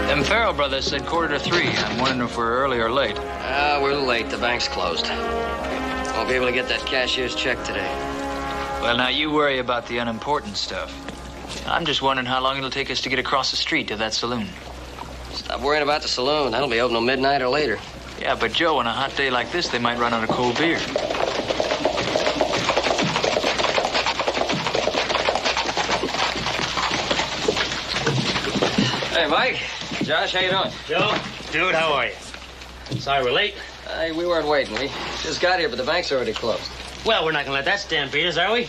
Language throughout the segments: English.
Them Farrell brothers said 2:45. I'm wondering if we're early or late. We're late. The bank's closed. Won't be able to get that cashier's check today. Well, now you worry about the unimportant stuff. I'm just wondering how long it'll take us to get across the street to that saloon. Stop worrying about the saloon. That'll be open till midnight or later. Yeah, but Joe, on a hot day like this, they might run out of cold beer. Hey, Mike. Josh, how you doing? Joe, dude, how are you? Sorry we're late. Hey, we weren't waiting. We just got here, but the bank's already closed. Well, we're not gonna let that stampede us, are we?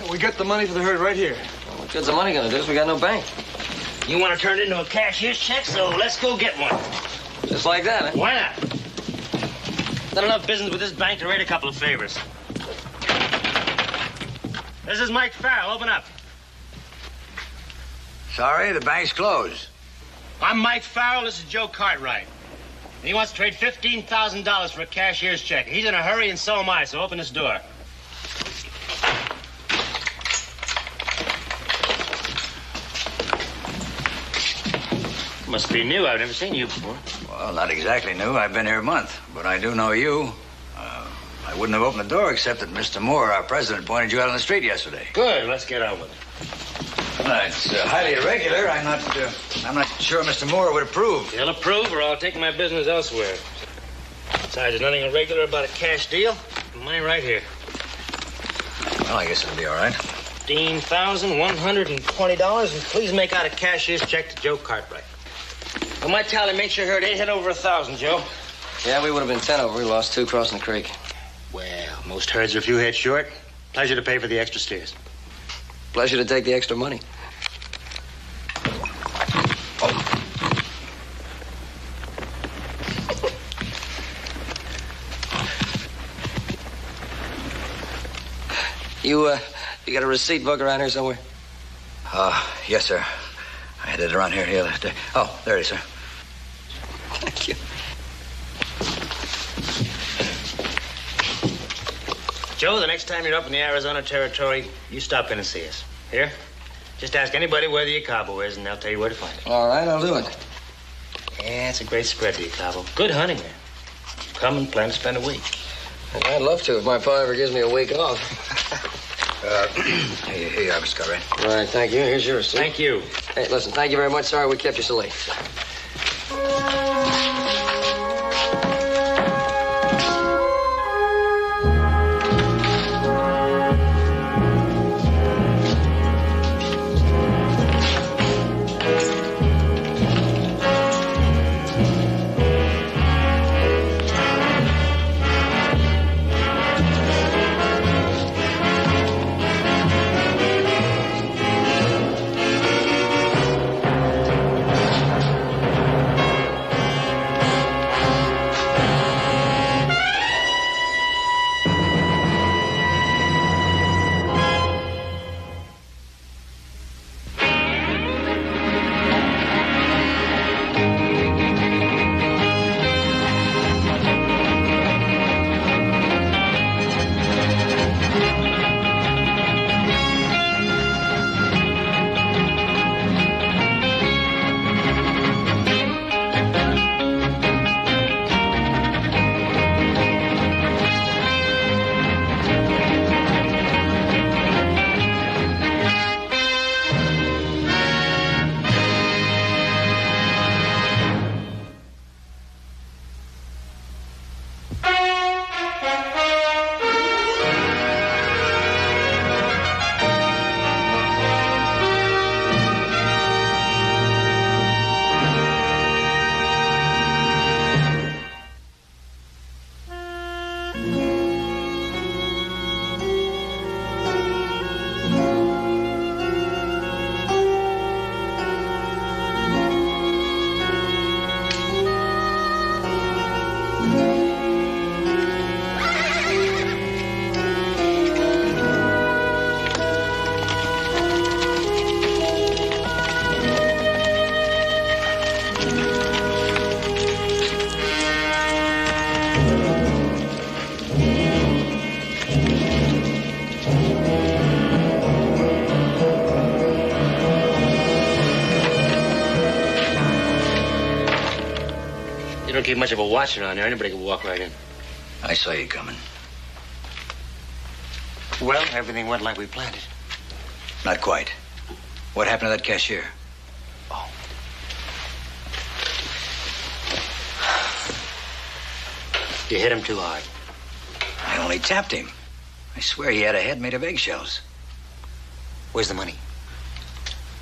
We got the money for the herd right here. Well, what good's the money gonna do if we got no bank? You want to turn it into a cashier's check, so let's go get one. Just like that, huh? Why not? Done enough business with this bank to rate a couple of favors. This is Mike Farrell. Open up. Sorry, the bank's closed. I'm Mike Farrell. This is Joe Cartwright. He wants to trade $15,000 for a cashier's check. He's in a hurry, and so am I, so open this door. Must be new. I've never seen you before. Well, not exactly new. I've been here a month, but I do know you. I wouldn't have opened the door except that Mr. Moore, our president, pointed you out on the street yesterday. Good. Let's get on with it. It's highly irregular. I'm not sure Mr. Moore would approve. He'll approve, or I'll take my business elsewhere. Besides, there's nothing irregular about a cash deal. Mine right here. Well, I guess it'll be all right. $15,120, and please make out a cashier's check to Joe Cartwright. On my tally, make sure her ain't hit over 1,000, Joe. Yeah, we would have been 10 over. We lost 2 crossing the creek. Well, most herds are a few heads short. Pleasure to pay for the extra steers. Pleasure to take the extra money. You got a receipt book around here somewhere? Yes, sir. I had it around here the other day. Oh, there it is, sir. Thank you. Joe, the next time you're up in the Arizona Territory, you stop in and see us. Here? Just ask anybody where the Acabo is, and they'll tell you where to find it. All right, I'll do it. Yeah, it's a great spread, the Acabo. Good hunting there. Come and plan to spend a week. I'd love to if my pa ever gives me a week off. Here you are, Mr. Cartwright. All right, thank you. Here's yours, sir. Thank you. Hey, listen, thank you very much. Sorry we kept you so late. You don't keep much of a watch around there. Anybody can walk right in. I saw you coming. Well, everything went like we planned it. Not quite. What happened to that cashier? Oh. You hit him too hard. I only tapped him. I swear he had a head made of eggshells. Where's the money?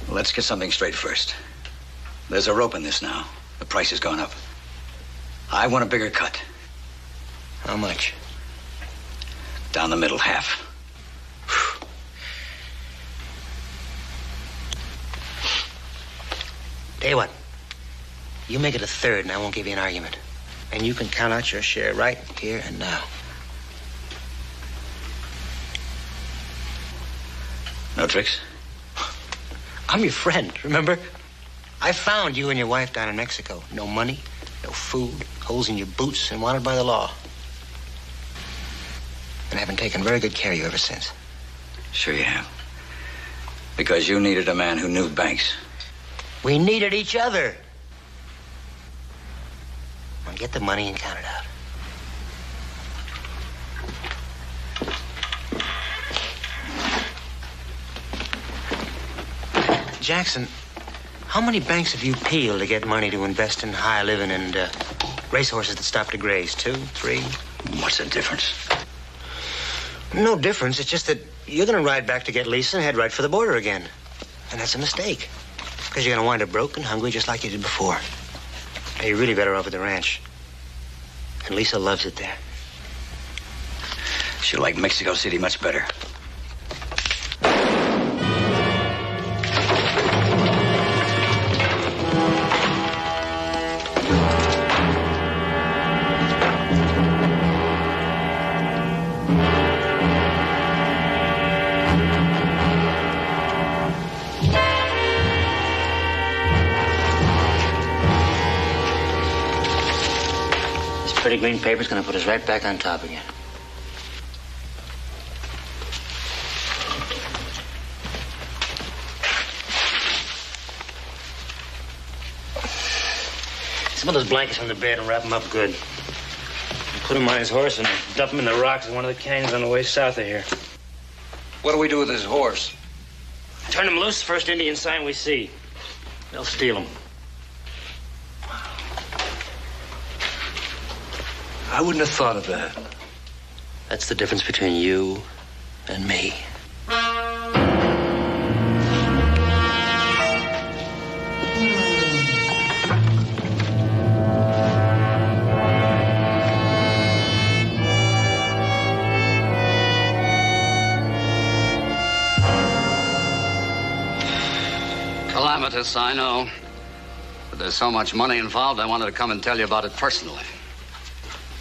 Well, let's get something straight first. There's a rope in this now. The price has gone up. I want a bigger cut. How much? Down the middle, half. Tell you what. You make it a third and I won't give you an argument. And you can count out your share right here and now. No tricks? I'm your friend, remember? I found you and your wife down in Mexico. No money, no food, holes in your boots, and wanted by the law. And I've been taking very good care of you ever since. Sure you have. Because you needed a man who knew banks. We needed each other. Now get the money and count it out. Jackson, how many banks have you peeled to get money to invest in high living and racehorses that stop to graze? 2, 3? What's the difference? No difference. It's just that you're going to ride back to get Lisa and head right for the border again. And that's a mistake. Because you're going to wind up broke and hungry just like you did before. Now, you're really better off at the ranch. And Lisa loves it there. She'll like Mexico City much better. Pretty green paper's gonna put us right back on top again. Some of those blankets on the bed and wrap him up good. And put him on his horse and dump him in the rocks in one of the canyons on the way south of here. What do we do with his horse? Turn him loose, first Indian sign we see. They'll steal him. I wouldn't have thought of that. That's the difference between you and me. Calamitous, I know. But there's so much money involved, I wanted to come and tell you about it personally.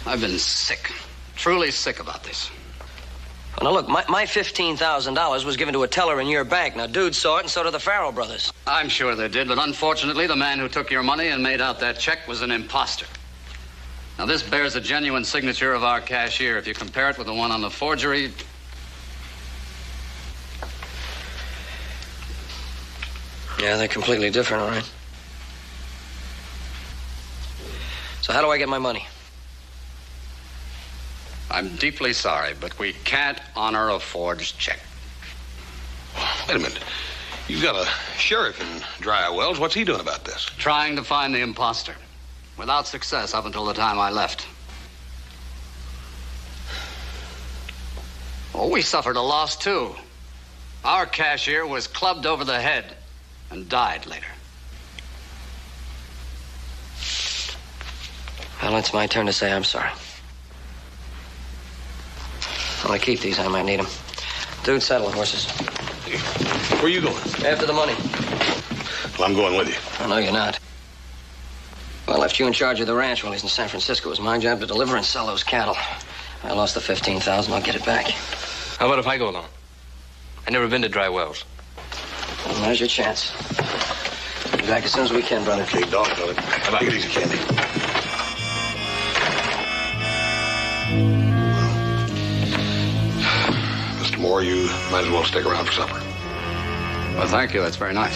I've been sick, truly sick about this. Well, now, look, my $15,000 was given to a teller in your bank. Now, dude saw it, and so did the Farrell brothers. I'm sure they did, but unfortunately, the man who took your money and made out that check was an imposter. Now, this bears a genuine signature of our cashier. If you compare it with the one on the forgery... Yeah, they're completely different, all right. So how do I get my money? I'm deeply sorry, but we can't honor a forged check. Wait a minute. You've got a sheriff in Dry Wells. What's he doing about this? Trying to find the imposter. Without success up until the time I left. Oh, we suffered a loss, too. Our cashier was clubbed over the head and died later. Well, it's my turn to say I'm sorry. I'm gonna keep these. I might need them. Dude, saddle the horses. Where are you going? After the money. Well, I'm going with you. Oh, no, you're not. Well, I left you in charge of the ranch while he's in San Francisco. It was my job to deliver and sell those cattle. I lost the $15,000. I'll get it back. How about if I go along? I've never been to Dry Wells. Well, there's your chance. Be back as soon as we can, brother. Okay, doggone it. Take it easy, Candy. Mr. Moore, you might as well stick around for supper. Well, thank you. That's very nice.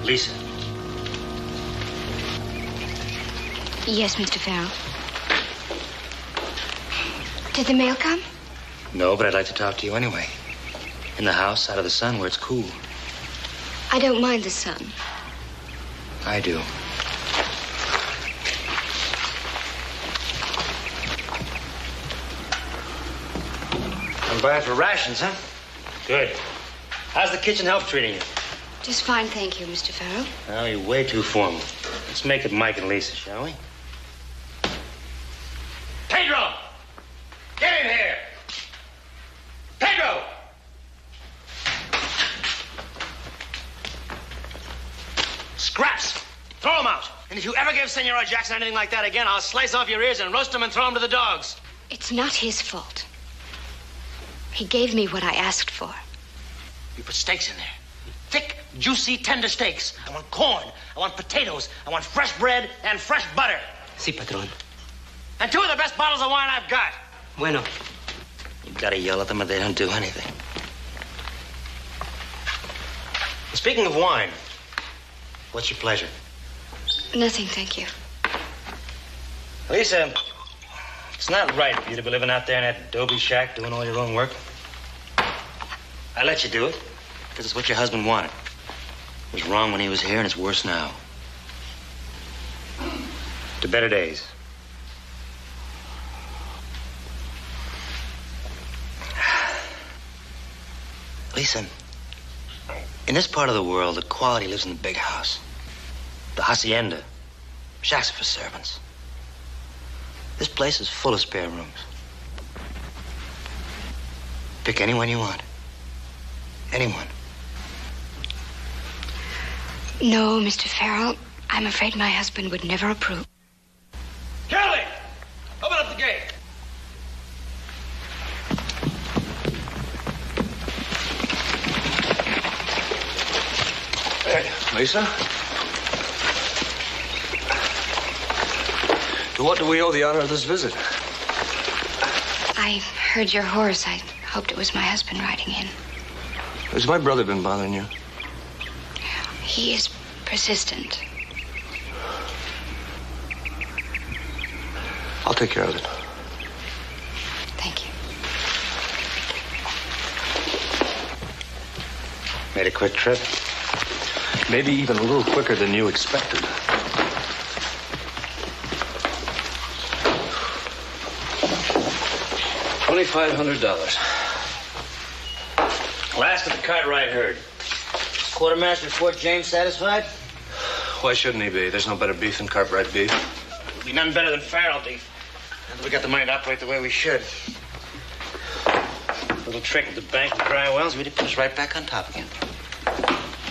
Lisa. Yes, Mr. Farrell. Did the mail come? No, but I'd like to talk to you anyway. In the house, out of the sun, where it's cool. I don't mind the sun. I do. I'm buying for rations, huh? Good. How's the kitchen help treating you? Just fine, thank you, Mr. Farrell. Oh, you're way too formal. Let's make it Mike and Lisa, shall we? Pedro! Get in here! Pedro! Scraps! Throw them out. And if you ever give Senora Jackson anything like that again, I'll slice off your ears and roast them and throw them to the dogs. It's not his fault. He gave me what I asked for. You put steaks in there. Thick, juicy, tender steaks. I want corn. I want potatoes. I want fresh bread and fresh butter. Si, patron. And 2 of the best bottles of wine I've got. Bueno. You gotta yell at them or they don't do anything. Speaking of wine, what's your pleasure? Nothing, thank you. Lisa, it's not right for you to be living out there in that adobe shack doing all your own work. I let you do it because it's what your husband wanted. It was wrong when he was here, and it's worse now. To better days. Lisa, in this part of the world, the quality lives in the big house. The hacienda. Shacks are for servants. This place is full of spare rooms. Pick anyone you want. Anyone. No, Mr. Farrell. I'm afraid my husband would never approve. Kelly! Open up the gate. Hey, Lisa? To what do we owe the honor of this visit? I heard your horse. I hoped it was my husband riding in. Has my brother been bothering you? He is persistent. I'll take care of it. Thank you. Made a quick trip. Maybe even a little quicker than you expected. $2,500. Last of the Cartwright herd. Quartermaster Fort James satisfied? Why shouldn't he be? There's no better beef than Cartwright beef. It'll be none better than Farrell beef. Now that we got the money to operate the way we should. A little trick at the bank and dry wells really put us right back on top again.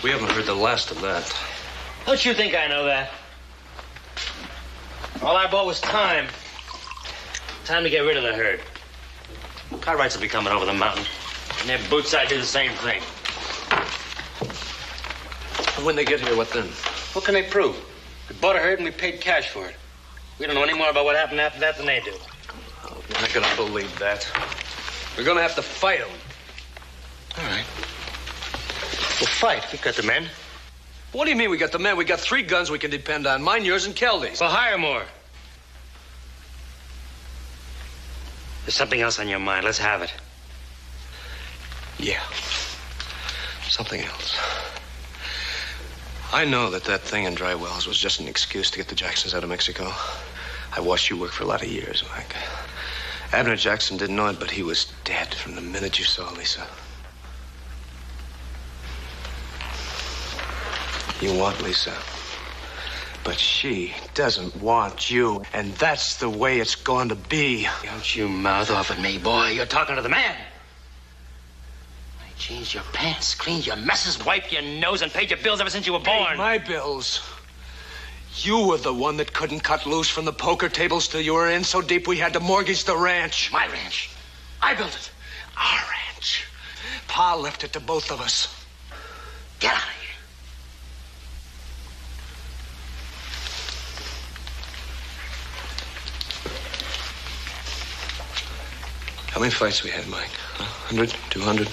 We haven't heard the last of that. Don't you think I know that? All I bought was time. Time to get rid of the herd. Cartwrights will be coming over the mountain. And their boots out do the same thing. And when they get here, what then? What can they prove? We bought a herd and we paid cash for it. We don't know any more about what happened after that than they do. Oh, you're not gonna believe that. We're gonna have to fight them. All right. We'll fight. We've got the men. What do you mean we got the men? We got 3 guns we can depend on. Mine, yours, and Keldy's. We'll hire more. There's something else on your mind. Let's have it. Yeah. Something else. I know that thing in Dry Wells was just an excuse to get the Jacksons out of Mexico. I watched you work for a lot of years, Mike. Abner Jackson didn't know it, but he was dead from the minute you saw Lisa. You want Lisa, but she doesn't want you, and that's the way it's going to be. Don't you mouth off at me, boy. You're talking to the man. I changed your pants, cleaned your messes, wiped your nose, and paid your bills ever since you were born. Paid my bills. You were the one that couldn't cut loose from the poker tables till you were in so deep we had to mortgage the ranch. My ranch. I built it. Our ranch. Pa left it to both of us. Get out of here. How many fights we had, Mike? 100? 200?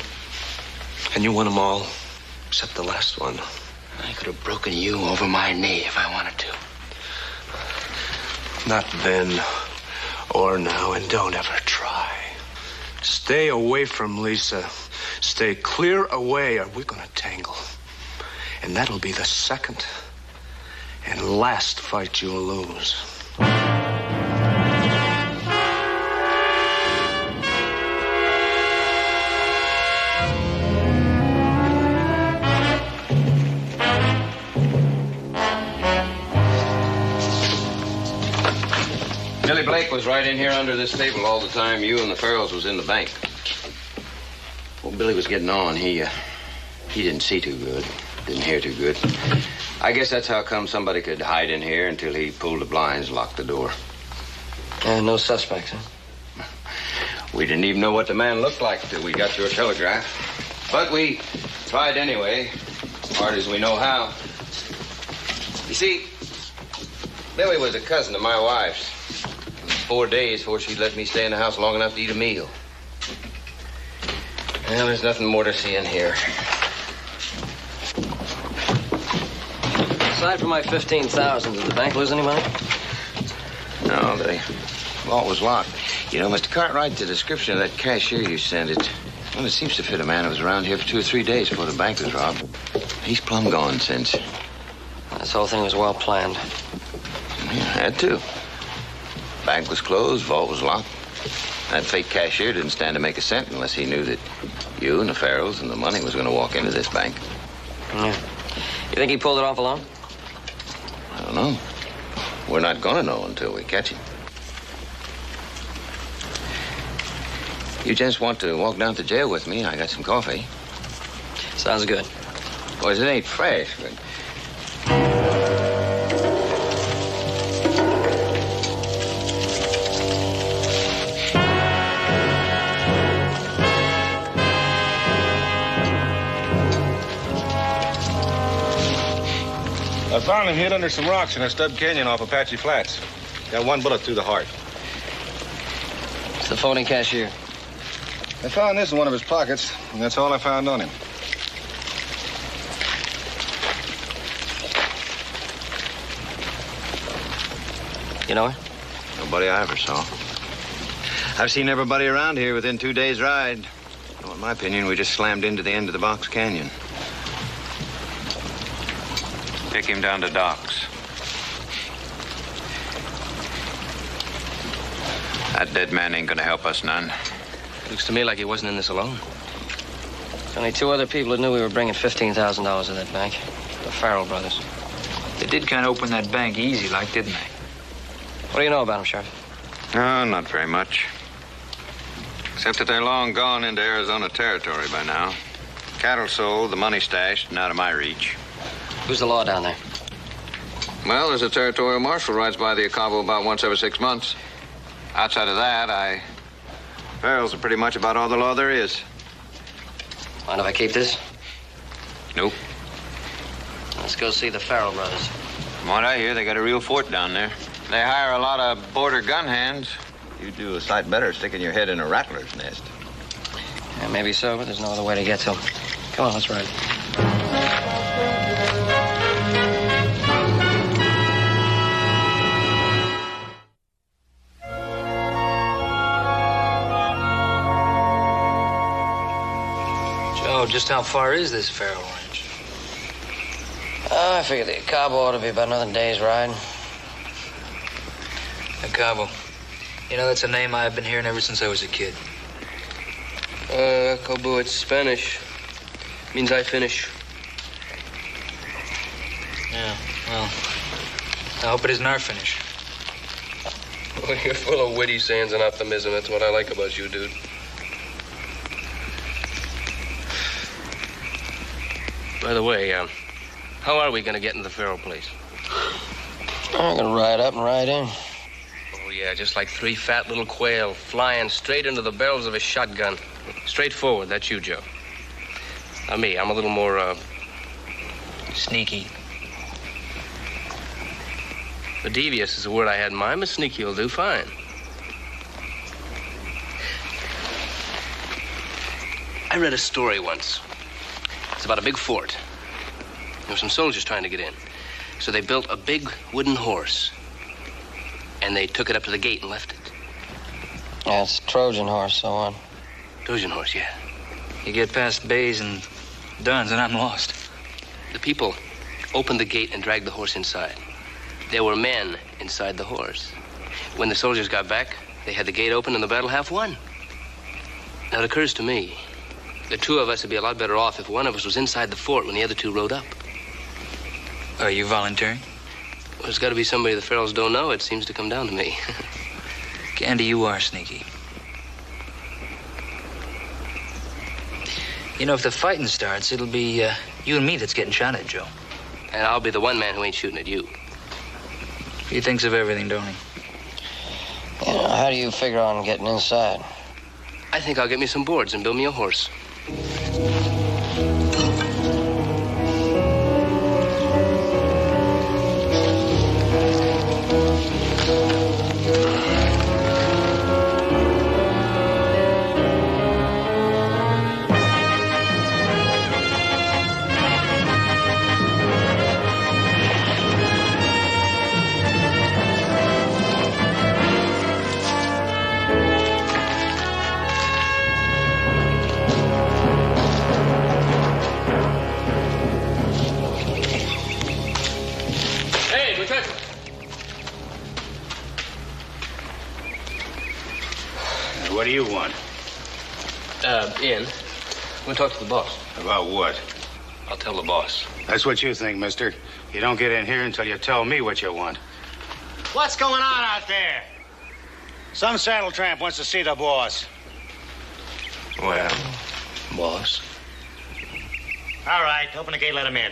And you won them all, except the last one. I could have broken you over my knee if I wanted to. Not then or now, and don't ever try. Stay away from Lisa. Stay clear away, or we're gonna tangle. And that'll be the second and last fight you'll lose. Billy Blake was right in here under this table all the time you and the Farrells was in the bank. Well, Billy was getting on. He didn't see too good, didn't hear too good. I guess that's how come somebody could hide in here until he pulled the blinds, locked the door. No suspects, huh? We didn't even know what the man looked like until we got your telegraph. But we tried anyway, hard as we know how. You see, Billy was a cousin of my wife's. 4 days before she'd let me stay in the house long enough to eat a meal. Well, there's nothing more to see in here. Aside from my $15,000, did the bank lose any money? No, the vault was locked. You know, Mr. Cartwright, the description of that cashier you sent, it seems to fit a man who was around here for 2 or 3 days before the bank was robbed. He's plumb gone since. This whole thing was well planned. Yeah, had to. Bank was closed, vault was locked. That fake cashier didn't stand to make a cent unless he knew that you and the Farrells and the money was going to walk into this bank. Yeah. You think he pulled it off alone? I don't know. We're not going to know until we catch him. You gents want to walk down to jail with me? I got some coffee. Sounds good. Boys, it ain't fresh, but... I found him hid under some rocks in a stub canyon off Apache Flats. Got 1 bullet through the heart. It's the phony cashier. I found this in one of his pockets, and that's all I found on him. You know her? Nobody I ever saw. I've seen everybody around here within 2 days' ride. Well, in my opinion, we just slammed into the end of the box canyon. Take him down to docks. That dead man ain't gonna help us none. Looks to me like he wasn't in this alone. There's only 2 other people that knew we were bringing $15,000 to that bank. The Farrell brothers. They did kind of open that bank easy like, didn't they? What do you know about them, Sheriff? No, not very much. Except that they're long gone into Arizona territory by now. Cattle sold, the money stashed, and out of my reach. Who's the law down there? Well, there's a territorial marshal rides by the Acabo about once every 6 months. Outside of that, Farrells are pretty much about all the law there is. Mind if I keep this? Nope. Let's go see the Farrell brothers. From what I hear, they got a real fort down there. They hire a lot of border gun hands. You'd do a sight better sticking your head in a rattler's nest. Yeah, maybe so, but there's no other way to get to them. Come on, let's ride. Joe, just how far is this Farrell ranch? I figure the Cabo ought to be about another day's ride. Acabo. You know, that's a name I've been hearing ever since I was a kid. Acabo, it's Spanish. Means I finish. Yeah, well, I hope it isn't our finish. Well, you're full of witty sayings and optimism. That's what I like about you, dude. By the way, how are we going to get in the Farrell place? I'm gonna ride up and ride in. Oh, yeah, just like 3 fat little quail flying straight into the barrels of a shotgun. Straightforward, that's you, Joe. Now me, I'm a little more, Sneaky. The devious is the word I had in mind, but sneaky will do fine. I read a story once. It's about a big fort. There were some soldiers trying to get in. So they built a big wooden horse. And they took it up to the gate and left it. Yeah, it's a Trojan horse, so on. Trojan horse, yeah. You get past Bays and Dunn's and I'm lost. The people opened the gate and dragged the horse inside. There were men inside the horse. When the soldiers got back, they had the gate open and the battle half won. Now it occurs to me, the two of us would be a lot better off if one of us was inside the fort when the other two rode up. Are you volunteering? Well, there's got to be somebody the Farrells don't know. It seems to come down to me. Candy, you are sneaky. You know, if the fighting starts, it'll be you and me that's getting shot at, Joe. And I'll be the one man who ain't shooting at you. He thinks of everything, don't he? You know, how do you figure on getting inside? I think I'll get me some boards and build me a horse. What do you want? In. I'm gonna talk to the boss. About what? I'll tell the boss. That's what you think, mister. You don't get in here until you tell me what you want. What's going on out there? Some saddle tramp wants to see the boss. Well, boss. All right, open the gate, let him in.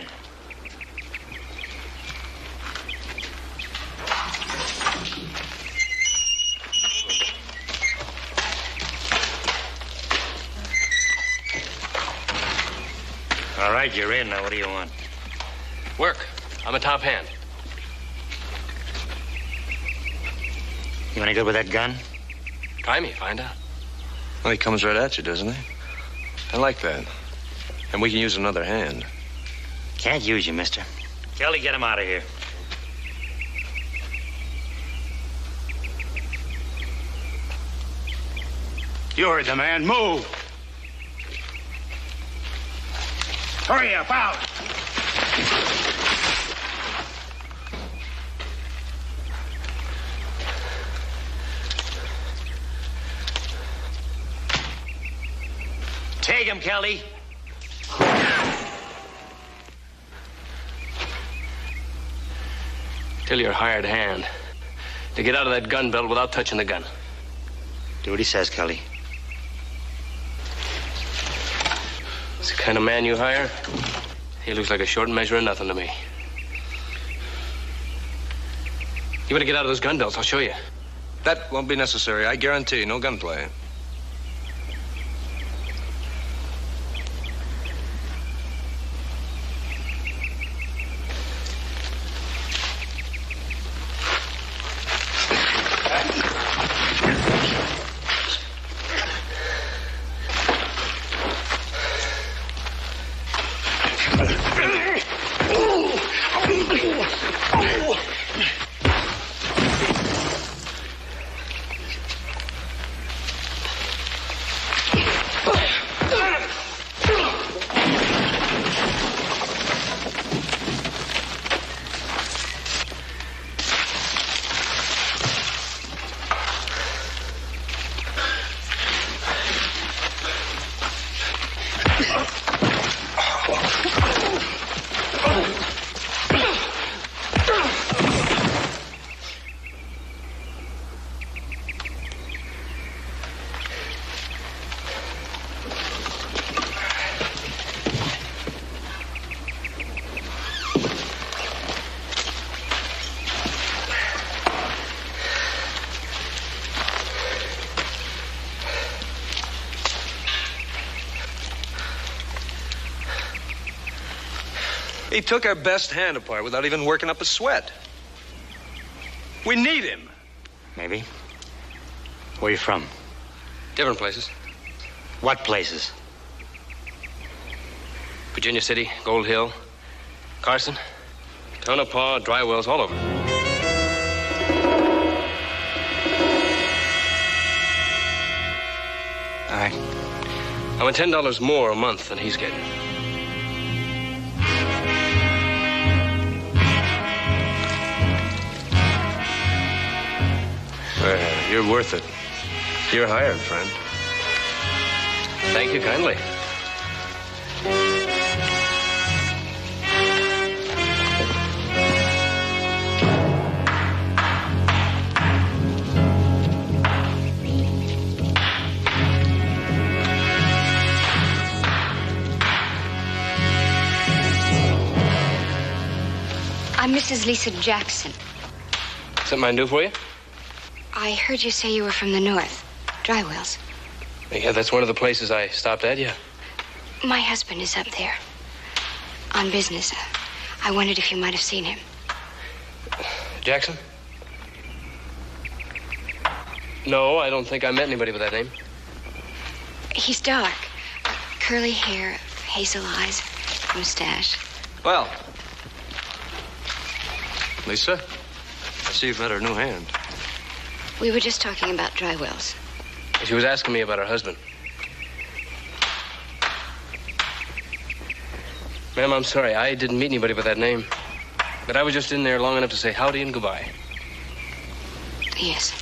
All right, you're in. Now, what do you want? Work. I'm a top hand. You any good with that gun? Try me, find out. Well, he comes right at you, doesn't he? I like that. And we can use another hand. Can't use you, mister. Kelly, get him out of here. You heard the man. Move! Hurry up, out! Take him, Kelly. Tell your hired hand to get out of that gun belt without touching the gun. Do what he says, Kelly. It's the kind of man you hire. He looks like a short measure of nothing to me. You better get out of those gun belts. I'll show you. That won't be necessary. I guarantee no gunplay. He took our best hand apart without even working up a sweat. We need him. Maybe. Where you from? Different places. What places? Virginia City, Gold Hill, Carson, Tonopah, dry wells, all over. All right. I want $10 more a month than he's getting. You're worth it. You're hired, friend. Thank you kindly. I'm Mrs. Lisa Jackson. Something I can do for you? I heard you say you were from the north. Dry wells. Yeah, that's one of the places I stopped at, yeah. My husband is up there. On business. I wondered if you might have seen him. Jackson? No, I don't think I met anybody with that name. He's dark. Curly hair, hazel eyes, mustache. Well, Lisa, I see you've met her new hand. We were just talking about dry wells. She was asking me about her husband. Ma'am, I'm sorry. I didn't meet anybody with that name. But I was just in there long enough to say howdy and goodbye. Yes.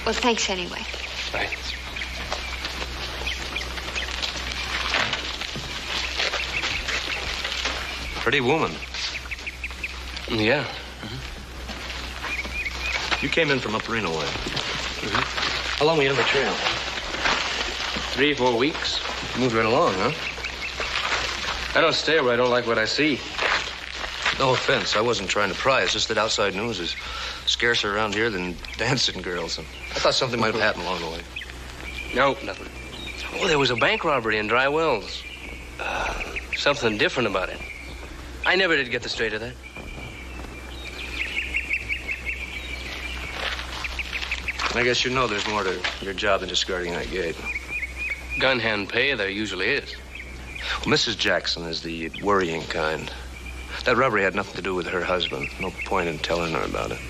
Well, thanks anyway. Right. Pretty woman. Yeah. You came in from up Reno way. How long were you on the trail? 3 or 4 weeks. Moved right along, huh? I don't stay where I don't like what I see. No offense. I wasn't trying to pry. It's just that outside news is scarcer around here than dancing girls. And I thought something might have happened along the way. No, nothing. Oh, there was a bank robbery in Dry Wells. Something different about it. I never did get the straight of that. I guess you know there's more to your job than just guarding that gate. Gun hand pay, there usually is. Well, Mrs. Jackson is the worrying kind. That robbery had nothing to do with her husband. No point in telling her about it.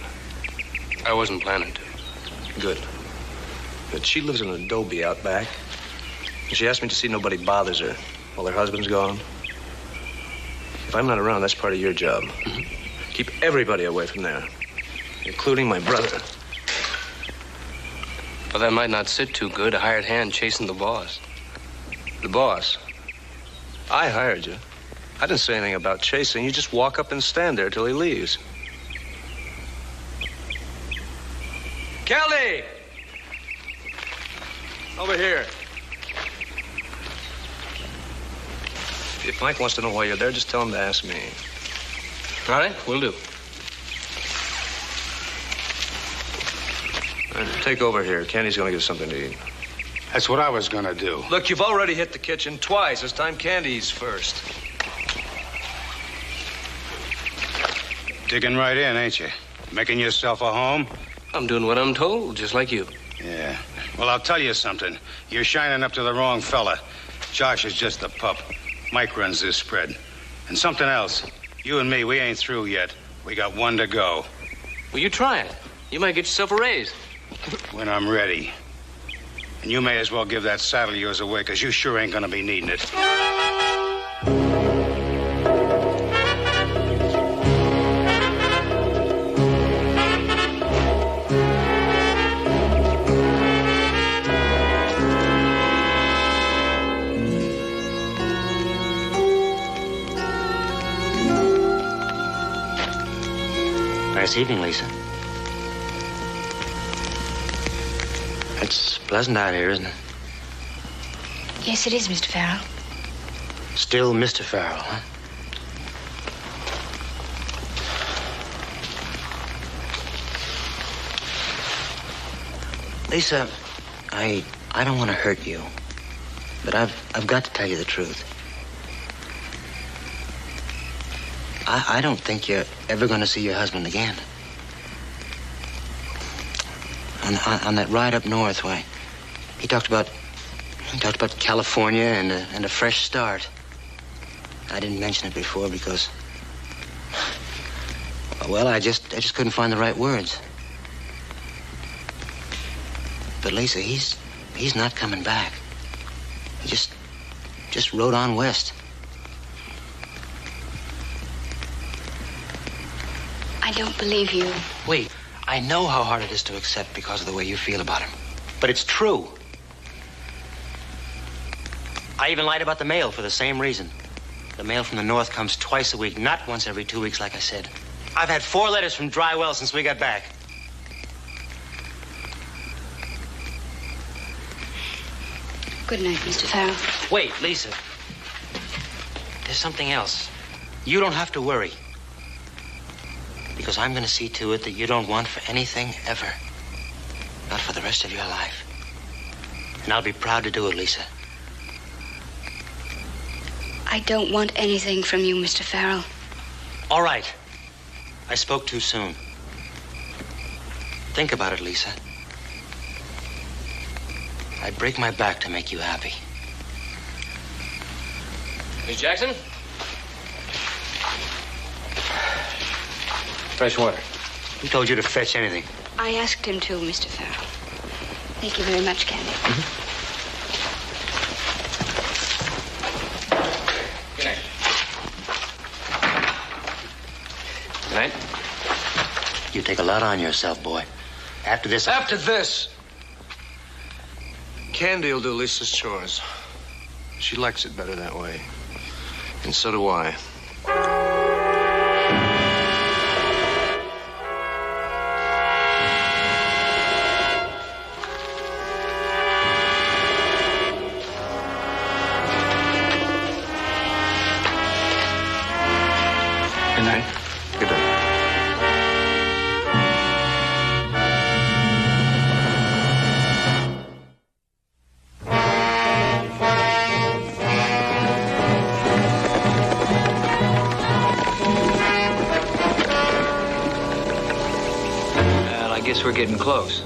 I wasn't planning to. Good. But she lives in an adobe out back. And she asked me to see nobody bothers her while her husband's gone. If I'm not around, that's part of your job. Mm-hmm. Keep everybody away from there, including my brother. Well, that might not sit too good, a hired hand chasing the boss. The boss? I hired you. I didn't say anything about chasing. You just walk up and stand there till he leaves. Kelly! Over here. If Mike wants to know why you're there, just tell him to ask me. All right, will do. All right, take over here. Candy's gonna get something to eat. That's what I was gonna do. Look, you've already hit the kitchen twice. It's time Candy eats first. Digging right in, ain't you? Making yourself a home? I'm doing what I'm told, just like you. Yeah. Well, I'll tell you something. You're shining up to the wrong fella. Josh is just the pup. Mike runs this spread. And something else. You and me, we ain't through yet. We got one to go. Well, you try it. You might get yourself a raise. When I'm ready. And you may as well give that saddle of yours away, because you sure ain't gonna be needing it. Nice evening, Lisa. It's pleasant out here, isn't it? Yes, it is, Mr. Farrell. Still Mr. Farrell, huh? Lisa, I don't want to hurt you, but I've got to tell you the truth. I don't think you're ever going to see your husband again. On that ride up north, why, he talked about He talked about California and a fresh start. I didn't mention it before because, well, I just couldn't find the right words. But Lisa, he's not coming back. He just rode on west. I don't believe you. Wait, I know how hard it is to accept because of the way you feel about him. But it's true. I even lied about the mail for the same reason. The mail from the north comes twice a week, not once every 2 weeks like I said. I've had 4 letters from Dry Well since we got back. Good night, Mr. Farrell. Wait, Lisa. There's something else. You don't have to worry. Because I'm going to see to it that you don't want for anything ever. Not for the rest of your life. And I'll be proud to do it, Lisa. I don't want anything from you, Mr. Farrell. All right. I spoke too soon. Think about it, Lisa. I'd break my back to make you happy. Miss Jackson? Fresh water. Who told you to fetch anything? I asked him to, Mr. Farrell. Thank you very much, Candy. Good night. Good night. You take a lot on yourself, boy. After this... After this! Candy will do Lisa's chores. She likes it better that way. And so do I. Good night. Good night. I guess we're getting close.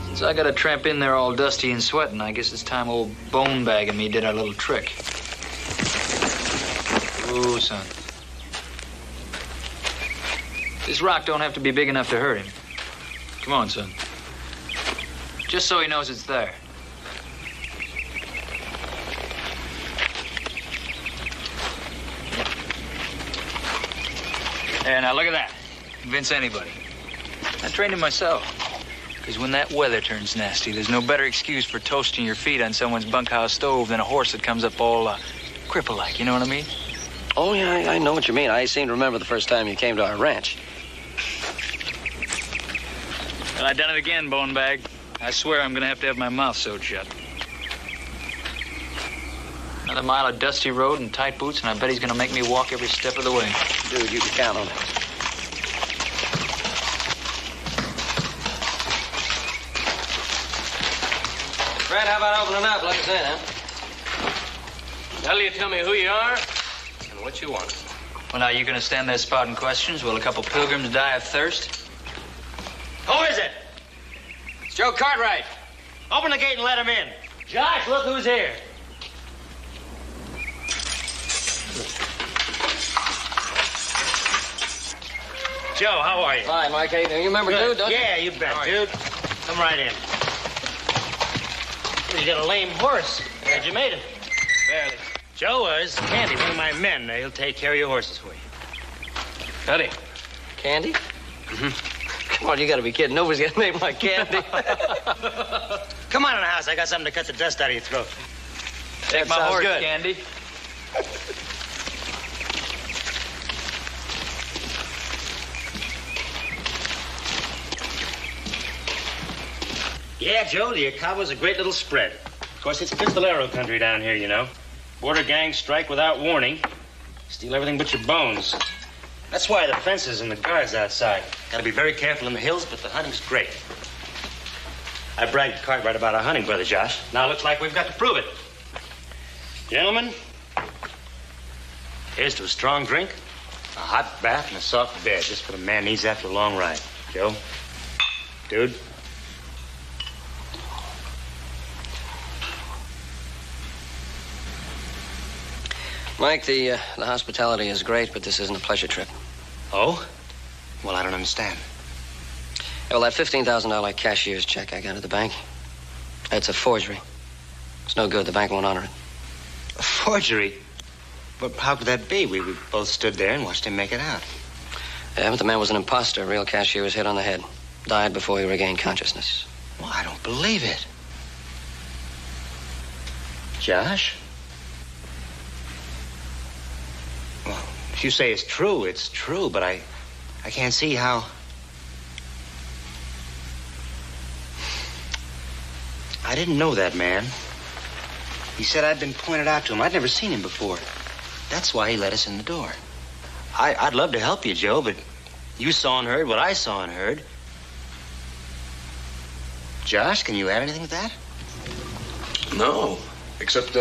Since I gotta tramp in there all dusty and sweating, I guess it's time old Bone Bag and me did our little trick. Ooh, son. This rock don't have to be big enough to hurt him. Come on, son. Just so he knows it's there. There, now look at that. Convince anybody. I trained him myself. Because when that weather turns nasty, there's no better excuse for toasting your feet on someone's bunkhouse stove than a horse that comes up all cripple-like, you know what I mean? Oh, yeah, I know what you mean. I seem to remember the first time you came to our ranch. Well, I done it again, Bone Bag. I swear I'm gonna have to have my mouth sewed shut. Another mile of dusty road and tight boots, and I bet he's gonna make me walk every step of the way. Dude, you can count on it. Fred, how about opening up, like I said, huh? Now you tell me who you are and what you want. Well, now, you gonna stand there spouting questions? Will a couple pilgrims die of thirst? Who is it? It's Joe Cartwright. Open the gate and let him in. Josh, look who's here. Joe, how are you? Fine, Mike. Hey, you remember Good. Dude, don't you? Yeah, you bet, dude. Come right in. You got a lame horse. Glad you made it. Barely. Joe is Candy, one of my men. He'll take care of your horses for you. Howdy. Candy? Come on, you gotta be kidding. Nobody's gonna make my candy. Come on in the house. I got something to cut the dust out of your throat. Take my sounds horse, good. Candy. Yeah, Joe, the Acaba's a great little spread. Of course, it's pistolero country down here, you know. Border gangs strike without warning. Steal everything but your bones. That's why the fences and the guards outside. Gotta be very careful in the hills, but the hunting's great. I bragged to Cartwright about our hunting, Brother Josh. Now it looks like we've got to prove it. Gentlemen, here's to a strong drink, a hot bath, and a soft bed, just what a man needs after a long ride. Joe, dude. Mike, the hospitality is great, but this isn't a pleasure trip. Oh? Well, I don't understand. Well, that $15,000 cashier's check I got at the bank, that's a forgery. It's no good. The bank won't honor it. A forgery? But how could that be? We both stood there and watched him make it out. Yeah, but the man was an imposter. A real cashier was hit on the head. Died before he regained consciousness. Well, I don't believe it. Josh? Well, if you say it's true, but I can't see how... I didn't know that man. He said I'd been pointed out to him. I'd never seen him before. That's why he let us in the door. I'd love to help you, Joe, but you saw and heard what I saw and heard. Josh, can you add anything to that? No, except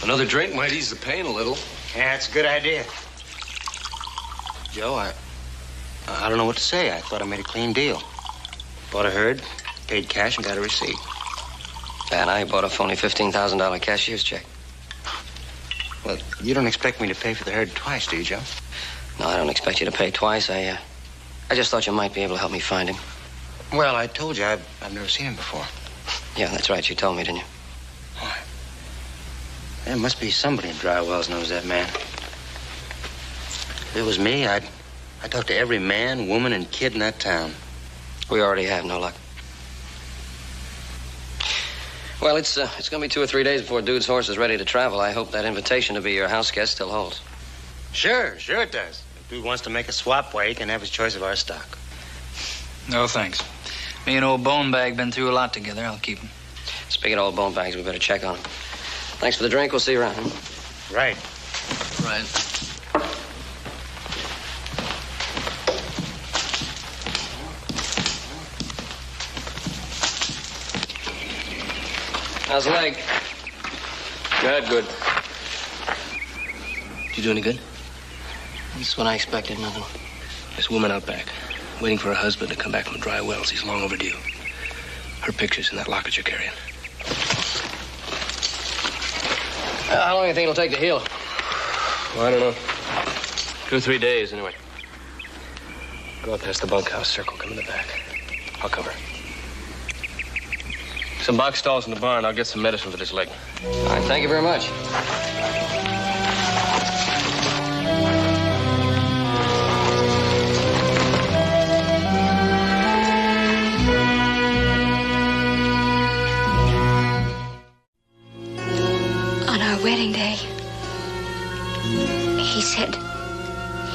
another drink might ease the pain a little. Yeah, it's a good idea. Joe, I don't know what to say. I thought I made a clean deal. Bought a herd, paid cash, and got a receipt. And I bought a phony $15,000 cashier's check. Well, you don't expect me to pay for the herd twice, do you, Joe? No, I don't expect you to pay twice. I just thought you might be able to help me find him. Well, I told you I've never seen him before. Yeah, that's right. You told me, didn't you? Why? There must be somebody in Dry Wells knows that man. If it was me, I'd talk to every man, woman, and kid in that town. We already have no luck. Well, it's going to be 2 or 3 days before Dude's horse is ready to travel. I hope that invitation to be your house guest still holds. Sure it does. If Dude wants to make a swap, why, he can have his choice of our stock. No, thanks. Me and old Bonebag been through a lot together. I'll keep him. Speaking of old bone bags, we better check on him. Thanks for the drink. We'll see you around. Right. Right. How's the leg? Good. Did you do any good? This is what I expected, nothing. This woman out back, waiting for her husband to come back from Dry Wells. He's long overdue. Her picture's in that locket you're carrying. How long do you think it'll take to heal? Well, I don't know. 2 or 3 days, anyway. Go up past the bunkhouse, circle, come in the back. I'll cover. Some box stalls in the barn. I'll get some medicine for this leg. All right, thank you very much. On our wedding day, he said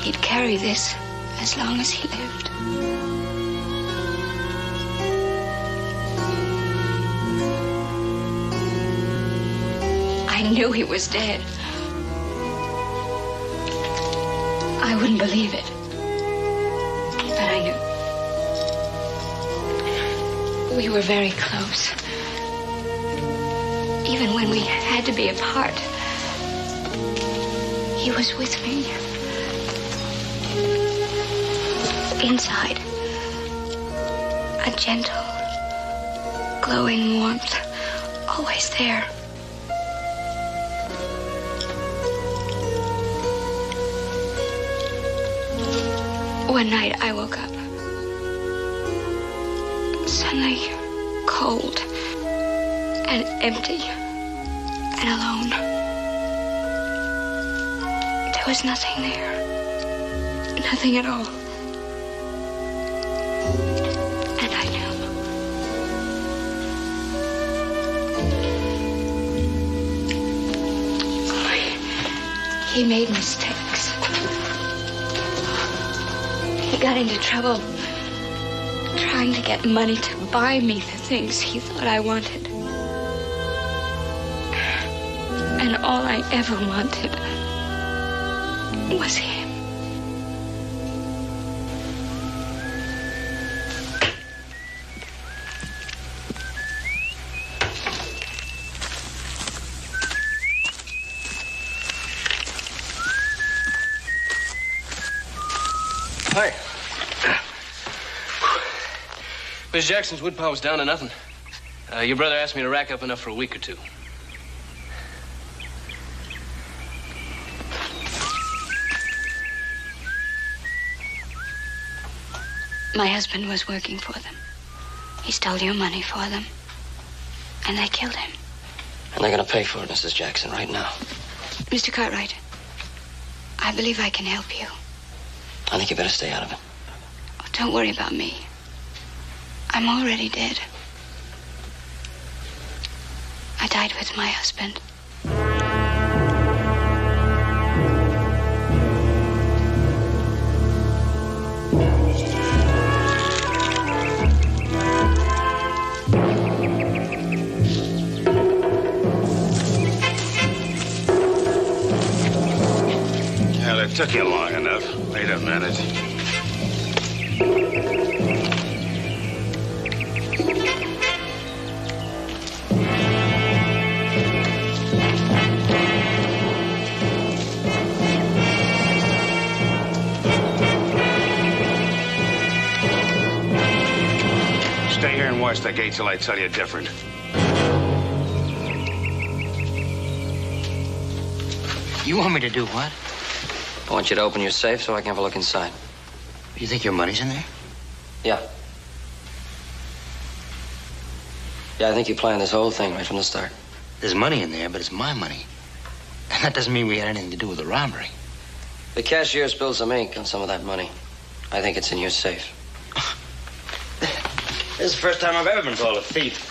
he'd carry this as long as he lived. I knew he was dead. I wouldn't believe it, but I knew. We were very close. Even when we had to be apart, he was with me. Inside, a gentle, glowing warmth, always there. One night I woke up, suddenly cold and empty and alone. There was nothing there, nothing at all. And I knew. He made mistakes. He got into trouble trying to get money to buy me the things he thought I wanted. And all I ever wanted was him. Hi. Miss Jackson's woodpile was down to nothing. Your brother asked me to rack up enough for a week or two. My husband was working for them. He stole your money for them. And they killed him. And they're going to pay for it, Mrs. Jackson, right now. Mr. Cartwright, I believe I can help you. I think you better stay out of it. Oh, don't worry about me. I'm already dead. I died with my husband. Well, it took you long enough. Wait a minute. Stay here and watch the gate till I tell you different. You want me to do what? I want you to open your safe so I can have a look inside. You think your money's in there? Yeah. Yeah, I think you planned this whole thing right from the start. There's money in there, but it's my money. And that doesn't mean we had anything to do with the robbery. The cashier spilled some ink on some of that money. I think it's in your safe. This is the first time I've ever been called a thief.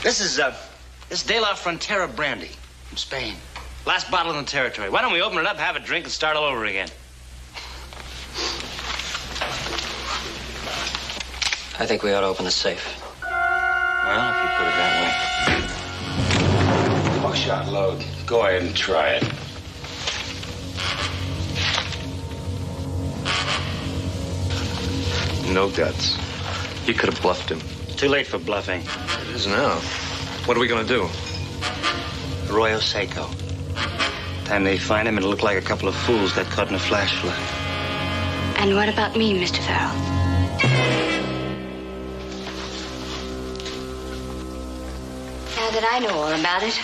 This is De La Frontera brandy from Spain. Last bottle in the territory. Why don't we open it up, have a drink, and start all over again? I think we ought to open the safe. Well, if you put it that way. Buckshot load. Go ahead and try it. No guts. He could have bluffed him. Too late for bluffing. It is now. What are we going to do? Arroyo Seco. Time they find him, it'll look like a couple of fools got caught in a flash flood. And what about me, Mr. Farrell? Now that I know all about it,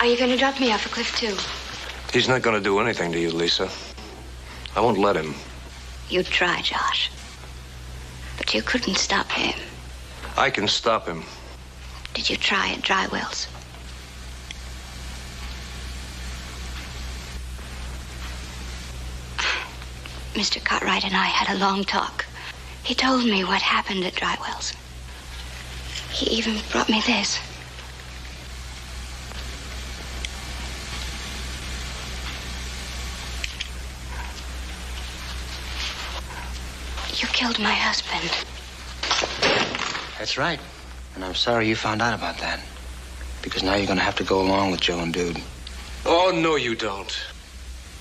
are you going to drop me off a cliff, too? He's not going to do anything to you, Lisa. I won't let him. You'd try, Josh. But you couldn't stop him. I can stop him. Did you try at Dry Wells? Mr. Cartwright and I had a long talk. He told me what happened at Dry Wells. He even brought me this. You killed my husband. That's right. And I'm sorry you found out about that. Because now you're going to have to go along with Joe and Dude. Oh, no, you don't.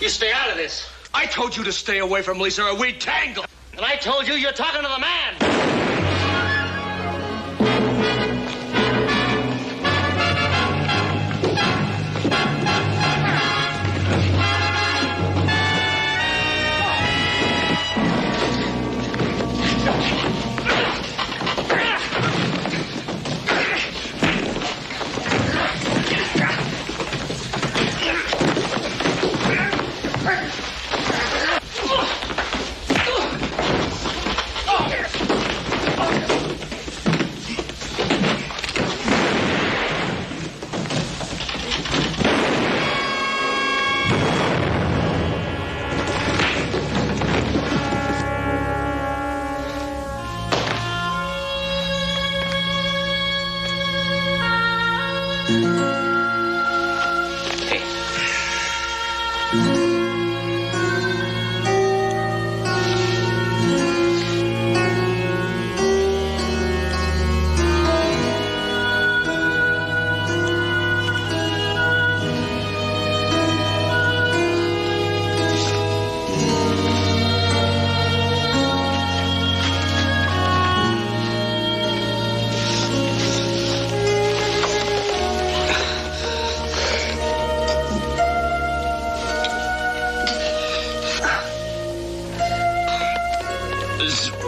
You stay out of this. I told you to stay away from Lisa or we'd tangle. And I told you you're talking to the man.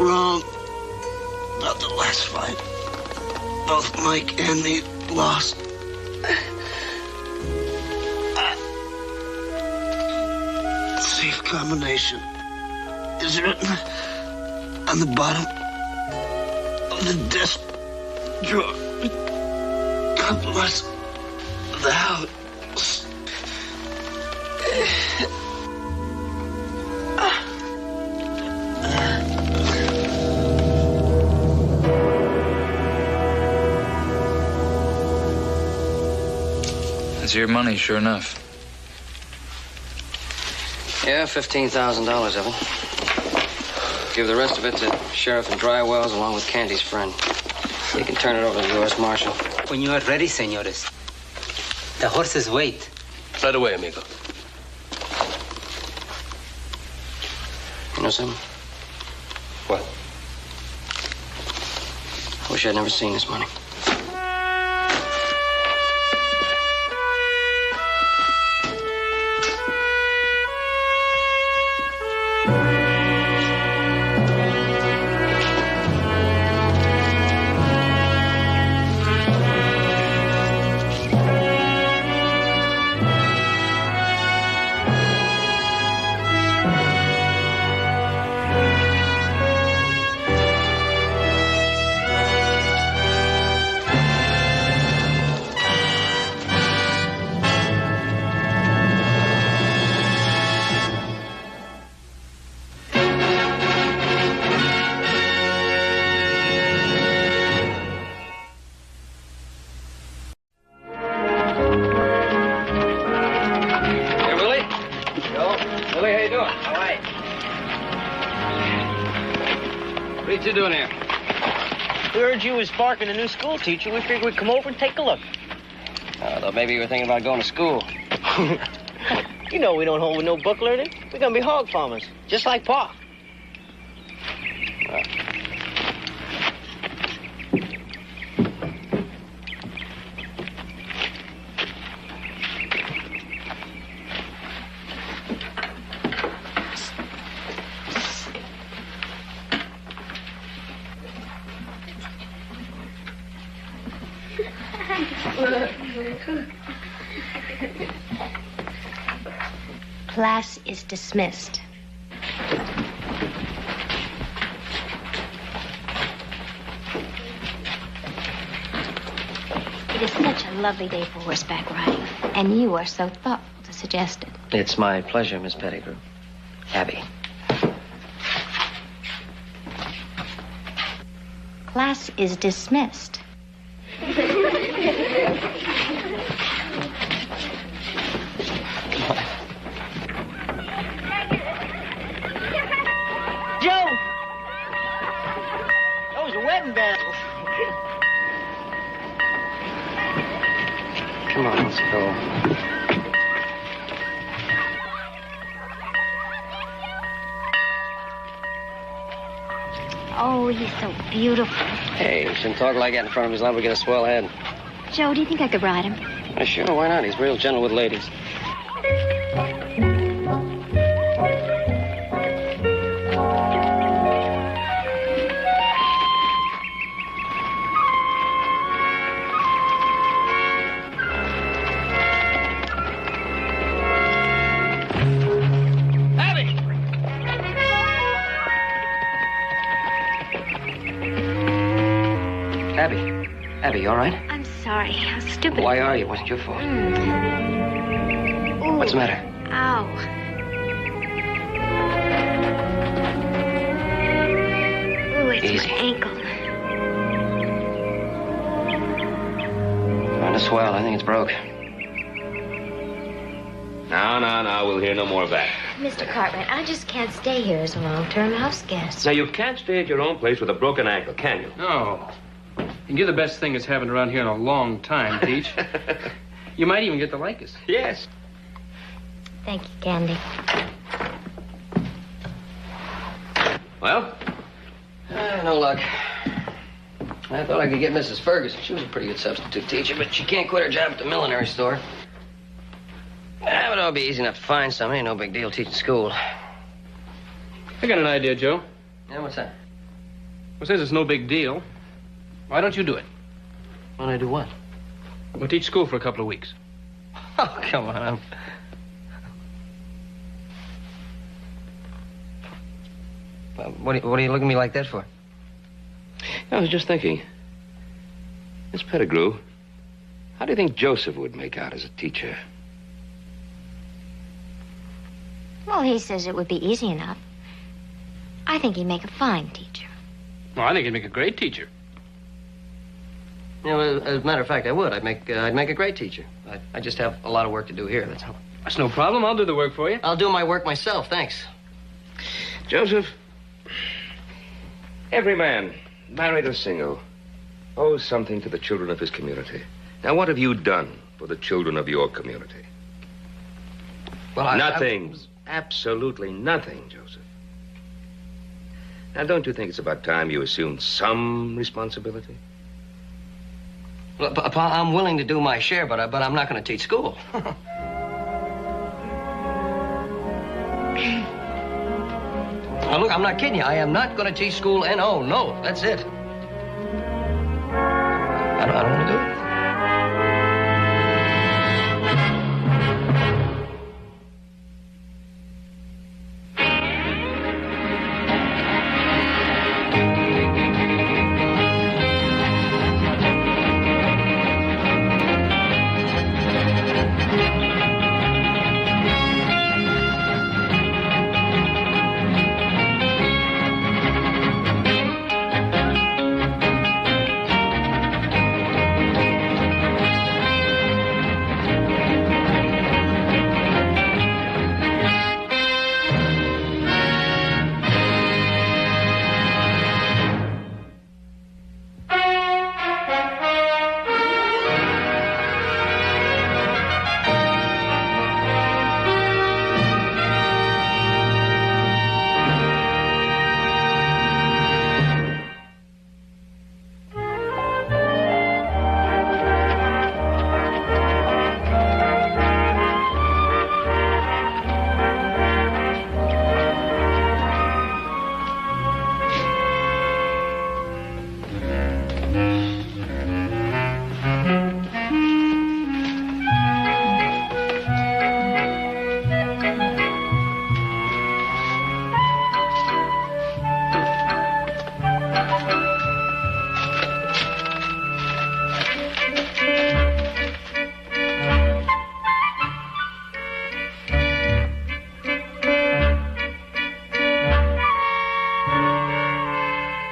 Wrong about the last fight. Both Mike and me lost. safe combination is written on the bottom of the desk drawer. God bless the house. That's your money, sure enough. Yeah, $15,000 of it. Give the rest of it to Sheriff in Dry Wells along with Candy's friend. He can turn it over to the U.S. Marshal. When you are ready, senores. The horses wait. Right away, amigo. You know something? What? I wish I'd never seen this money. What you doing here? We heard you was sparking a new school teacher. We figured we'd come over and take a look. I thought maybe you were thinking about going to school. You know we don't hold with no book learning. We're gonna be hog farmers, just like Pa. Class is dismissed. It is such a lovely day for horseback riding, and you are so thoughtful to suggest it. It's my pleasure, Miss Pettigrew. Abby. Class is dismissed. Joe! That was a wedding band. Come on, let's go. Oh, he's so beautiful. Hey, you shouldn't talk like that in front of his love. We get a swell head. Joe, do you think I could ride him? Sure, why not? He's real gentle with ladies. Abby, you all right? I'm sorry. How stupid. Why are you? It wasn't your fault. Ooh. What's the matter? Ow. Ooh, it's Easy. my ankle. Trying to swell. I think it's broke. No. We'll hear no more of that. Mr. Cartwright, I just can't stay here as a long-term house guest. Now, you can't stay at your own place with a broken ankle, can you? No. And you're the best thing that's happened around here in a long time, Teach. You might even get to like us. Yes. Thank you, Candy. Well? No luck. I thought I could get Mrs. Ferguson. She was a pretty good substitute teacher, but she can't quit her job at the millinery store. But it'll be easy enough to find somebody. No big deal teaching school. I got an idea, Joe. Yeah, what's that? Well, since it's no big deal, why don't you do it? Why don't I do what? We'll teach school for a couple of weeks. Oh, come on. What are you looking at me like that for? I was just thinking. Miss Pettigrew, how do you think Joseph would make out as a teacher? Well, he says it would be easy enough. I think he'd make a fine teacher. Well, I think he'd make a great teacher. You know, as a matter of fact, I would. I'd make a great teacher. I just have a lot of work to do here, that's all. That's no problem. I'll do the work for you. I'll do my work myself, thanks. Joseph, every man, married or single, owes something to the children of his community. Now, what have you done for the children of your community? Well, nothing. Absolutely nothing, Joseph. Now, don't you think it's about time you assumed some responsibility? Well, Pa, I'm willing to do my share, but I'm not going to teach school. Now, look, I'm not kidding you. I am not going to teach school, N.O. No, that's it. I don't want to do it.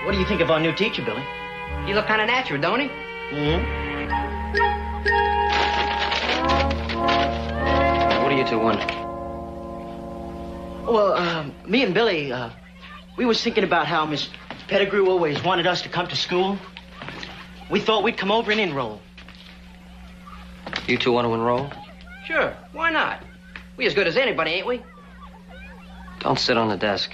What do you think of our new teacher, Billy? You look kind of natural, don't he? Mm-hmm. What do you two want? Well, me and Billy, we was thinking about how Miss Pettigrew always wanted us to come to school. We thought we'd come over and enroll. You two want to enroll? Sure, why not? We as good as anybody, ain't we? Don't sit on the desk.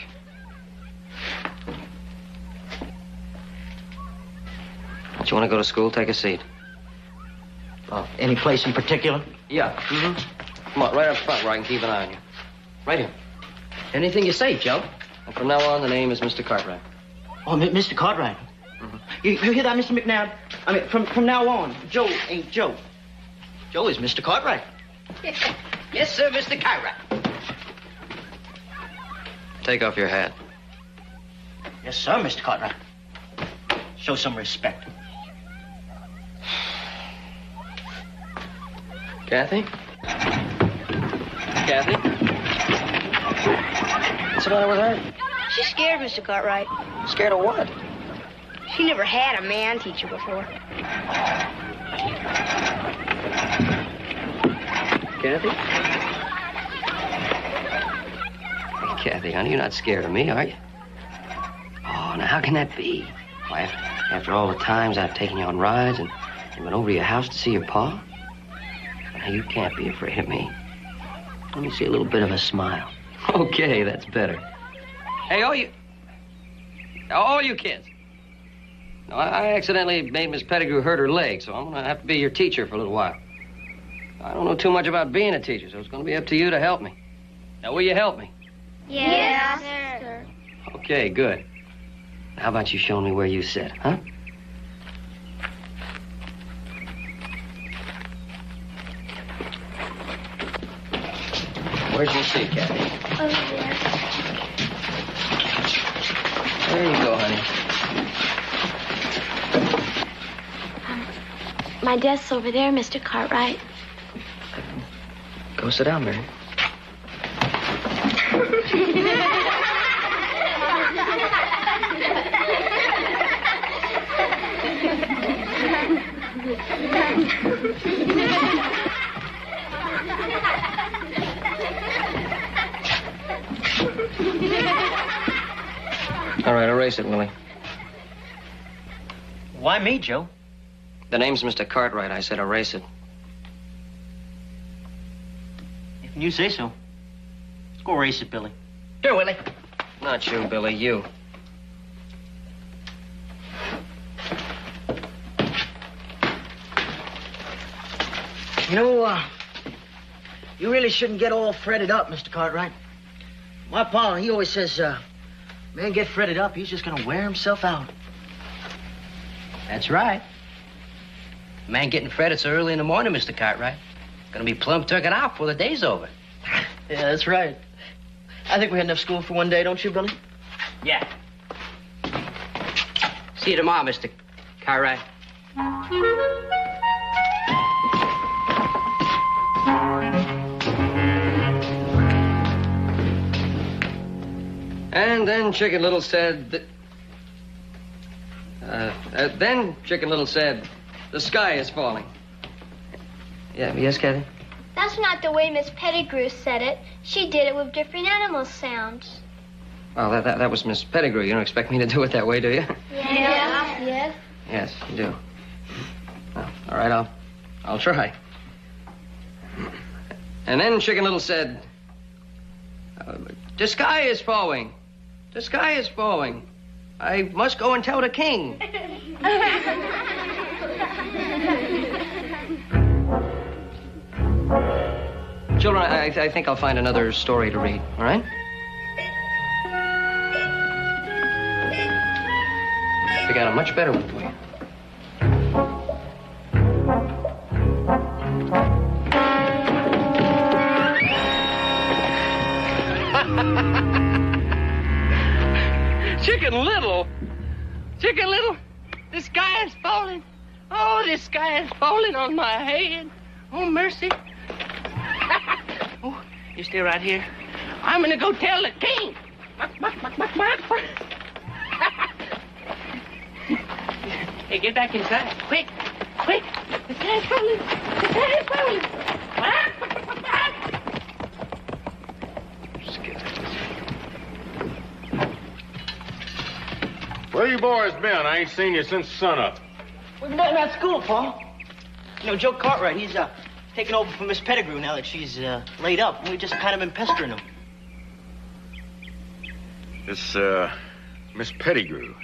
Don't you want to go to school? Take a seat. Any place in particular? Yeah. Mm-hmm. Come on, right up front where I can keep an eye on you. Right here. Anything you say, Joe. And from now on, the name is Mr. Cartwright. Oh, Mr. Cartwright. Mm-hmm. You hear that, Mr. McNabb? I mean, from now on, Joe ain't Joe. Joe is Mr. Cartwright. Yes, sir, Mr. Cartwright. Take off your hat. Yes, sir, Mr. Cartwright. Show some respect. Kathy? Kathy? What's the matter with her? She's scared, Mr. Cartwright. Scared of what? She never had a man teacher before. Kathy? Hey, Kathy, honey, you're not scared of me, are you? Oh, now how can that be? Why, after all the times I've taken you on rides and been over to your house to see your pa? Now, you can't be afraid of me. Let me see a little bit of a smile. Okay, that's better. Hey, all you kids. No, I accidentally made Miss Pettigrew hurt her leg, so I'm going to have to be your teacher for a little while. I don't know too much about being a teacher, so it's going to be up to you to help me. Now, will you help me? Yes, sir. Okay, good. How about you showing me where you sit, huh? Where's your seat, Kathy? Over there. There you go, honey. My desk's over there, Mr. Cartwright. Go sit down, Mary. All right, erase it, Willie. Why me, Joe? The name's Mr. Cartwright. I said erase it. If you say so. Let's go race it, Billy. Here, Willie. Not you, Billy, you. You know, you really shouldn't get all fretted up, Mr. Cartwright. My pa, he always says, man get fretted up, he's just gonna wear himself out. That's right. Man getting fretted so early in the morning, Mr. Cartwright. Gonna be plumb turkey out before the day's over. Yeah, that's right. I think we had enough school for one day, don't you, Billy? Yeah. See you tomorrow, Mr. Cartwright. And then Chicken Little said then Chicken Little said, the sky is falling. Yeah, yes, Kathy? That's not the way Miss Pettigrew said it. She did it with different animal sounds. Well, that was Miss Pettigrew. You don't expect me to do it that way, do you? Yeah. Yes. Yes, you do. Well, all right, I'll try. And then Chicken Little said, the sky is falling. The sky is falling. I must go and tell the king. Children, I think I'll find another story to read, all right? I got a much better one for you. Chicken Little? Chicken Little? The sky is falling. Oh, the sky is falling on my head. Oh, mercy. Oh, you stay right here. I'm gonna go tell the king. Hey, get back inside. Quick, quick. The sky is falling. The sky is falling. Where you boys been? I ain't seen you since sunup. We've been at school, Pa. You know, Joe Cartwright, he's taking over for Miss Pettigrew now that she's laid up. And we've just kind of been pestering him. This, Miss Pettigrew.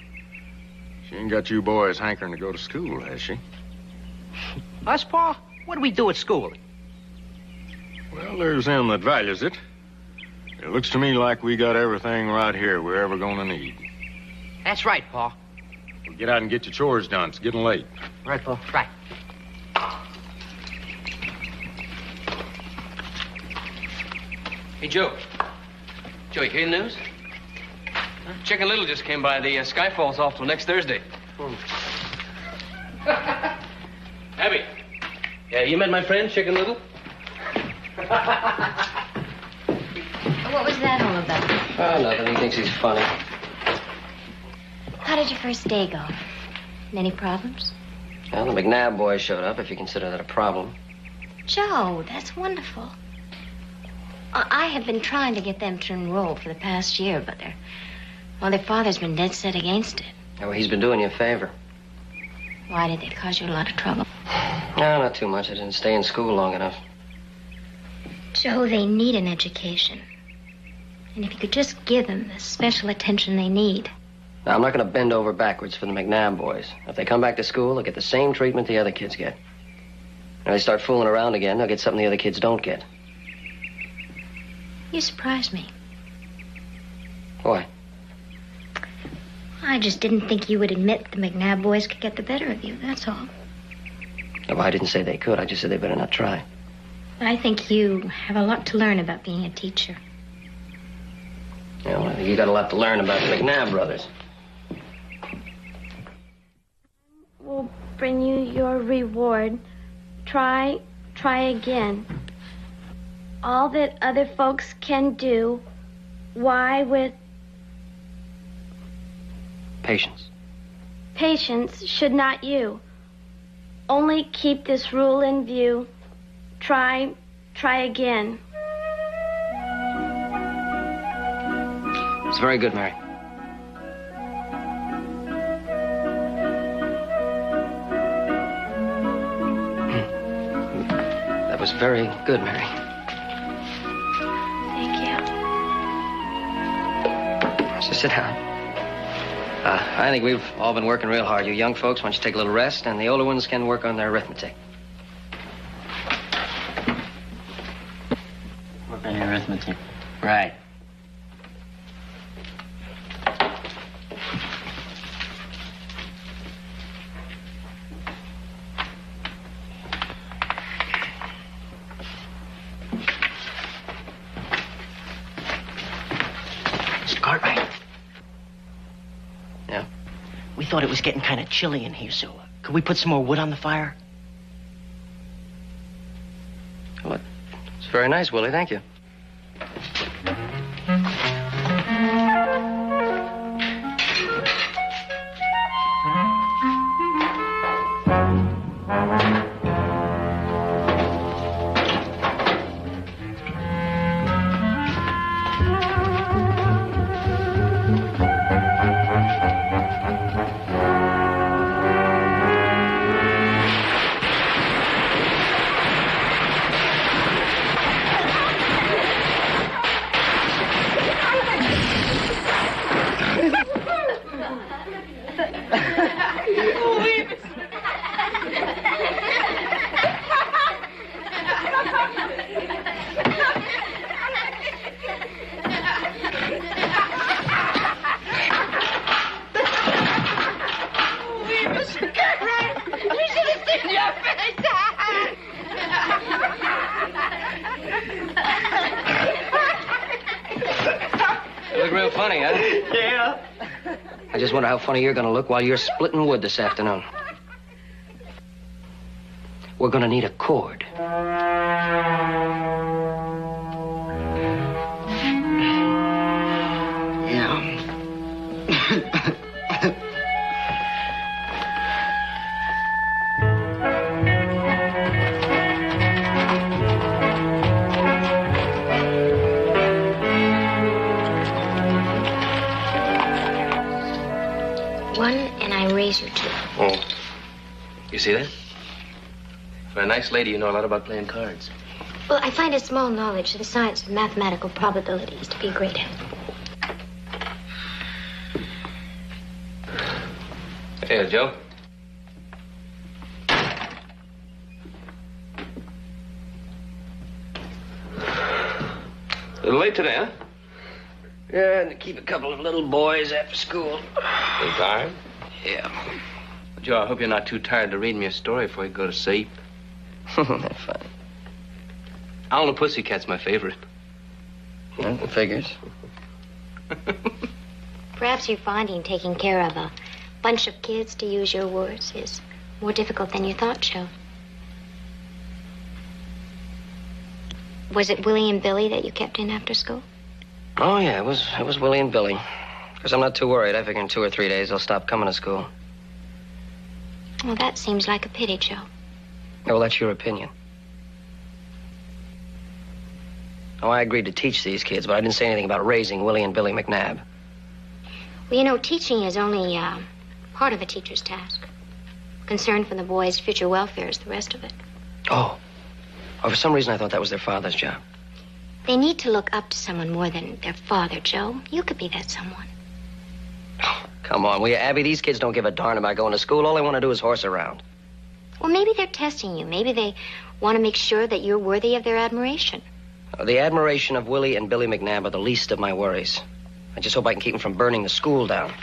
She ain't got you boys hankering to go to school, has she? Us, Pa? What do we do at school? Well, there's them that values it. It looks to me like we got everything right here we're ever gonna need. That's right, Pa. Well, get out and get your chores done. It's getting late. Right, Pa. Right. Hey, Joe. Joe, you hear the news? Huh? Chicken Little just came by. The sky falls off till next Thursday. Abby. Yeah, you met my friend, Chicken Little? What was that all about? Oh, nothing. He thinks he's funny. How did your first day go? Any problems? Well, the McNabb boys showed up, if you consider that a problem. Joe, that's wonderful. I have been trying to get them to enroll for the past year, but their father's been dead set against it. Oh, well, he's been doing you a favor. Why did they cause you a lot of trouble? No, not too much. I didn't stay in school long enough. Joe, they need an education. And if you could just give them the special attention they need. Now, I'm not going to bend over backwards for the McNabb boys. If they come back to school, they'll get the same treatment the other kids get. If they start fooling around again, they'll get something the other kids don't get. You surprised me. Why? I just didn't think you would admit the McNabb boys could get the better of you, that's all. No, I didn't say they could. I just said they better not try. I think you have a lot to learn about being a teacher. Yeah, well, you got a lot to learn about the McNabb brothers. bring you your reward. Try again. All that other folks can do, why with Patience. patience should not you. Only keep this rule in view. Try again. It's very good, Mary. That was very good, Mary. Thank you. So sit down. I think we've all been working real hard. You young folks, why don't you take a little rest, and the older ones can work on their arithmetic. Work on your arithmetic. Right. Mr. Cartwright. Yeah? We thought it was getting kind of chilly in here, so could we put some more wood on the fire? Well, it's very nice, Willie. Thank you. You look real funny, huh? Yeah. I just wonder how funny you're going to look while you're splitting wood this afternoon. We're going to need a cord. One, and I raise you two. Oh. You see that? For a nice lady, you know a lot about playing cards. Well, I find a small knowledge of the science of mathematical probabilities to be a great help. Hey, Joe. A little late today, huh? Yeah, and to keep a couple of little boys after school. You tired? Yeah. Joe, I hope you're not too tired to read me a story before you go to sleep. That's fine. Owl the Pussycat's my favorite. Well, it figures. Perhaps you're finding taking care of a bunch of kids, to use your words, is more difficult than you thought, Joe. Was it Willie and Billy that you kept in after school? Oh, yeah, it was Willie and Billy. Because I'm not too worried. I figure in 2 or 3 days they'll stop coming to school. Well, that seems like a pity, Joe. Well, that's your opinion. Oh, I agreed to teach these kids, but I didn't say anything about raising Willie and Billy McNabb. Well, you know, teaching is only part of a teacher's task. Concern for the boys' future welfare is the rest of it. Oh, for some reason I thought that was their father's job. They need to look up to someone more than their father, Joe. You could be that someone. Come on, will you, Abby? These kids don't give a darn about going to school. All they want to do is horse around. Well, maybe they're testing you. Maybe they want to make sure that you're worthy of their admiration. The admiration of Willie and Billy McNabb are the least of my worries. I just hope I can keep them from burning the school down.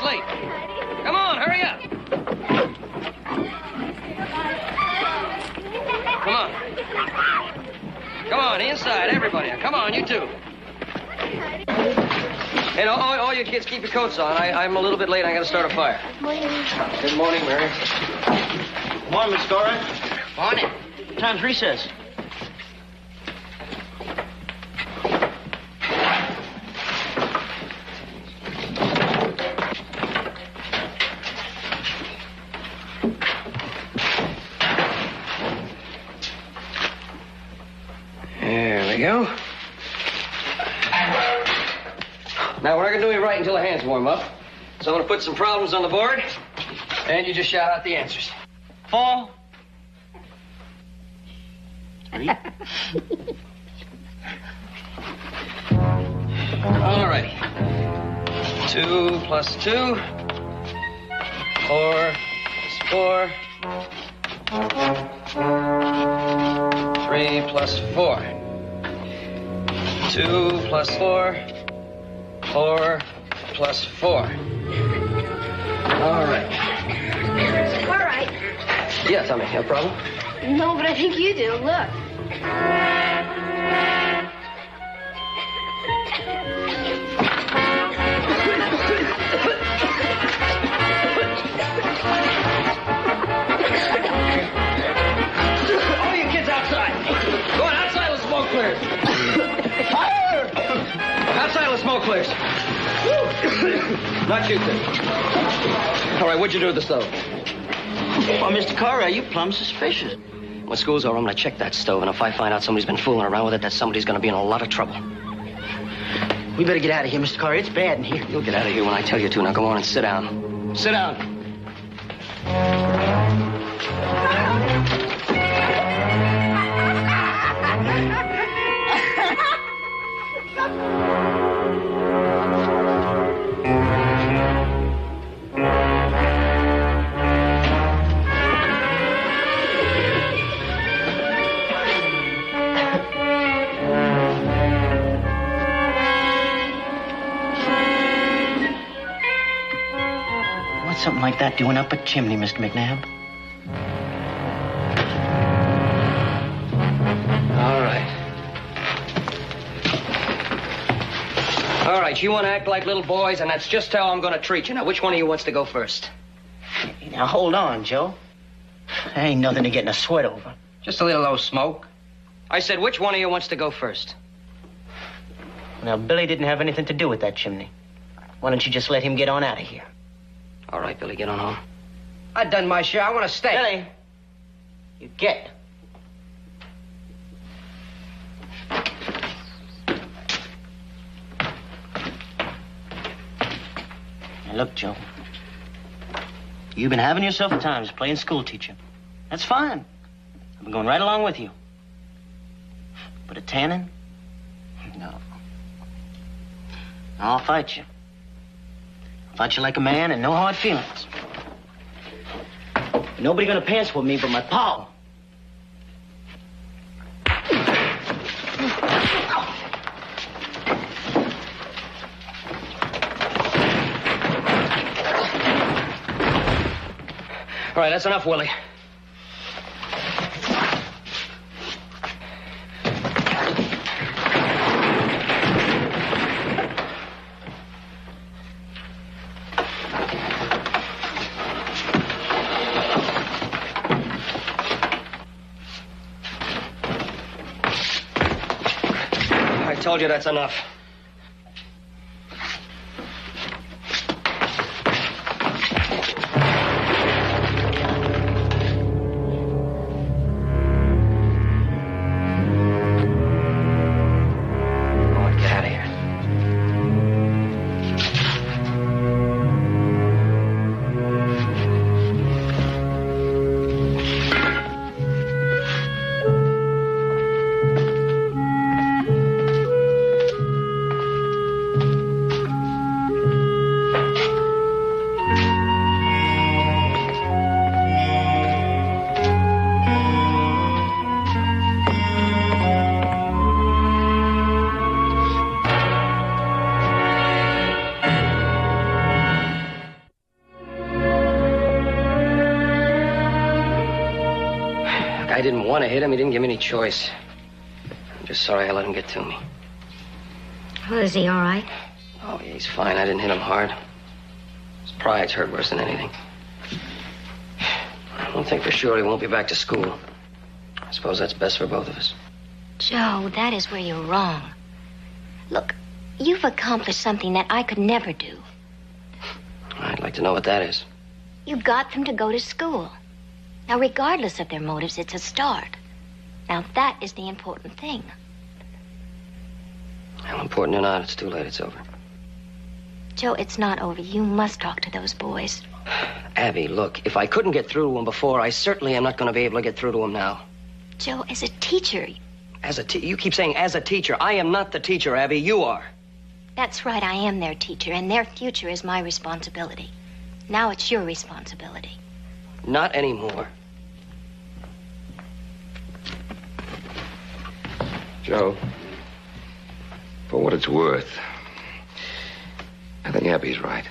late. Come on, hurry up. Come on. Come on, inside, everybody. Come on, you two. Hey, all you kids, keep your coats on. I'm a little bit late. I gotta start a fire. Good morning, Mary. Morning, Miss Cora. Morning. What time's recess? There we go. Now, we're not going to do any writing until the hands warm up. So I'm going to put some problems on the board, and you just shout out the answers. 4. 3. All righty. 2 plus 2. 4 plus 4. 3 plus 4. 2 plus 4. 4 plus 4. All right. All right. Yeah, tell me, no problem? No, but I think you do. Look. All you kids outside. Go on, outside with smoke clears. Fire! Outside with smoke clears. Not you two. All right, what'd you do with the stove? Well, Mr. Cora, you plumb suspicious. When school's over, I'm gonna check that stove, and if I find out somebody's been fooling around with it, that somebody's gonna be in a lot of trouble. We better get out of here, Mr. Cora. It's bad in here. You'll get out of here when I tell you to. Now go on and sit down. Sit down. What's something like that doing up a chimney, Mr. McNabb? All right. All right, you want to act like little boys, and that's just how I'm going to treat you. Now, which one of you wants to go first? Now, hold on, Joe. There ain't nothing to get in a sweat over. Just a little old smoke. I said, which one of you wants to go first? Now, Billy didn't have anything to do with that chimney. Why don't you just let him get on out of here? All right, Billy, get on home. I've done my share. I want to stay. Billy, you get. Now, look, Joe. You've been having yourself a time just playing school teacher. That's fine. I've been going right along with you. But a tanning? No. I'll fight you. I'll fight you like a man and no hard feelings. Nobody gonna pants with me but my pa. All right, that's enough, Willie. I told you that's enough. want to hit him. He didn't give me any choice. I'm just sorry I let him get to me. Well, is he all right? Oh, yeah, he's fine. I didn't hit him hard. His pride's hurt worse than anything. I don't think for sure he won't be back to school. I suppose that's best for both of us. Joe, that is where you're wrong. Look, you've accomplished something that I could never do. I'd like to know what that is. You got them to go to school. Now, regardless of their motives, it's a start. Now, that is the important thing. How important or not, it's too late. It's over. Joe, it's not over. You must talk to those boys. Abby, look, if I couldn't get through to him before, I certainly am not going to be able to get through to him now. Joe, as a teacher... You keep saying as a teacher. I am not the teacher, Abby. You are. That's right, I am their teacher, and their future is my responsibility. Now it's your responsibility. Not anymore. Joe, for what it's worth, I think Abby's right.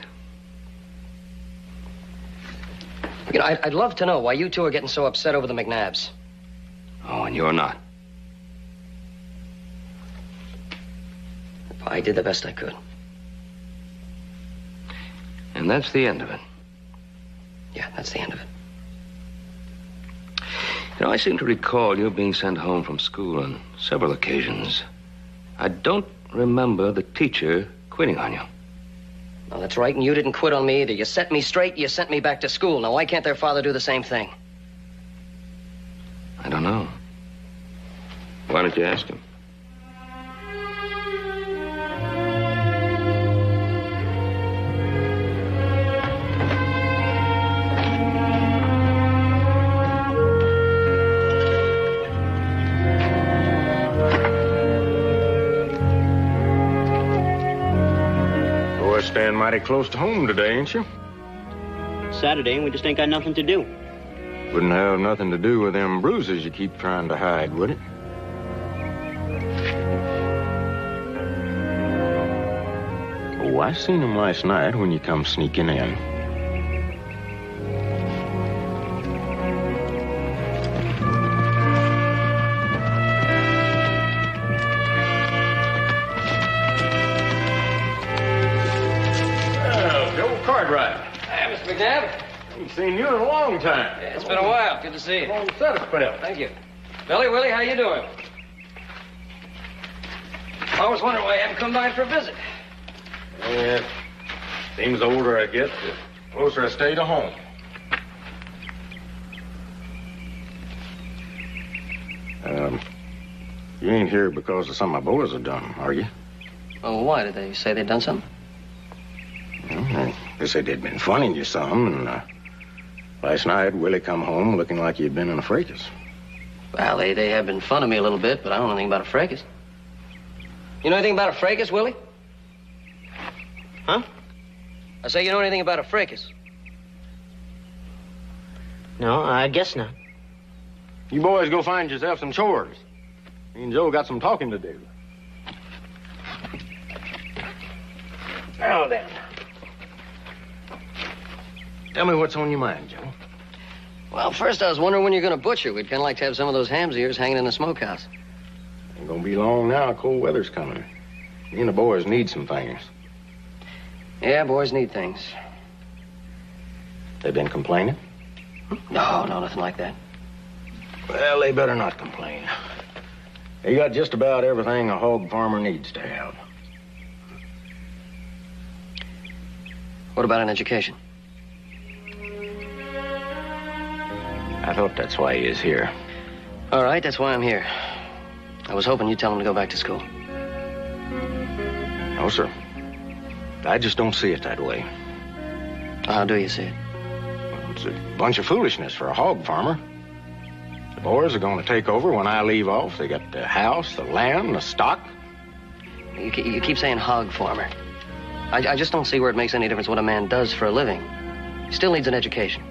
You know, I'd love to know why you two are getting so upset over the McNabbs. Oh, and you're not. I did the best I could. And that's the end of it. Yeah, that's the end of it. You know, I seem to recall you being sent home from school on several occasions. I don't remember the teacher quitting on you. Well, that's right, and you didn't quit on me either. You set me straight, you sent me back to school. Now, why can't their father do the same thing? I don't know. Why don't you ask him? Staying mighty close to home today, ain't you? Saturday, and we just ain't got nothing to do. Wouldn't have nothing to do with them bruises you keep trying to hide, would it? Oh, I seen them last night when you come sneaking in. Seen you in a long time. Yeah, it's been a while. Good to see you. Come on, set a spell. Thank you. Billy, Willie, how you doing? I was wondering why you haven't come by for a visit. Yeah, seems the older I get, the closer I stay to home. You ain't here because of something my boys have done, are you? Oh, why? Did they say they'd done something? Well, they said they'd been funning you some, and last night Willie come home looking like he'd been in a fracas. Well, they have been funning me a little bit, but I don't know anything about a fracas. You know anything about a fracas, Willie? Huh? I say, you know anything about a fracas? No, I guess not. You boys go find yourself some chores. Me and Joe got some talking to do. Now then. Tell me what's on your mind, Joe. Well, first I was wondering when you're going to butcher. We'd kind of like to have some of those hams of yours hanging in the smokehouse. Ain't gonna be long now. Cold weather's coming. Me and the boys need some things. Yeah, boys need things. They been complaining? No, nothing like that. Well, they better not complain. They got just about everything a hog farmer needs to have. What about an education? I thought that's why he is here. All right, that's why I'm here. I was hoping you'd tell him to go back to school. No, sir. I just don't see it that way. How do you see it? Well, it's a bunch of foolishness for a hog farmer. The boys are going to take over when I leave off. They got the house, the land, the stock. You keep saying hog farmer. I just don't see where it makes any difference what a man does for a living. He still needs an education.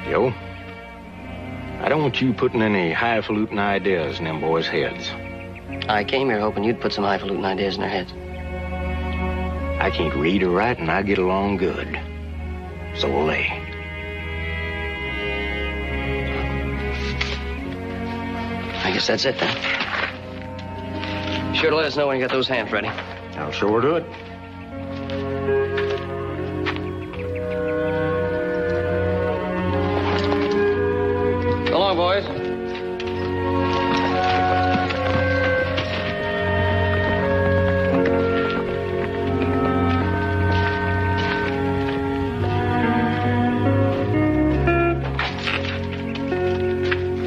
Joe, I don't want you putting any highfalutin ideas in them boys' heads. I came here hoping you'd put some highfalutin ideas in their heads. I can't read or write, and I get along good. So will they. I guess that's it, then. Be sure to let us know when you got those hands ready. I'll sure do it. So long, boys.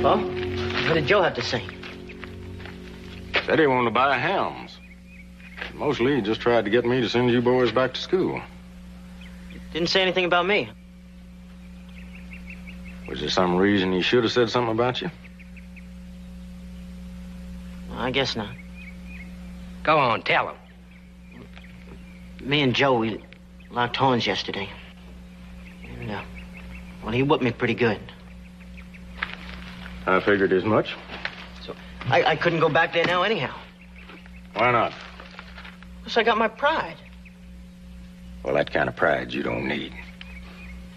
Well, what did Joe have to say? Said he wanted to buy hams. Mostly he just tried to get me to send you boys back to school. Didn't say anything about me. Was there some reason he should have said something about you? I guess not. Go on, tell him. Me and Joe, we locked horns yesterday. And, well, he whooped me pretty good. I figured as much. So I couldn't go back there now anyhow. Why not? Because I got my pride. Well, that kind of pride you don't need.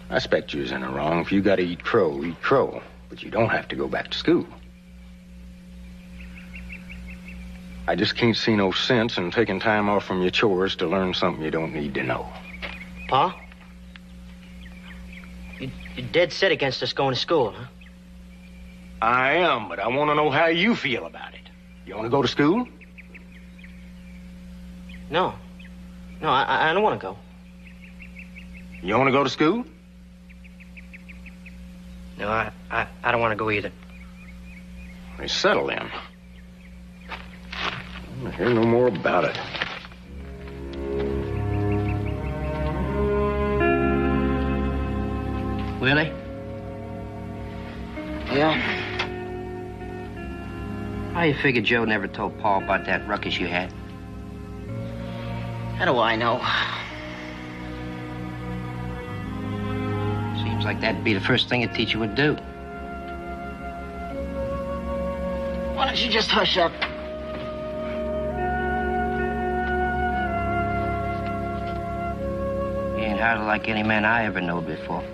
I expect you was in the wrong. If you got to eat crow, eat crow. But you don't have to go back to school. I just can't see no sense in taking time off from your chores to learn something you don't need to know. Pa? You're dead set against us going to school, huh? I am, but I want to know how you feel about it. You want to go to school? No. No, I don't want to go. You want to go to school? No, I don't want to go either. They settle in. I hear no more about it. Willie? Yeah? How you figure Joe never told Paul about that ruckus you had? How do I know? Seems like that'd be the first thing a teacher would do. Why don't you just hush up? He ain't hardly like any man I ever knowed before.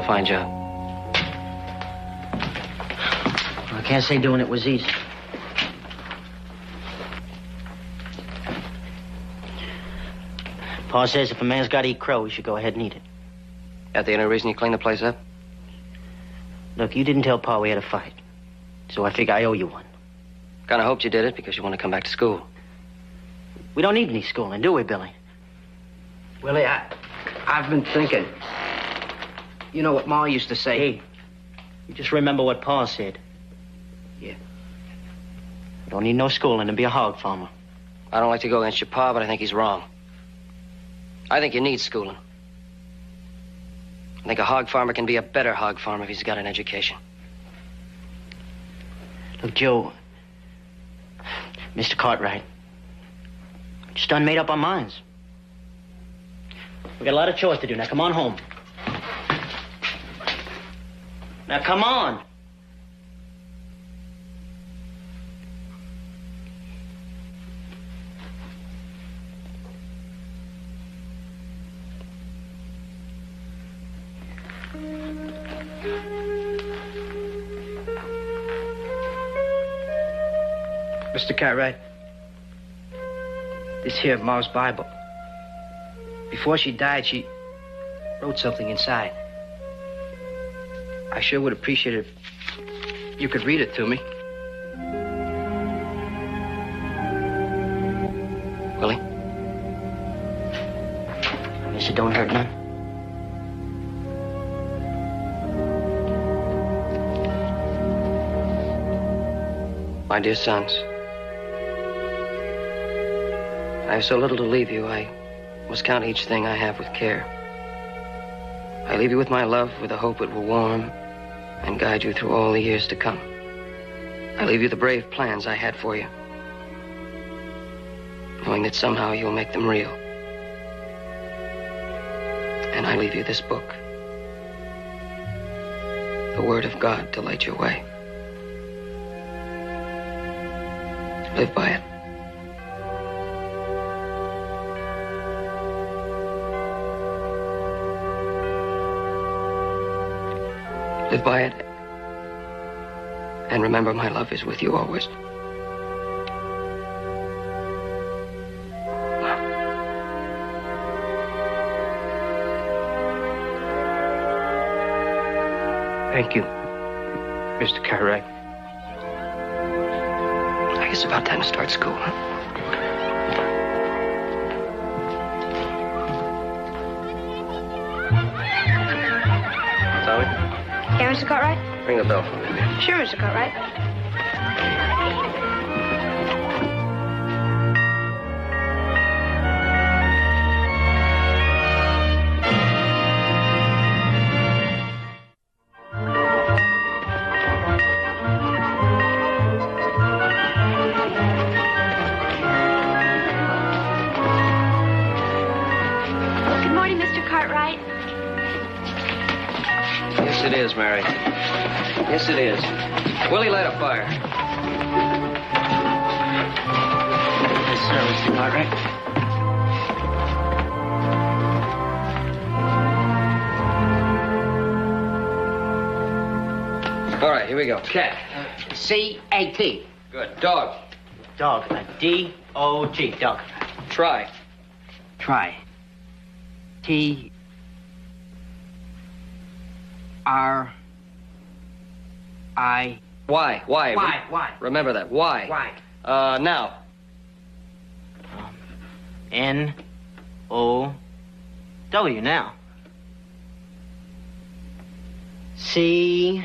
Fine job. I can't say doing it was easy. Pa says if a man's got to eat crow, he should go ahead and eat it. That the only reason you cleaned the place up? Look, you didn't tell Pa we had a fight. So I figure I owe you one. Kind of hoped you did it because you want to come back to school. We don't need any schooling, do we, Billy? Willie, I've been thinking. You know what Ma used to say? Hey, you just remember what Pa said. Yeah. You don't need no schooling to be a hog farmer. I don't like to go against your Pa, but I think he's wrong. I think you need schooling. I think a hog farmer can be a better hog farmer if he's got an education. Look, Joe, Mr. Cartwright, just done made up our minds. We got a lot of chores to do. Now, come on home. Now, come on. Mr. Cartwright, this here Ma's Bible. Before she died, she wrote something inside. I sure would appreciate it if you could read it to me. Willie? I guess it don't hurt none. My dear sons, I have so little to leave you, I must count each thing I have with care. I leave you with my love, with the hope it will warm and guide you through all the years to come. I leave you the brave plans I had for you, knowing that somehow you'll make them real. And I leave you this book, the Word of God to light your way. Live by it. Live by it. And remember, my love is with you always. Thank you, Mr. Cartwright. I guess it's about time to start school, huh? Tommy? Yeah, Mr. Cartwright? Ring the bell for me. Sure, Mr. Cartwright. Good morning, Mr. Cartwright. Yes, it is, Mary. Yes, it is. Willie, light a fire. Yes, sir, Mr. Cartwright. All right, here we go. Cat. C-A-T. Good. Dog. Dog. D-O-G. Dog. Try. Try. T-R-I. Why? Why? Remember that. Why? Why? Now. N-O-W now. C.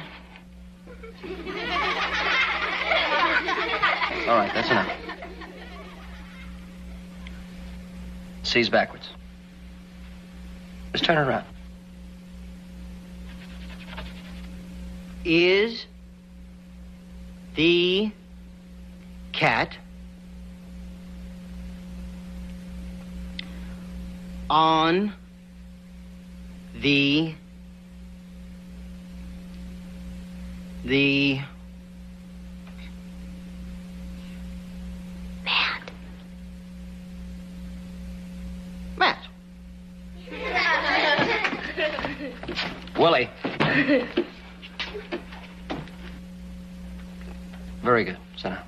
All right, that's enough. C's backwards. Just turn it around. Is the cat on the mat? Willie. Very good. Sit down.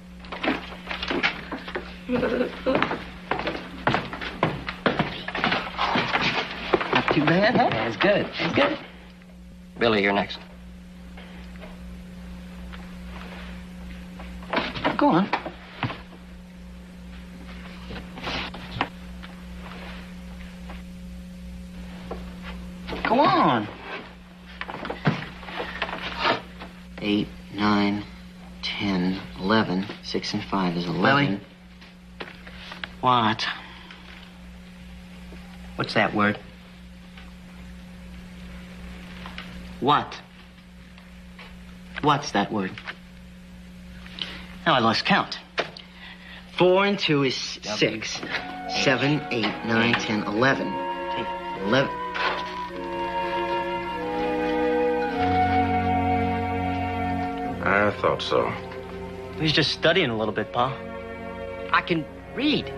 Not too bad, huh? That's good. That's good. Billy, you're next. Go on. Go on. 8, 9, 10, 11. 6 and 5 is 11. Lily? What? What's that word? What? What's that word? Now I lost count. 4 and 2 is 6. 7, 8, 9, 10, 11. 11. I thought so. He was just studying a little bit, Pa. I can read.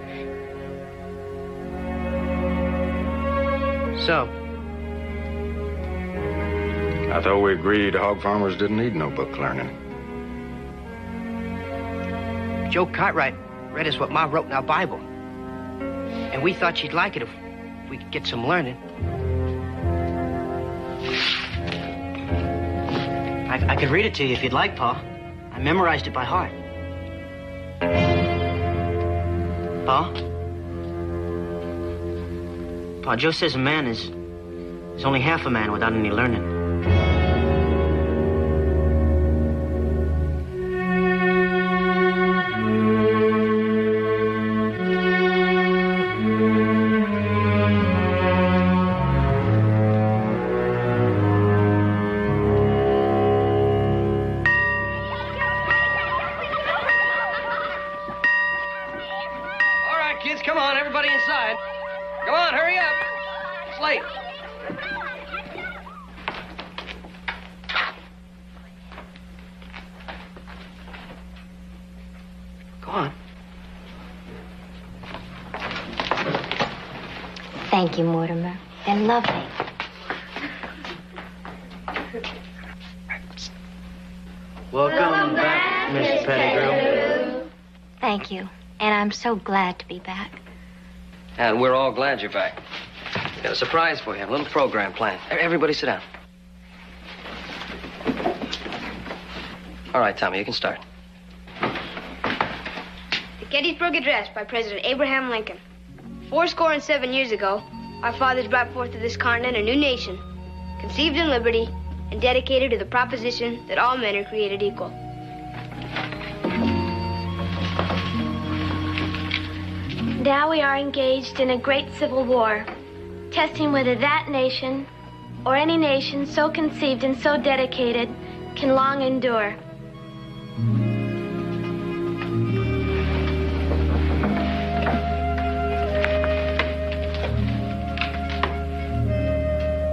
So, I thought we agreed hog farmers didn't need no book learning. Joe Cartwright read us what Ma wrote in our Bible. And we thought she'd like it if we could get some learning. I could read it to you if you'd like, Pa. I memorized it by heart. Pa? Pa, Joe says a man is only half a man without any learning. on. Thank you, Mortimer. They're lovely. Welcome back, Miss Pettigrew. Thank you. And I'm so glad to be back. And we're all glad you're back. Got a surprise for you, a little program planned. Everybody sit down. All right, Tommy, you can start. The Gettysburg Address by President Abraham Lincoln. 7 years ago, our fathers brought forth to this continent a new nation, conceived in liberty and dedicated to the proposition that all men are created equal. Now we are engaged in a great civil war, testing whether that nation, or any nation so conceived and so dedicated, can long endure.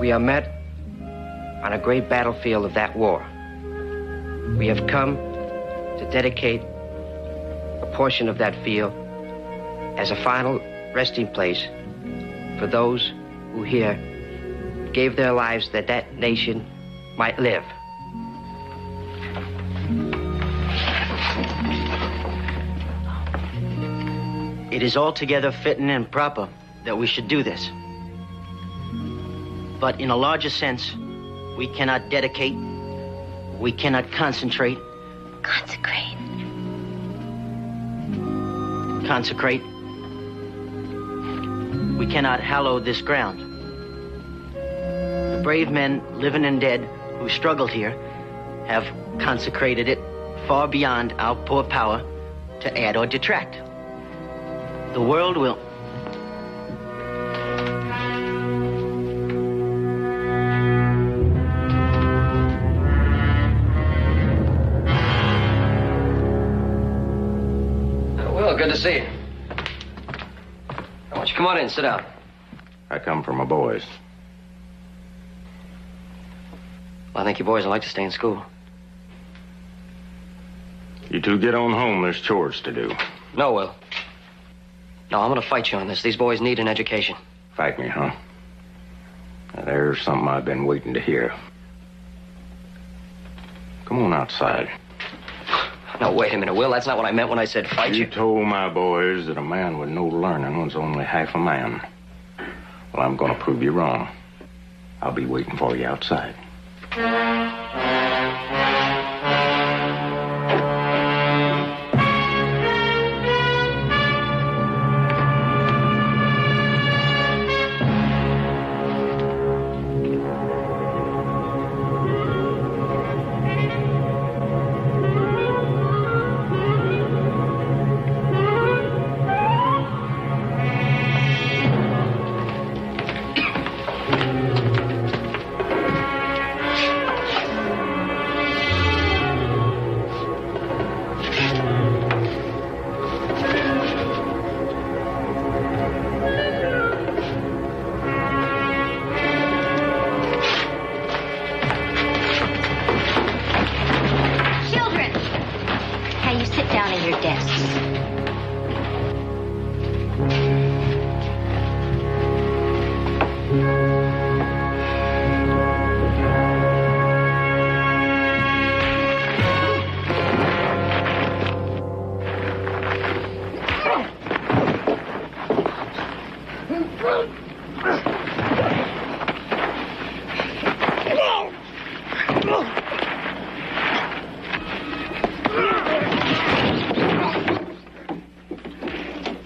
We are met on a great battlefield of that war. We have come to dedicate a portion of that field as a final resting place for those who here gave their lives that that nation might live. It is altogether fitting and proper that we should do this. But in a larger sense, we cannot dedicate, we cannot concentrate. Consecrate. Consecrate. We cannot hallow this ground. The brave men, living and dead, who struggled here, have consecrated it far beyond our poor power to add or detract. The world will... Well, good to see you. Why don't you come on in, sit down. I come for my boys. Well, I think you boys would like to stay in school. You two get on home. There's chores to do. No, Will. No, I'm going to fight you on this. These boys need an education. Fight me, huh? Now, there's something I've been waiting to hear. Come on outside. No, wait a minute, Will. That's not what I meant when I said fight you. You told my boys that a man with no learning was only half a man. Well, I'm going to prove you wrong. I'll be waiting for you outside.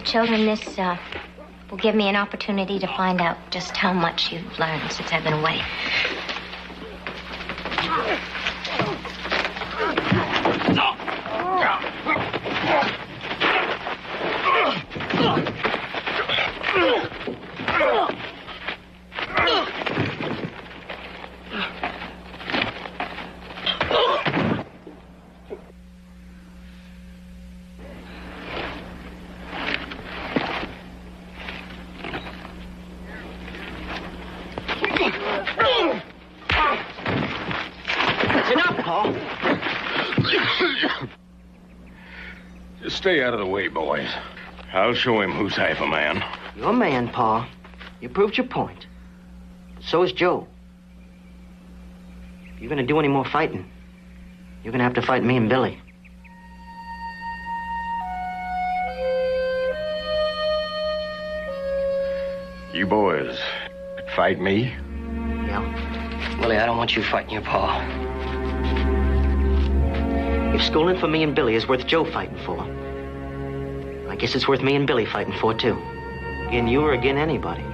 Children, this will give me an opportunity to find out just how much you've learned since I've been away. Just stay out of the way, boys. I'll show him who's half a man. You're a man, Pa. You proved your point. So is Joe. If you're gonna do any more fighting, you're gonna have to fight me and Billy. You boys fight me? Yeah. Willie, I don't want you fighting your Pa. If schooling for me and Billy is worth Joe fighting for, I guess it's worth me and Billy fighting for, too. Again you or again anybody.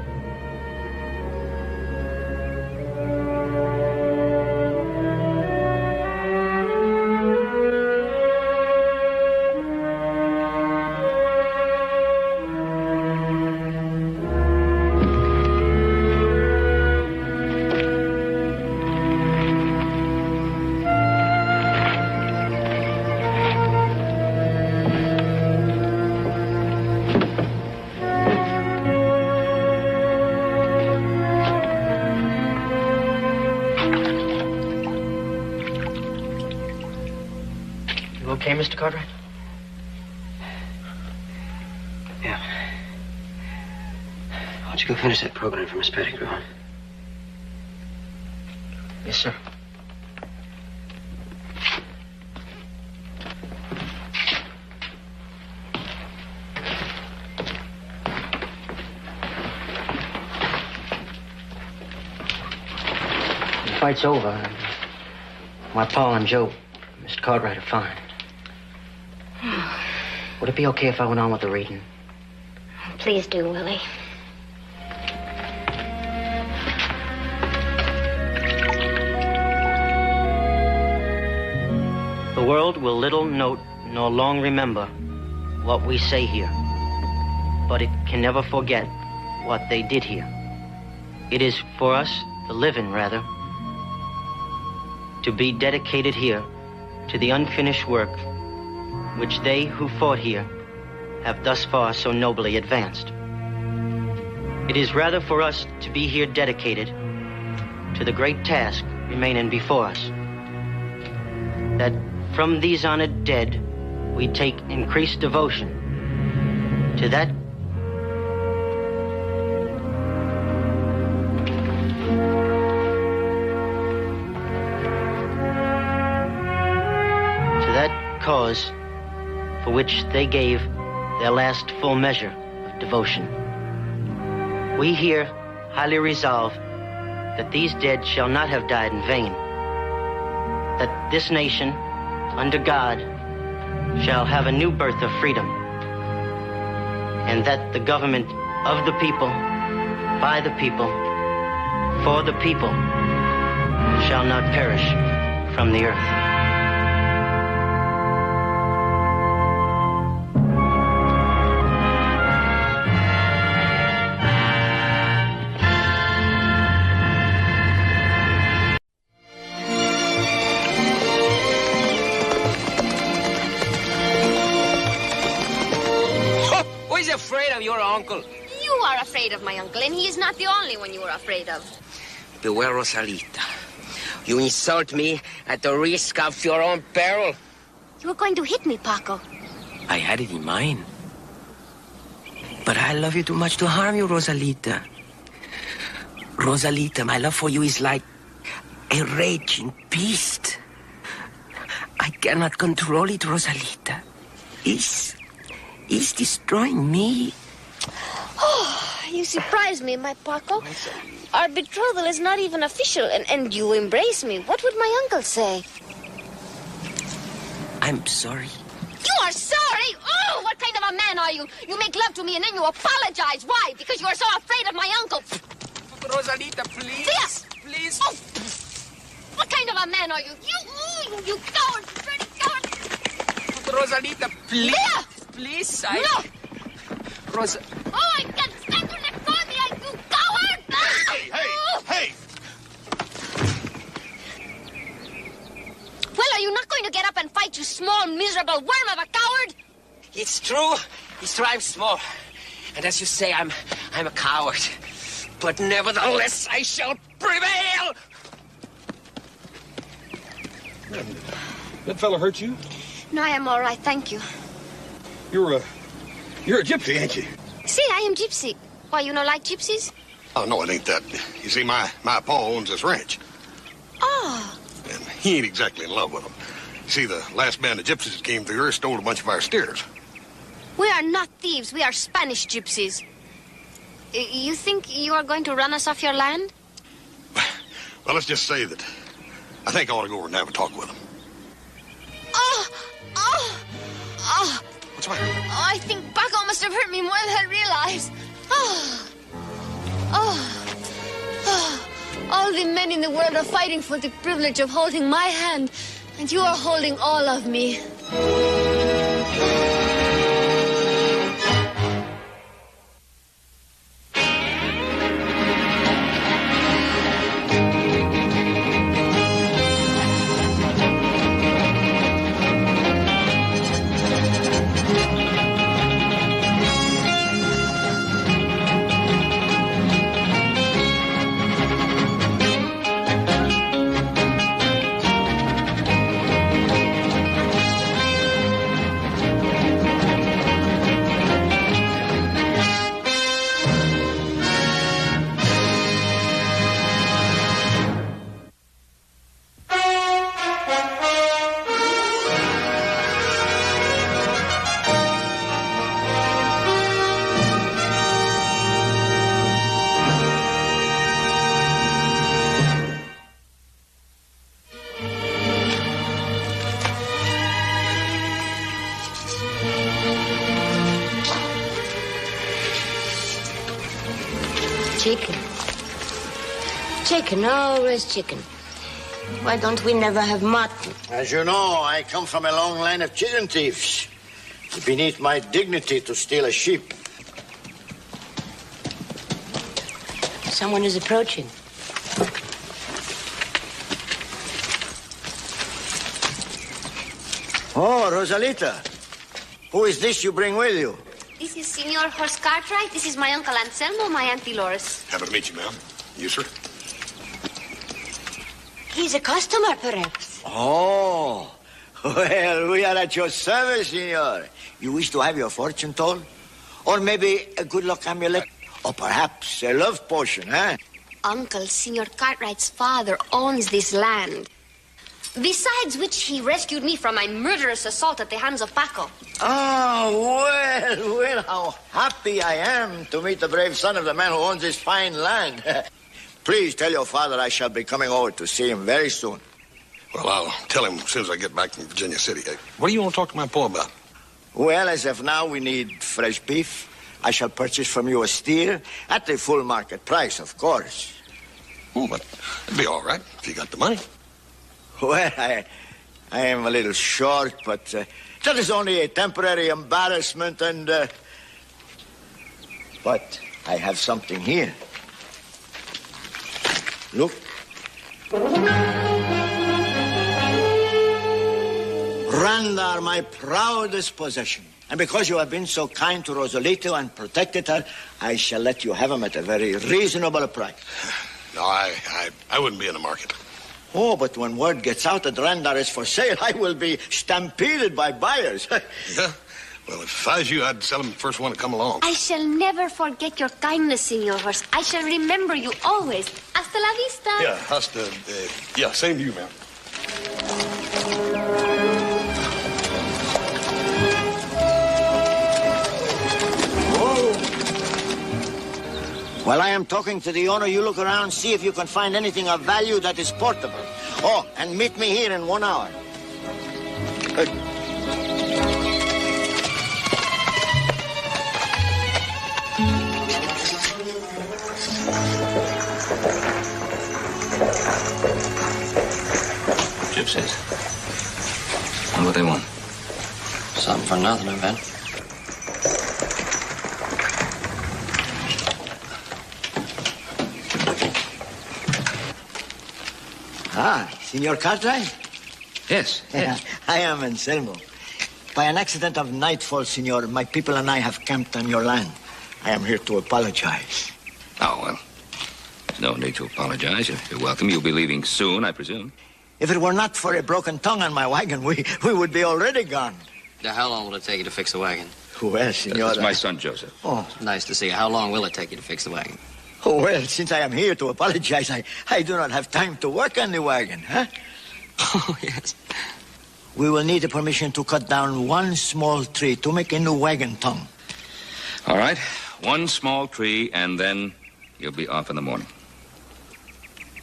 Okay, Mr. Cartwright? Yeah. Why don't you go finish that program for Miss Pettigrew? Yes, sir. The fight's over. My Pa and Joe, Mr. Cartwright, are fine. Would it be okay if I went on with the reading? Please do, Willie. The world will little note nor long remember what we say here, but it can never forget what they did here. It is for us, the living rather, to be dedicated here to the unfinished work which they who fought here have thus far so nobly advanced. It is rather for us to be here dedicated to the great task remaining before us, that from these honored dead we take increased devotion to that cause for which they gave their last full measure of devotion. We here highly resolve that these dead shall not have died in vain, that this nation, under God, shall have a new birth of freedom, and that the government of the people, by the people, for the people, shall not perish from the earth. Afraid of your uncle. You are afraid of my uncle, and he is not the only one you are afraid of. Beware, Rosalita. You insult me at the risk of your own peril. You were going to hit me, Paco. I had it in mind. But I love you too much to harm you, Rosalita. Rosalita, my love for you is like a raging beast. I cannot control it, Rosalita. It's destroying me. Oh, you surprise me, my Paco. Our betrothal is not even official, and you embrace me. What would my uncle say? I'm sorry. You are sorry? Oh, what kind of a man are you? You make love to me and then you apologize. Why? Because you are so afraid of my uncle. Rosalita, please. Yes. Please. Oh, what kind of a man are you? You coward. Dirty coward. Rosalita, please. Yeah. Please, No. Rosa... Oh, I can't stand you next to me, you coward! Hey! Well, are you not going to get up and fight, you small, miserable worm of a coward? It's true. I'm small. And as you say, I'm a coward. But nevertheless, I shall prevail! That fella hurt you? No, I am all right, thank you. You're a gypsy, ain't you? See, I am gypsy. Why, you don't like gypsies? Oh, no, it ain't that. You see, my pa owns this ranch. Oh. And he ain't exactly in love with them. You see, the last band of gypsies that came through here stole a bunch of our steers. We are not thieves. We are Spanish gypsies. You think you are going to run us off your land? Well, let's just say that I think I ought to go over and have a talk with them. Oh! What's the matter? Oh, I think Paco must have hurt me more than I realized. All the men in the world are fighting for the privilege of holding my hand, and you are holding all of me. Chicken. Chicken, always chicken. Why don't we never have mutton? As you know, I come from a long line of chicken thieves. It's beneath my dignity to steal a sheep. Someone is approaching. Oh, Rosalita. Who is this you bring with you? This is Senor Horse Cartwright. This is my Uncle Anselmo, my Aunt Dolores. Happy to meet you, ma'am. You, sir? He's a customer, perhaps. Oh, well, we are at your service, senor. You wish to have your fortune told? Or maybe a good luck amulet? Or perhaps a love potion, eh? Uncle, Senor Cartwright's father owns this land. Besides which, he rescued me from my murderous assault at the hands of Paco. Oh, well, how happy I am to meet the brave son of the man who owns this fine land. Please tell your father I shall be coming over to see him very soon. Well, I'll tell him as soon as I get back from Virginia City. What do you want to talk to my pa about? Well, as of now, we need fresh beef. I shall purchase from you a steer at the full market price, of course. Oh, but it'd be all right if you got the money. Well, I am a little short, but that is only a temporary embarrassment, and... But I have something here. Look. Randar, my proudest possession. And because you have been so kind to Rosalito and protected her, I shall let you have him at a very reasonable price. No, I wouldn't be in the market. Oh, but when word gets out that Randar is for sale, I will be stampeded by buyers. Yeah? Well, if I was you, I'd sell him the first one to come along. I shall never forget your kindness, Senor Horse. I shall remember you always. Hasta la vista. Yeah, yeah, same to you, ma'am. While I am talking to the owner, you look around, see if you can find anything of value that is portable. Oh, and meet me here in 1 hour. Gypsies. What they want? Something for nothing, I bet. Ah, Senor Cartwright? Yes. I am Anselmo. By an accident of nightfall, Senor, my people and I have camped on your land. I am here to apologize. Oh, well, there's no need to apologize. You're welcome. You'll be leaving soon, I presume. If it were not for a broken tongue on my wagon, we would be already gone. Now, how long will it take you to fix the wagon? Well, senor... That's my son, Joseph. Oh. Nice to see you. How long will it take you to fix the wagon? Oh, well, since I am here to apologize, I do not have time to work on the wagon, huh? Oh, yes. We will need the permission to cut down one small tree to make a new wagon tongue. All right. One small tree, and then you'll be off in the morning.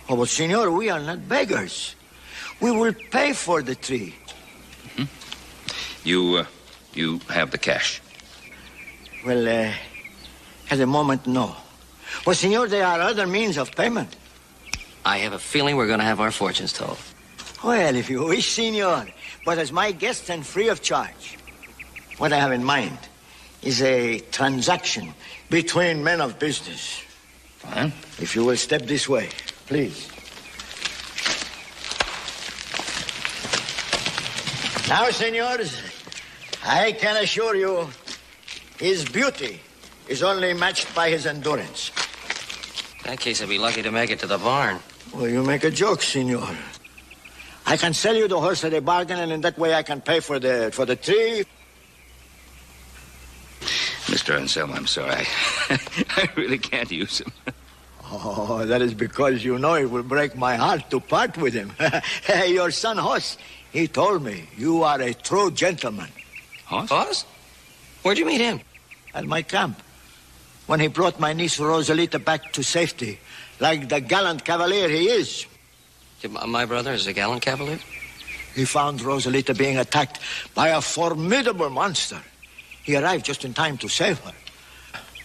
Oh, but, senor, we are not beggars. We will pay for the tree. Mm-hmm. You have the cash. Well, at the moment, no. But, senor, there are other means of payment. I have a feeling we're going to have our fortunes told. Well, if you wish, senor. But as my guest and free of charge. What I have in mind is a transaction between men of business. Fine. If you will step this way, please. Now, senors, I can assure you his beauty is only matched by his endurance. In that case, I'd be lucky to make it to the barn. Well, you make a joke, senor. I can sell you the horse at a bargain, and in that way I can pay for the tree. Mr. Anselmo, I'm sorry. I really can't use him. Oh, that is because you know it will break my heart to part with him. Your son, Hoss, he told me you are a true gentleman. Hoss? Hoss? Where'd you meet him? At my camp. When he brought my niece Rosalita back to safety, like the gallant cavalier he is. My brother is a gallant cavalier? He found Rosalita being attacked by a formidable monster. He arrived just in time to save her.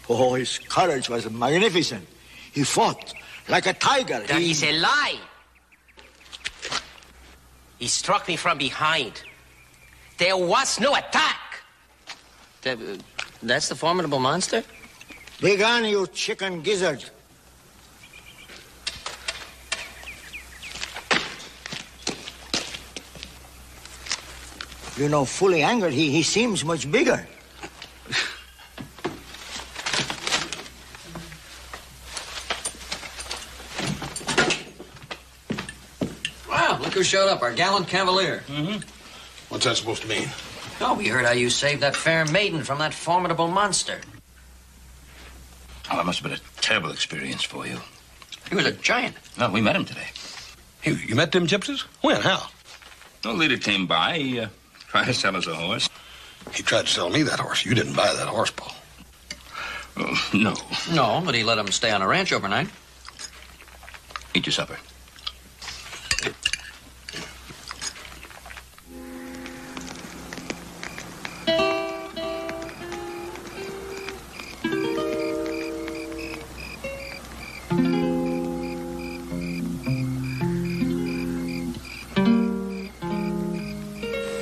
Oh, his courage was magnificent. He fought like a tiger. That is a lie. He struck me from behind. There was no attack. That's the formidable monster? Begone, you chicken gizzard. You know, fully angered, he seems much bigger. Wow, look who showed up, our gallant cavalier. Mm-hmm. What's that supposed to mean? Oh, we heard how you saved that fair maiden from that formidable monster. Oh, that must have been a terrible experience for you. He was a giant. No, we met him today. You met them gypsies? When? How? The leader came by. He tried to sell us a horse. He tried to sell me that horse. You didn't buy that horse, Paul. Oh, no. No, but he let him stay on a ranch overnight. Eat your supper.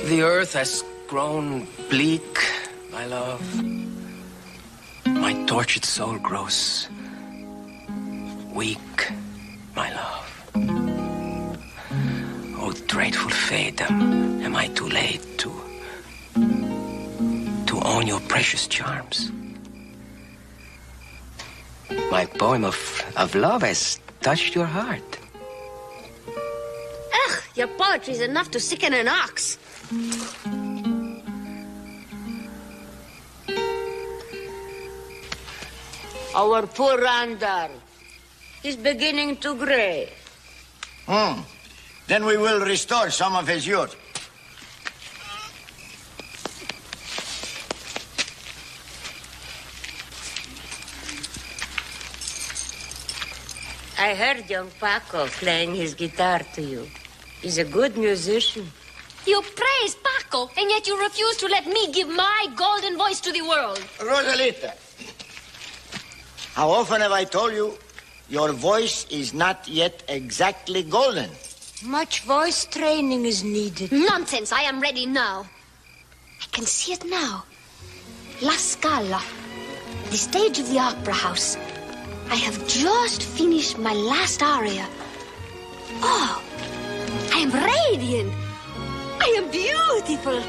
The earth has grown bleak, my love. My tortured soul grows weak, my love. Oh, dreadful fate, am I too late to own your precious charms? My poem of love has touched your heart. Ugh, your poetry is enough to sicken an ox. Our poor Randar is beginning to gray. Then we will restore some of his youth. I heard young Paco playing his guitar to you. He's a good musician. You praise Paco, and yet you refuse to let me give my golden voice to the world. Rosalita, how often have I told you your voice is not yet exactly golden? Much voice training is needed. Nonsense, I am ready now. I can see it now. La Scala, the stage of the opera house. I have just finished my last aria. Oh, I am radiant. I am beautiful.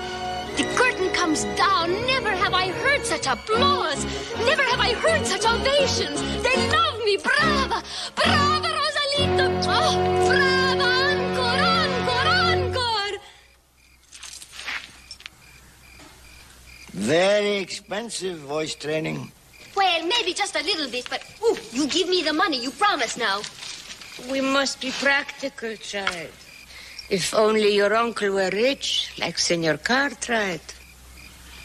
The curtain comes down. Never have I heard such applause. Never have I heard such ovations. They love me. Brava. Brava, Rosalito. Oh, brava. Encore, encore, encore. Very expensive voice training. Well, maybe just a little bit, but you give me the money. You promise now. We must be practical, child. If only your uncle were rich, like Senor Cartwright.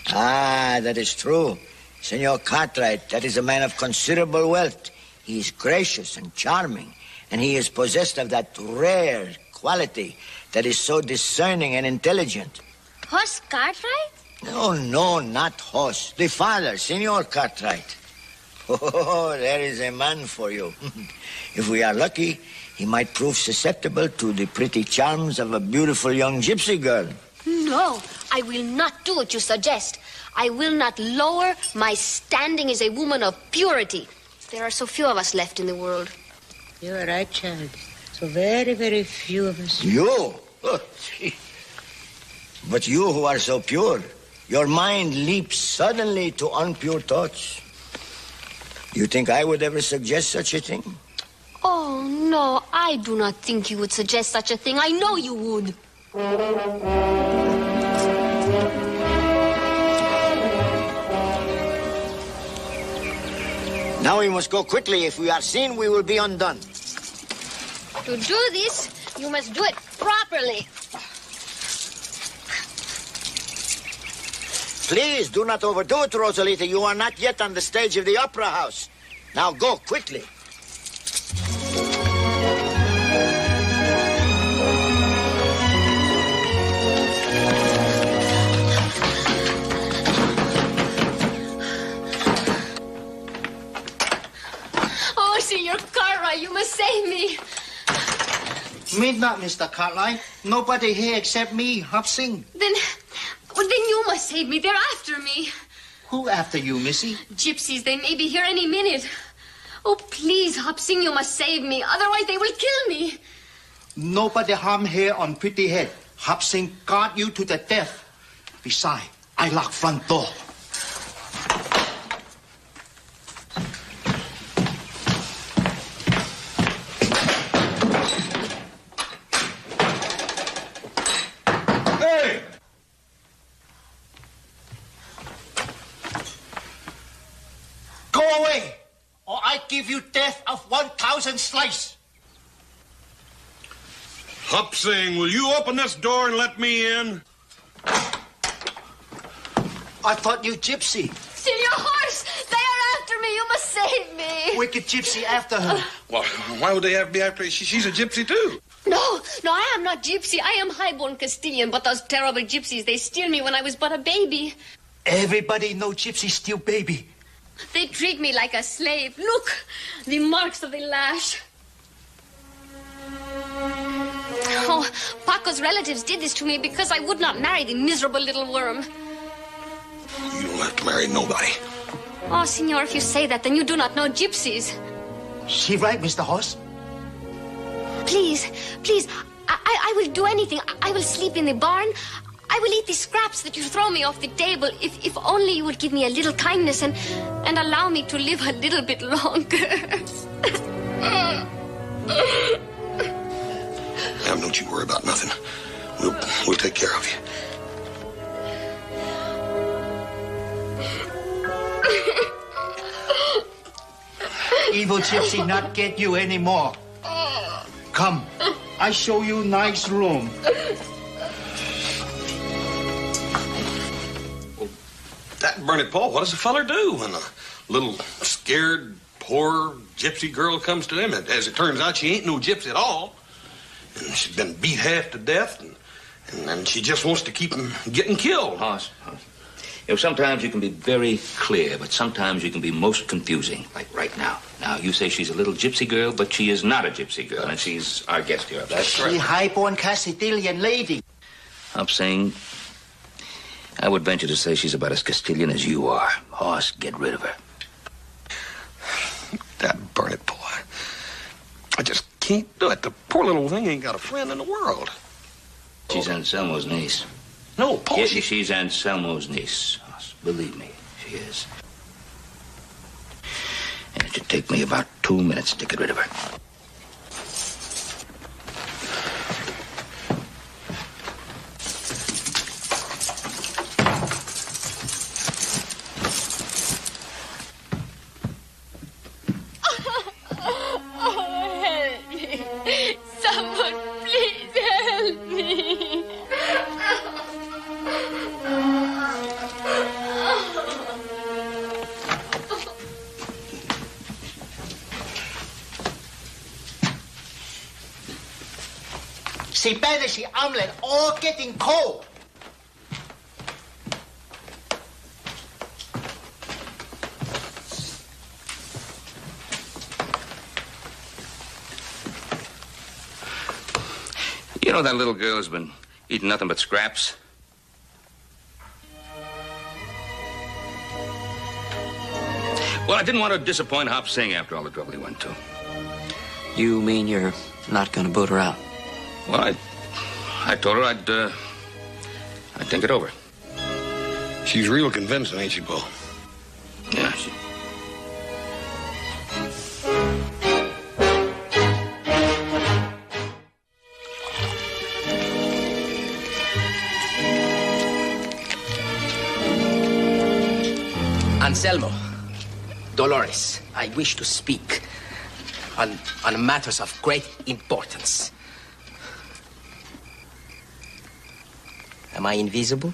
Ah, that is true. Senor Cartwright, that is a man of considerable wealth. He is gracious and charming, and he is possessed of that rare quality that is so discerning and intelligent. Horse Cartwright? No, not Hoss. The father, Senor Cartwright. Oh, there is a man for you. If we are lucky, he might prove susceptible to the pretty charms of a beautiful young gypsy girl. No, I will not do what you suggest. I will not lower my standing as a woman of purity. There are so few of us left in the world. You are right, child. So very, very few of us. You? Oh, but you who are so pure, your mind leaps suddenly to unpure thoughts. You think I would ever suggest such a thing? Oh, no, I do not think you would suggest such a thing. I know you would. Now we must go quickly. If we are seen, we will be undone. To do this, you must do it properly. Please, do not overdo it, Rosalita. You are not yet on the stage of the opera house. Now go, quickly. Oh, Senor Cartwright, you must save me. Me not, Mr. Cartwright. Nobody here except me, Hop Sing. Then you must save me. They're after me. Who after you, Missy? Gypsies, they may be here any minute. Oh, please, Hop Sing, you must save me. Otherwise, they will kill me. Nobody harm here on pretty head. Hop Sing guard you to the death. Besides, I lock front door. Hey! Go away, or I give you death of 1,000 slice. Hop Sing, will you open this door and let me in? I thought you gypsy. Senor Horse, they are after me. You must save me. Wicked gypsy after her. Well, why would they have to be after her? She's a gypsy, too. No, I am not gypsy. I am highborn Castilian, but those terrible gypsies, they steal me when I was but a baby. Everybody know gypsy steal baby. They treat me like a slave. Look, the marks of the lash. Oh, Paco's relatives did this to me because I would not marry the miserable little worm. You don't have to marry nobody. Oh, Senor, if you say that, then you do not know gypsies. She right, Mr. Horse? Please, I will do anything. I will sleep in the barn. I will eat the scraps that you throw me off the table if only you would give me a little kindness and allow me to live a little bit longer. Ma'am, don't you worry about nothing. We'll take care of you. Evil gypsy not get you anymore. Come, I show you nice room. That burn it, Paul, what does a feller do when a little scared, poor gypsy girl comes to him? As it turns out, she ain't no gypsy at all. And she's been beat half to death, and she just wants to keep him getting killed. Hoss. You know, sometimes you can be very clear, but sometimes you can be most confusing, like right now. Now, you say she's a little gypsy girl, but she is not a gypsy girl, and she's our guest here. That's She highborn Castilian lady. I'm saying, I would venture to say she's about as Castilian as you are. Hoss, get rid of her. That burn it, boy. I just can't do it. The poor little thing ain't got a friend in the world. She's Anselmo's niece. No, Paul, Yes, she's Anselmo's niece. Hoss, believe me, she is. And it should take me about 2 minutes to get rid of her. Si pede, si omelette, all getting cold. You know that little girl has been eating nothing but scraps? Well, I didn't want to disappoint Hop Singh after all the trouble he went to. You mean you're not going to boot her out? Well, I told her I'd think it over. She's real convincing, ain't she, Bo? Yeah, Anselmo, Dolores, I wish to speak on matters of great importance. Am I invisible?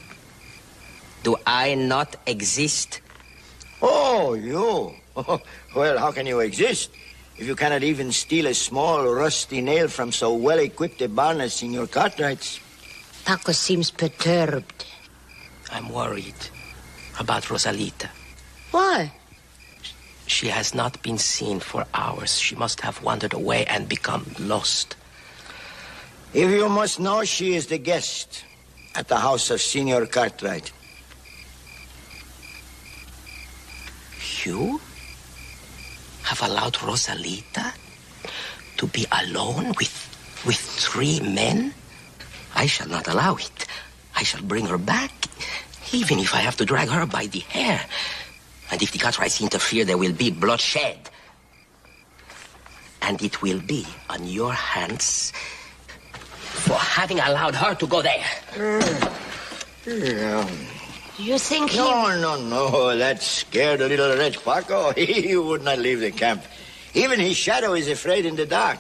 Do I not exist? Oh, you. Well, how can you exist if you cannot even steal a small rusty nail from so well-equipped a barn as Senor Cartwright's? Paco seems perturbed. I'm worried about Rosalita. Why? She has not been seen for hours. She must have wandered away and become lost. If you must know, she is the guest at the house of Senor Cartwright. You have allowed Rosalita to be alone with 3 men? I shall not allow it. I shall bring her back, even if I have to drag her by the hair. And if the Cartwrights interfere, there will be bloodshed. And it will be on your hands for having allowed her to go there. Yeah. You think he... No. That scared the little wretch Paco. He would not leave the camp. Even his shadow is afraid in the dark.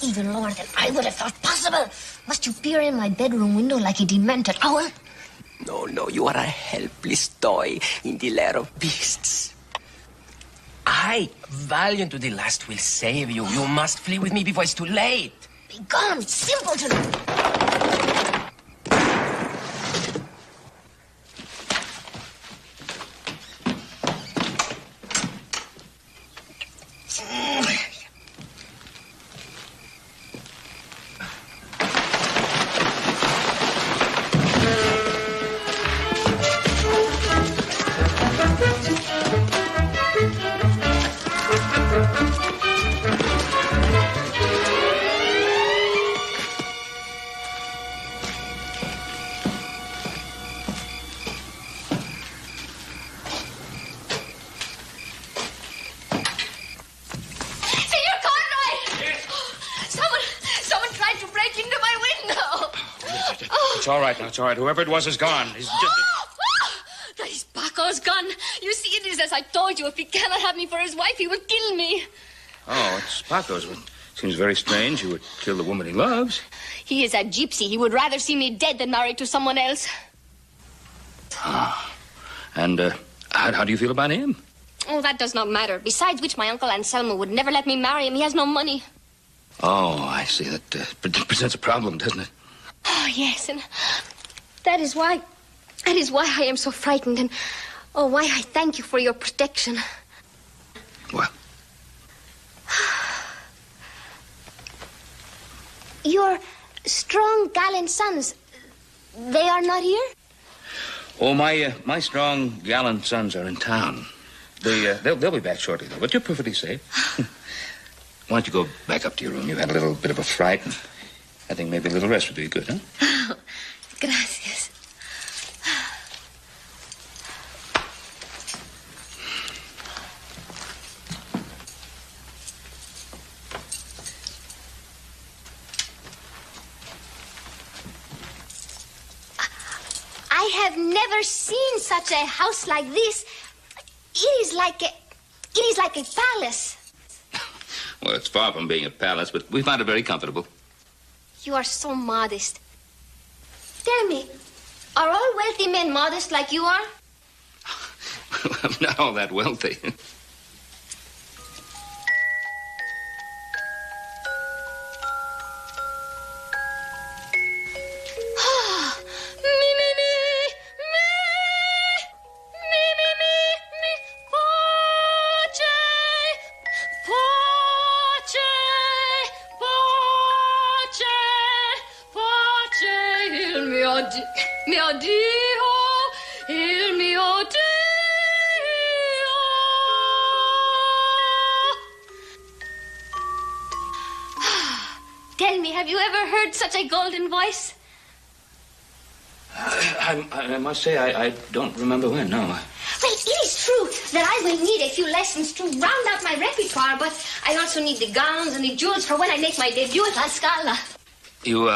Even lower than I would have thought possible. Must you peer in my bedroom window like a demented owl? No, you are a helpless toy in the lair of beasts. I, valiant to the last, will save you. You must flee with me before it's too late. Be gone, simpleton! It's all right. Whoever it was is gone. He's just... That is Paco's gun. You see, it is as I told you. If he cannot have me for his wife, he will kill me. Oh, it's Paco's. Seems very strange you would kill the woman he loves. He is a gypsy. He would rather see me dead than married to someone else. Ah. And how do you feel about him? Oh, that does not matter. Besides which, my uncle Anselmo would never let me marry him. He has no money. Oh, I see. That presents a problem, doesn't it? Oh, yes, and that is why I am so frightened, and why I thank you for your protection. Well? Your strong, gallant sons, they are not here? Oh, my strong, gallant sons are in town. They'll be back shortly, though, but you're perfectly safe. Why don't you go back up to your room? You had a little bit of a fright, and I think maybe a little rest would do you good, huh? Oh, gracias. I have never seen such a house like this. It is like a palace. Well, it's far from being a palace, but we find it very comfortable. You are so modest. Tell me, are all wealthy men modest like you are? I'm not all that wealthy. Mio Dio, il mio Dio. Tell me, have you ever heard such a golden voice? I must say, I don't remember when, no. Well, it is true that I will need a few lessons to round out my repertoire, but I also need the gowns and the jewels for when I make my debut at La Scala. You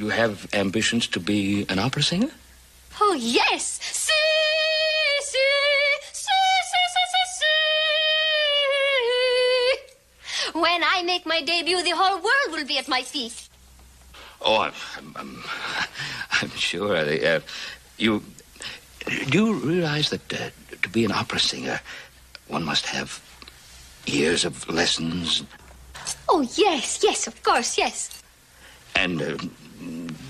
have ambitions to be an opera singer? Oh, yes. Si, si, si, si, si, si, si. When I make my debut, the whole world will be at my feet. Oh, I'm sure. Do you realize that to be an opera singer, one must have years of lessons? Oh, yes, of course, yes. And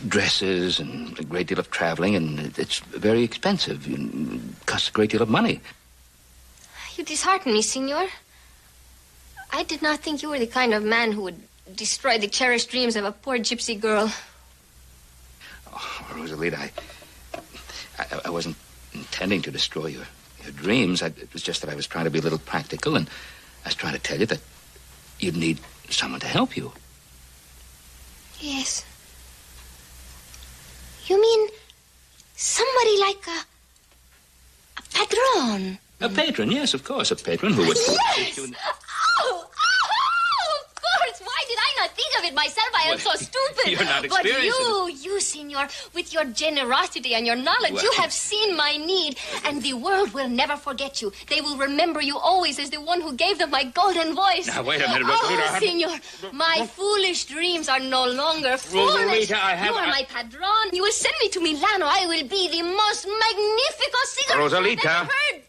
dresses and a great deal of traveling, and it's very expensive. It costs a great deal of money. You dishearten me, Signor. I did not think you were the kind of man who would destroy the cherished dreams of a poor gypsy girl. Oh, Rosalita, I wasn't intending to destroy your dreams. It was just that I was trying to be a little practical, and I was trying to tell you that you'd need someone to help you. Yes. You mean somebody like a patron? A patron, yes, of course, a patron who would... Yes! Oh, of course! Why did I not think of it myself? I am so stupid. You're not experienced. But you, Signor, with your generosity and your knowledge, you have seen my need, and the world will never forget you. They will remember you always as the one who gave them my golden voice. Now, wait a minute, Rosalita. Oh, Signor, my foolish dreams are no longer foolish. Rosalita, You are my padron. You will send me to Milano. I will be the most magnificent singer Rosalita. I've ever heard.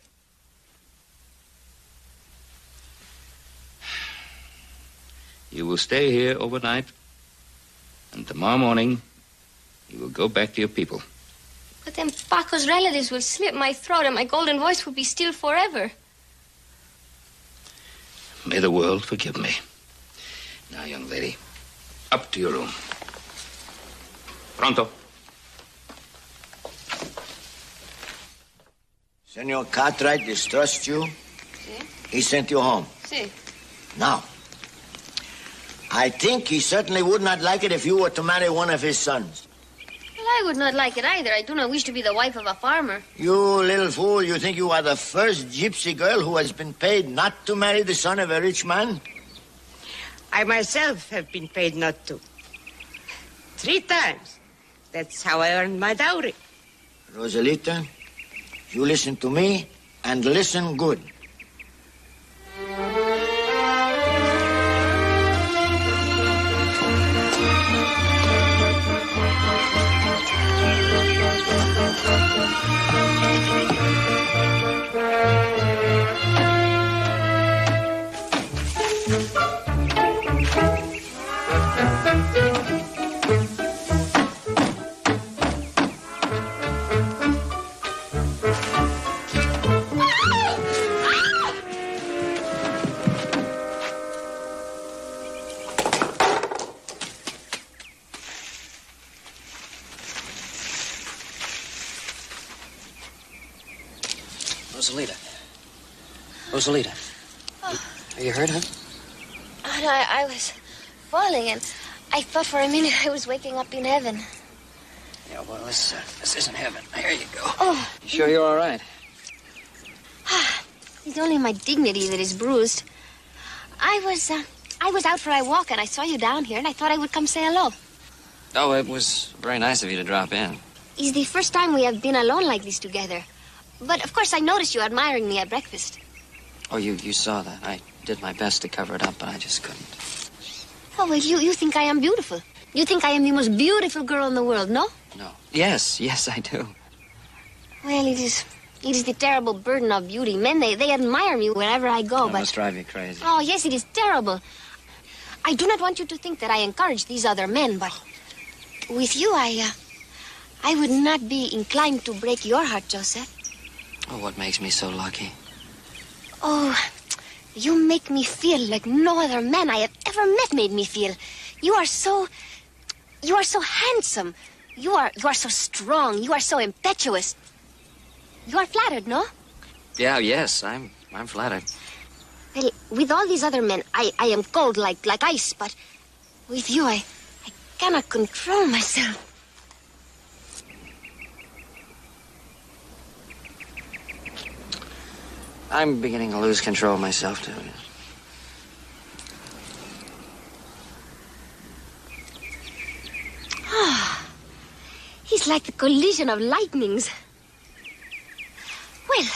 You will stay here overnight, and tomorrow morning, you will go back to your people. But then Paco's relatives will slit my throat and my golden voice will be still forever. May the world forgive me. Now, young lady, up to your room. Pronto. Senor Cartwright distrusts you. Si? He sent you home. Si. Now, I think he certainly would not like it if you were to marry one of his sons. Well, I would not like it either. I do not wish to be the wife of a farmer. You little fool, you think you are the first gypsy girl who has been paid not to marry the son of a rich man? I myself have been paid not to. 3 times. That's how I earned my dowry. Rosalita, you listen to me and listen good. Rosalita. Rosalita. Are you hurt, huh? Oh, no, I was falling, and I thought for a minute I was waking up in heaven. Yeah, well, this isn't heaven. Here you go. Oh. You sure you're all right? It's only my dignity that is bruised. I was out for a walk, and I saw you down here, and I thought I would come say hello. Oh, it was very nice of you to drop in. It's the first time we have been alone like this together. But, of course, I noticed you admiring me at breakfast. Oh, you saw that. I did my best to cover it up, but I just couldn't. Oh, well, you think I am beautiful. You think I am the most beautiful girl in the world, no? No. Yes, I do. Well, it is the terrible burden of beauty. Men, they admire me wherever I go, It but... must drive you crazy. Oh, yes, it is terrible. I do not want you to think that I encourage these other men, but with you, I would not be inclined to break your heart, Joseph. Oh, what makes me so lucky? Oh, you make me feel like no other man I have ever met made me feel. You are so handsome. You are so strong. You are so impetuous. You are flattered, no? Yeah, yes, I'm flattered. Well, with all these other men, I am cold like ice, but with you, I cannot control myself. I'm beginning to lose control of myself, too. Ah, he's like the collision of lightnings. Well,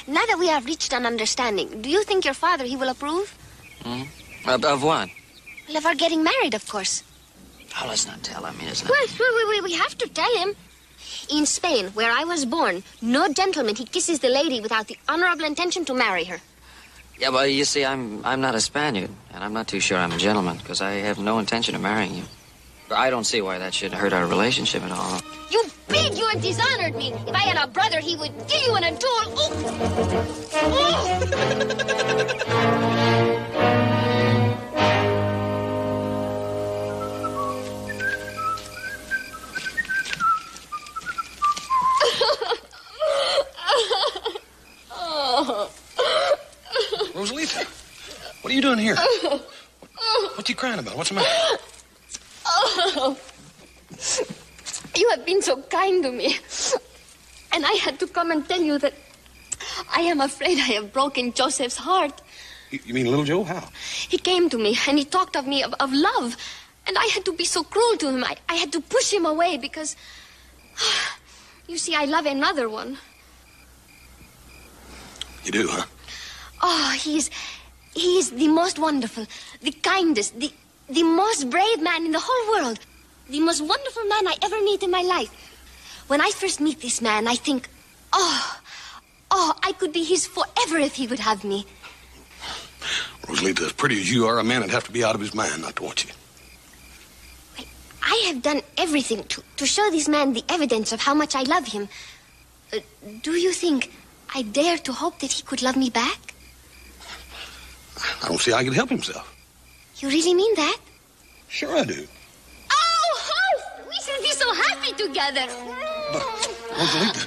now that we have reached an understanding, do you think your father, he will approve? Of what? Well, of our getting married, of course. Oh, let's not tell him. It's not... Well, we have to tell him. In Spain, where I was born, no gentleman, he kisses the lady without the honorable intention to marry her. Yeah, well, you see, I'm not a Spaniard, and I'm not too sure I'm a gentleman, because I have no intention of marrying you. I don't see why that should hurt our relationship at all. You pig! You have dishonored me. If I had a brother, he would kill you in a duel. Rosalita, what are you doing here? What you crying about? What's the matter? Oh, you have been so kind to me. And I had to come and tell you that I am afraid I have broken Joseph's heart. You mean little Joe? How? He came to me and he talked of me, of love. And I had to be so cruel to him. I had to push him away because, you see, I love another one. You do, huh? Oh, he is the most wonderful, the kindest, the most brave man in the whole world. The most wonderful man I ever meet in my life. When I first meet this man, I think, oh, I could be his forever if he would have me. Rosalita, as pretty as you are, a man would have to be out of his mind not to want you. I have done everything to show this man the evidence of how much I love him. Do you think I dare to hope that he could love me back? I don't see how he could help himself. You really mean that? Sure I do. Oh, Horst! We shall be so happy together. But, Rosalita...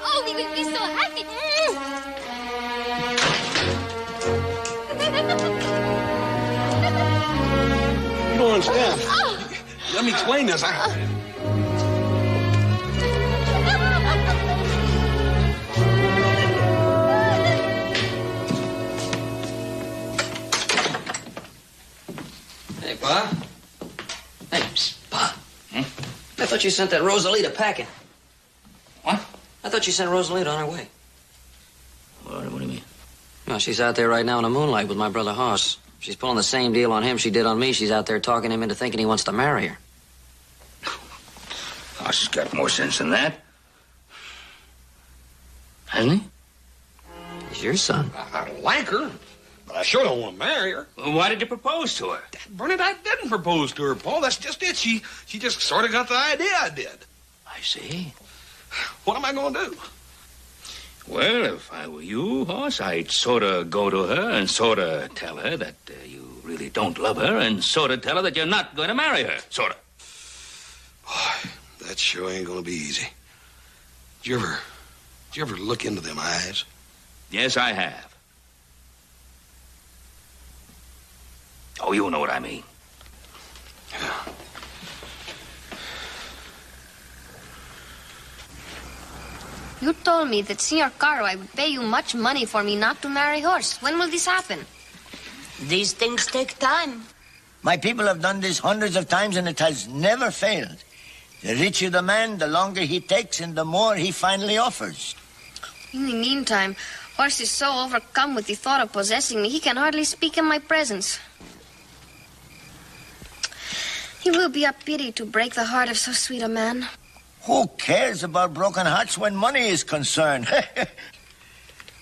Oh, we will be so happy. You don't understand. Let me explain this. Hey, Pa. Hey, Pa. I thought you sent that Rosalita packing. What? I thought you sent Rosalita on her way. What do you mean? Well, she's out there right now in the moonlight with my brother Hoss. She's pulling the same deal on him she did on me. She's out there talking him into thinking he wants to marry her. Hoss has got more sense than that. Hasn't he? He's your son. I don't like her, but I sure don't want to marry her. Well, why did you propose to her? Bernadette didn't propose to her, Paul. That's just it. She just sort of got the idea I did. I see. What am I going to do? Well, if I were you, Hoss, I'd sort of go to her and sort of tell her that you really don't love her and sort of tell her that you're not going to marry her, sort of. Boy, that sure ain't going to be easy. Did you Did you ever look into them eyes? Yes, I have. Oh, you know what I mean. You told me that Senor Cartwright would pay you much money for me not to marry Horse. When will this happen? These things take time. My people have done this hundreds of times and it has never failed. The richer the man, the longer he takes and the more he finally offers. In the meantime, Horse is so overcome with the thought of possessing me, he can hardly speak in my presence. It will be a pity to break the heart of so sweet a man. Who cares about broken hearts when money is concerned?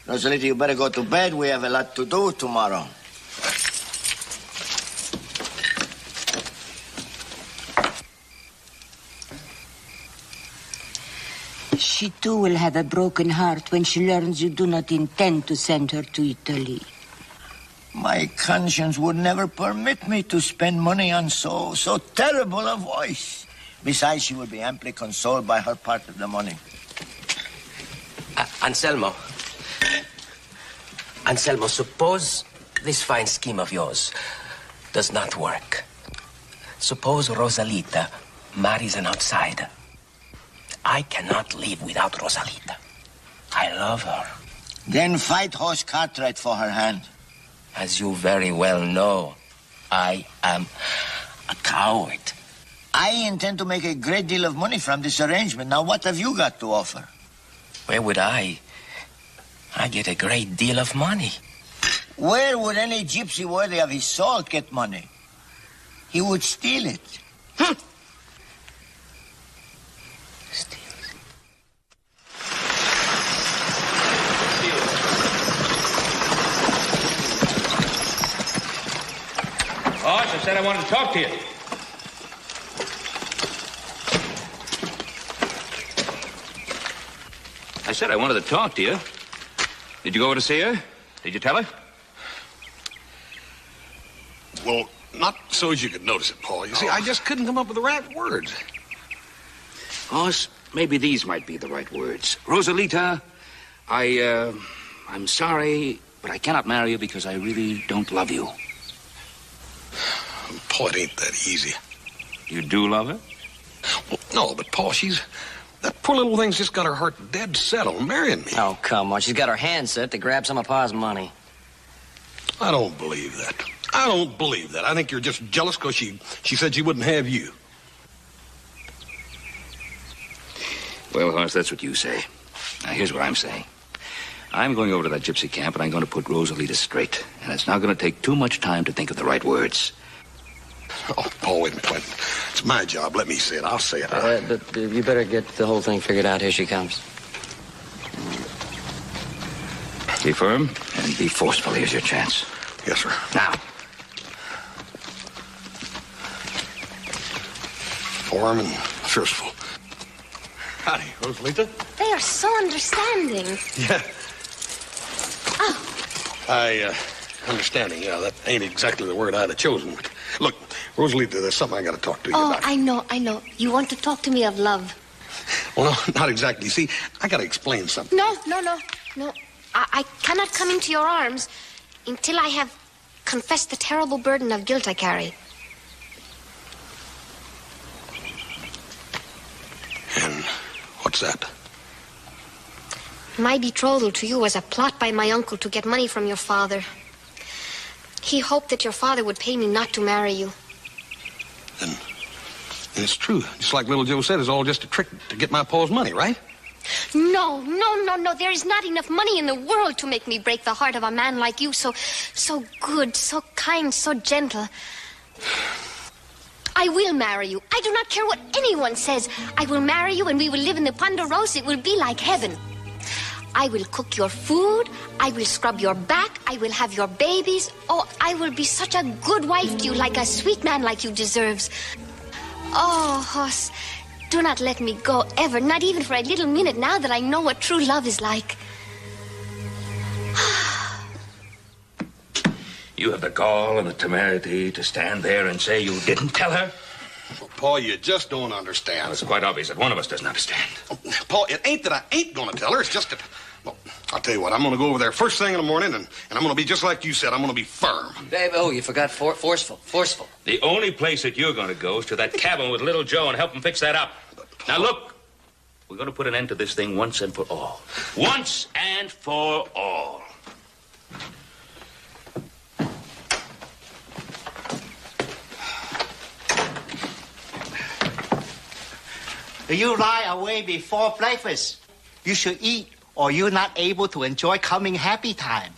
Rosalita, you better go to bed. We have a lot to do tomorrow. She too will have a broken heart when she learns you do not intend to send her to Italy. My conscience would never permit me to spend money on so terrible a voice. Besides, she will be amply consoled by her part of the money. Anselmo. Anselmo, suppose this fine scheme of yours does not work. Suppose Rosalita marries an outsider. I cannot live without Rosalita. I love her. Then fight Horse Cartwright for her hand. As you very well know, I am a coward. I intend to make a great deal of money from this arrangement. Now, what have you got to offer? Where would I get a great deal of money. Where would any gypsy worthy of his salt get money? He would steal it. Boss, I said I wanted to talk to you. I said I wanted to talk to you. Did you go over to see her? Did you tell her? Well, not so as you could notice it, Paul. You see, I just couldn't come up with the right words. Boss, maybe these might be the right words. Rosalita, I'm sorry, but I cannot marry you because I really don't love you. Paul, it ain't that easy. You do love her? Well, no, but Paul, that poor little thing's just got her heart dead set on marrying me. Oh, come on. She's got her hand set to grab some of Pa's money. I don't believe that. I don't believe that. I think you're just jealous because she said she wouldn't have you. Well, Horace, that's what you say. Now, here's what I'm saying. I'm going over to that gypsy camp, and I'm going to put Rosalita straight. And it's not going to take too much time to think of the right words. Oh, Paul, wait a minute. It's my job. Let me say it. I'll say it. But you better get the whole thing figured out. Here she comes. Be firm and be forceful. Here's your chance. Yes, sir. Now. Form and forceful. Howdy, Rosalita. They are so understanding. Yeah. Oh. Understanding. Yeah, that ain't exactly the word I'd have chosen. But look, Rosalita, there's something I got to talk to you about. I know. You want to talk to me of love. Well, no, not exactly. You see, I got to explain something. No. I cannot come into your arms until I have confessed the terrible burden of guilt I carry. And what's that? My betrothal to you was a plot by my uncle to get money from your father. He hoped that your father would pay me not to marry you. And it's true. Just like little Joe said, it's all just a trick to get my Paul's money, right? No. There is not enough money in the world to make me break the heart of a man like you, so good, so kind, so gentle. I will marry you. I do not care what anyone says. I will marry you and we will live in the Ponderosa. It will be like heaven. I will cook your food. I will scrub your back. I will have your babies. Oh, I will be such a good wife to you, like a sweet man like you deserves. Oh, Hoss, do not let me go ever, not even for a little minute, now that I know what true love is like. You have the gall and the temerity to stand there and say you didn't tell her? Well, Paul, you just don't understand. Well, it's quite obvious that one of us doesn't understand. Paul, it ain't that I ain't going to tell her. It's just that, well, I'll tell you what. I'm going to go over there first thing in the morning, and I'm going to be just like you said. I'm going to be firm. Babe, oh, you forgot forceful. The only place that you're going to go is to that cabin with little Joe and help him fix that up. Now, look. We're going to put an end to this thing once and for all. Once and for all. You lie away before breakfast. You should eat, or you're not able to enjoy coming happy time.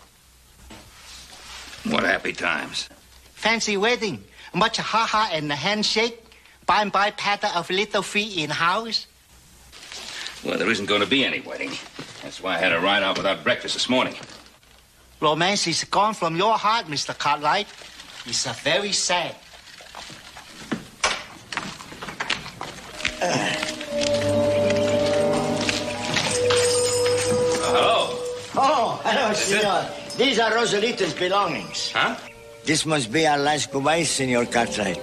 What happy times? Fancy wedding, much ha-ha and a handshake, by patter of little feet in house. Well, there isn't going to be any wedding. That's why I had to ride out without breakfast this morning. Romance is gone from your heart, Mr. Cartwright. It's very sad. Hello. Oh, hello, senor. These are Rosalita's belongings. Huh? This must be our last goodbye, Senor Cartwright.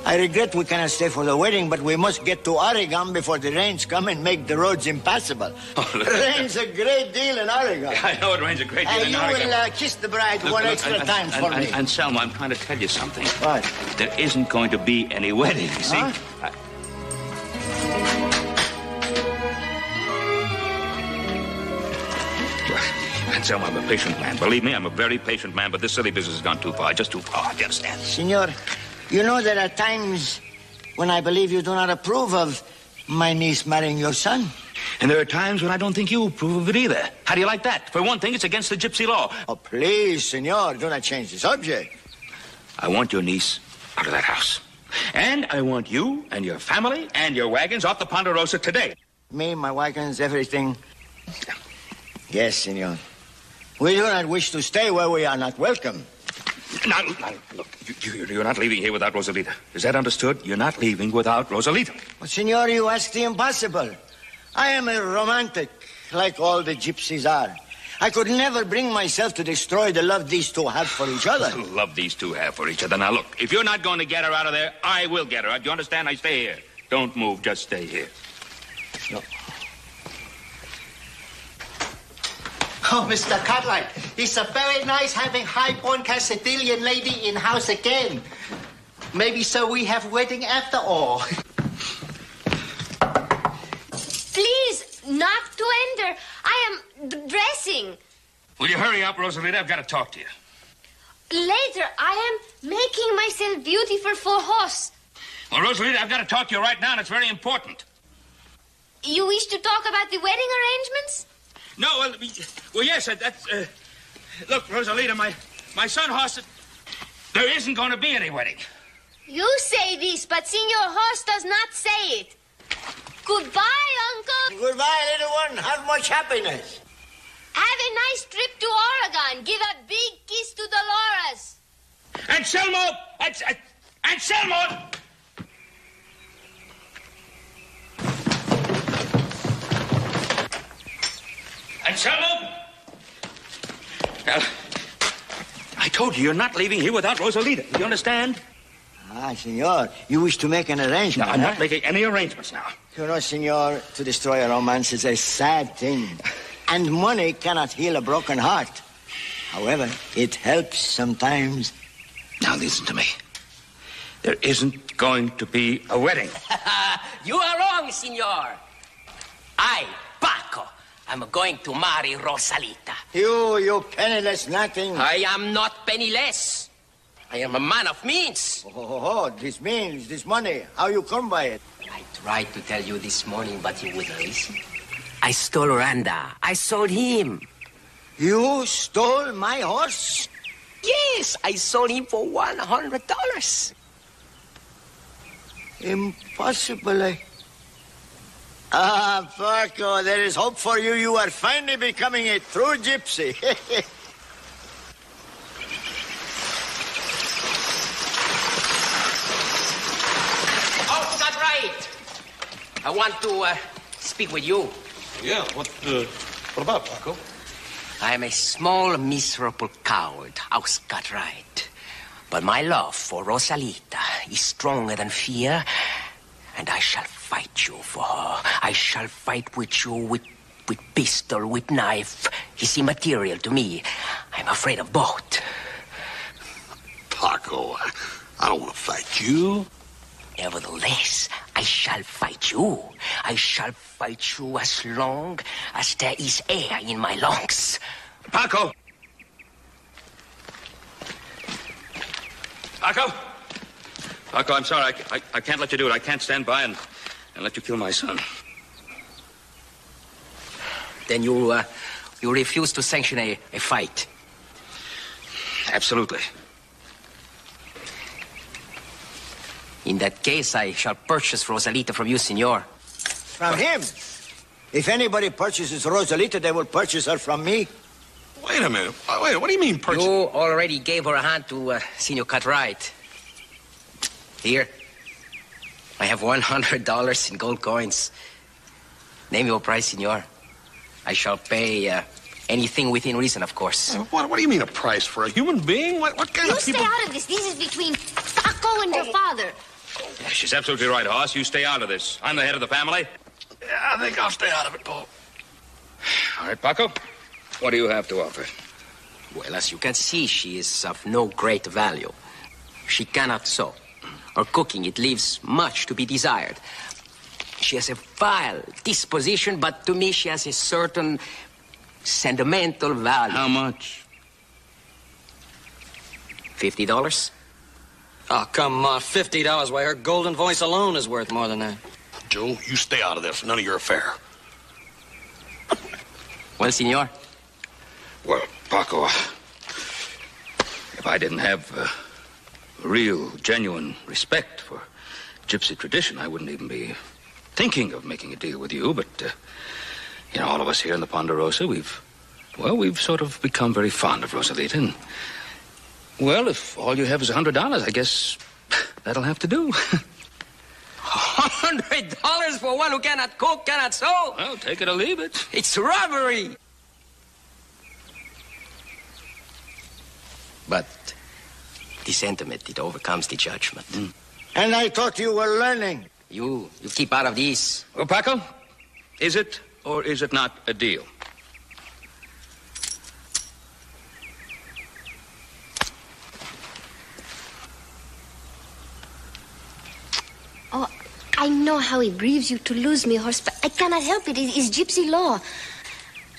I regret we cannot stay for the wedding, but we must get to Oregon before the rains come and make the roads impassable. Rains a great deal in Oregon. I know it rains a great deal in Oregon. You will kiss the bride one extra time for me. And Selma, I'm trying to tell you something. What? There isn't going to be any wedding, you see? Huh? And Selma, I'm a patient man. Believe me, I'm a very patient man, but this silly business has gone too far. Just too far. Do you understand? Senor, you know there are times when I believe you do not approve of my niece marrying your son. And there are times when I don't think you approve of it either. How do you like that? For one thing, it's against the gypsy law. Oh, please, senor, do not change the subject. I want your niece out of that house. And I want you and your family and your wagons off the Ponderosa today. Me, my wagons, everything. Yes, senor. We do not wish to stay where we are not welcome. Now, look, you're not leaving here without Rosalita. Is that understood? You're not leaving without Rosalita. But, senor, you ask the impossible. I am a romantic, like all the gypsies are. I could never bring myself to destroy the love these two have for each other. The love these two have for each other. Now, look, if you're not going to get her out of there, I will get her out. Do you understand? I stay here. Don't move, just stay here. No. Oh, Mr. Cartwright, it's a very nice having high-born Castilian lady in house again. Maybe so we have wedding after all. Please, not to enter. I am dressing. Will you hurry up, Rosalita? I've got to talk to you. Later, I am making myself beautiful for horse. Well, Rosalita, I've got to talk to you right now, and it's very important. You wish to talk about the wedding arrangements? No, well, yes, that's, look, Rosalita, my son Horst, there isn't going to be any wedding. You say this, but Senor Horst does not say it. Goodbye, Uncle. Goodbye, little one. Have much happiness. Have a nice trip to Oregon. Give a big kiss to Dolores. Anselmo! Anselmo! Anselmo! Now, I told you, you're not leaving here without Rosalita. Do you understand? Ah, senor, you wish to make an arrangement. No, I'm not making any arrangements now. You know, senor, to destroy a romance is a sad thing. And money cannot heal a broken heart. However, it helps sometimes. Now listen to me. There isn't going to be a wedding. You are wrong, senor. I, Paco, I'm going to marry Rosalita. You penniless nothing. I am not penniless. I am a man of means. Oh, this means, this money. How you come by it? I tried to tell you this morning, but you wouldn't listen. I stole Randa. I sold him. You stole my horse? Yes, I sold him for $100. Impossible, Ah, Paco, there is hope for you. You are finally becoming a true gypsy. Oh, that's right. I want to speak with you. Yeah, what about, Paco? I am a small, miserable coward, house cut right. But my love for Rosalita is stronger than fear, and I shall fight you for her. I shall fight with you with pistol, with knife. It's immaterial to me. I'm afraid of both. Paco, I don't want to fight you. Nevertheless, I shall fight you. I shall fight you as long as there is air in my lungs. Paco! Paco! Paco, I'm sorry. I can't let you do it. I can't stand by and let you kill my son. Then you refuse to sanction a fight? Absolutely. In that case, I shall purchase Rosalita from you, senor. From him? If anybody purchases Rosalita, they will purchase her from me. Wait a minute. Wait, what do you mean purchase? You already gave her a hand to Senor Cartwright. Here. I have $100 in gold coins. Name your price, senor. I shall pay anything within reason, of course. What do you mean a price for a human being? What kind of people... You stay out of this. This is between Paco and your father. Yeah, she's absolutely right, Hoss. You stay out of this. I'm the head of the family. Yeah, I think I'll stay out of it, Paul. All right, Paco. What do you have to offer? Well, as you can see, she is of no great value. She cannot sew. Her cooking, it leaves much to be desired. She has a vile disposition, but to me she has a certain sentimental value. How much? $50? Oh, come on. $50. Why, her golden voice alone is worth more than that. Joe, you stay out of this. None of your affair. Well, senor? Well, Paco, if I didn't have real, genuine respect for gypsy tradition, I wouldn't even be thinking of making a deal with you. But, you know, all of us here in the Ponderosa, we've sort of become very fond of Rosalita. And, well, if all you have is $100, I guess that'll have to do. $100 for one who cannot cook, cannot sew? Well, take it or leave it. It's robbery. But the sentiment, it overcomes the judgment. And I thought you were learning. You keep out of these. Well, Paco, is it or is it not a deal? Oh, I know how it grieves you to lose me, Horse, but I cannot help it. It is gypsy law.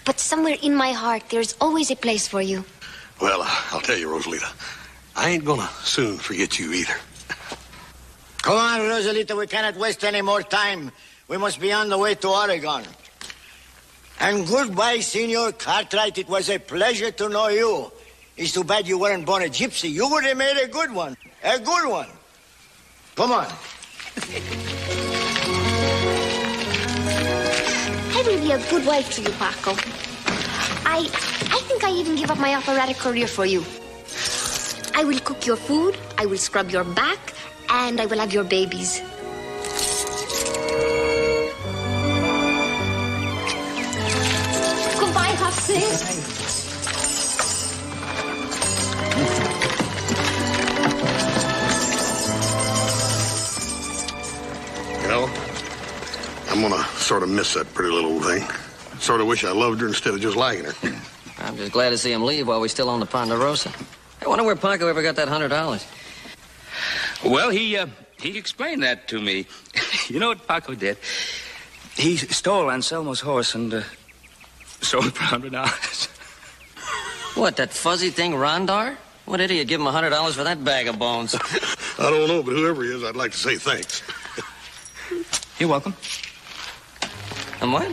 But somewhere in my heart, there's always a place for you. Well, I'll tell you, Rosalita, I ain't gonna soon forget you either. Come on, Rosalita, we cannot waste any more time. We must be on the way to Oregon. And goodbye, Senor Cartwright. It was a pleasure to know you. It's too bad you weren't born a gypsy. You would have made a good one. A good one. Come on. I will be a good wife to you, Paco. I think I even give up my operatic career for you. I will cook your food, I will scrub your back, and I will have your babies. Goodbye, Hobson. You know, I'm gonna sort of miss that pretty little thing. Sort of wish I loved her instead of just liking her. I'm just glad to see him leave while we're still on the Ponderosa. I wonder where Paco ever got that $100. Well, he explained that to me. You know what Paco did? He stole Anselmo's horse and sold it for $100. What, that fuzzy thing, Rondar? What idiot give him $100 for that bag of bones? I don't know, but whoever he is, I'd like to say thanks. You're welcome. And what?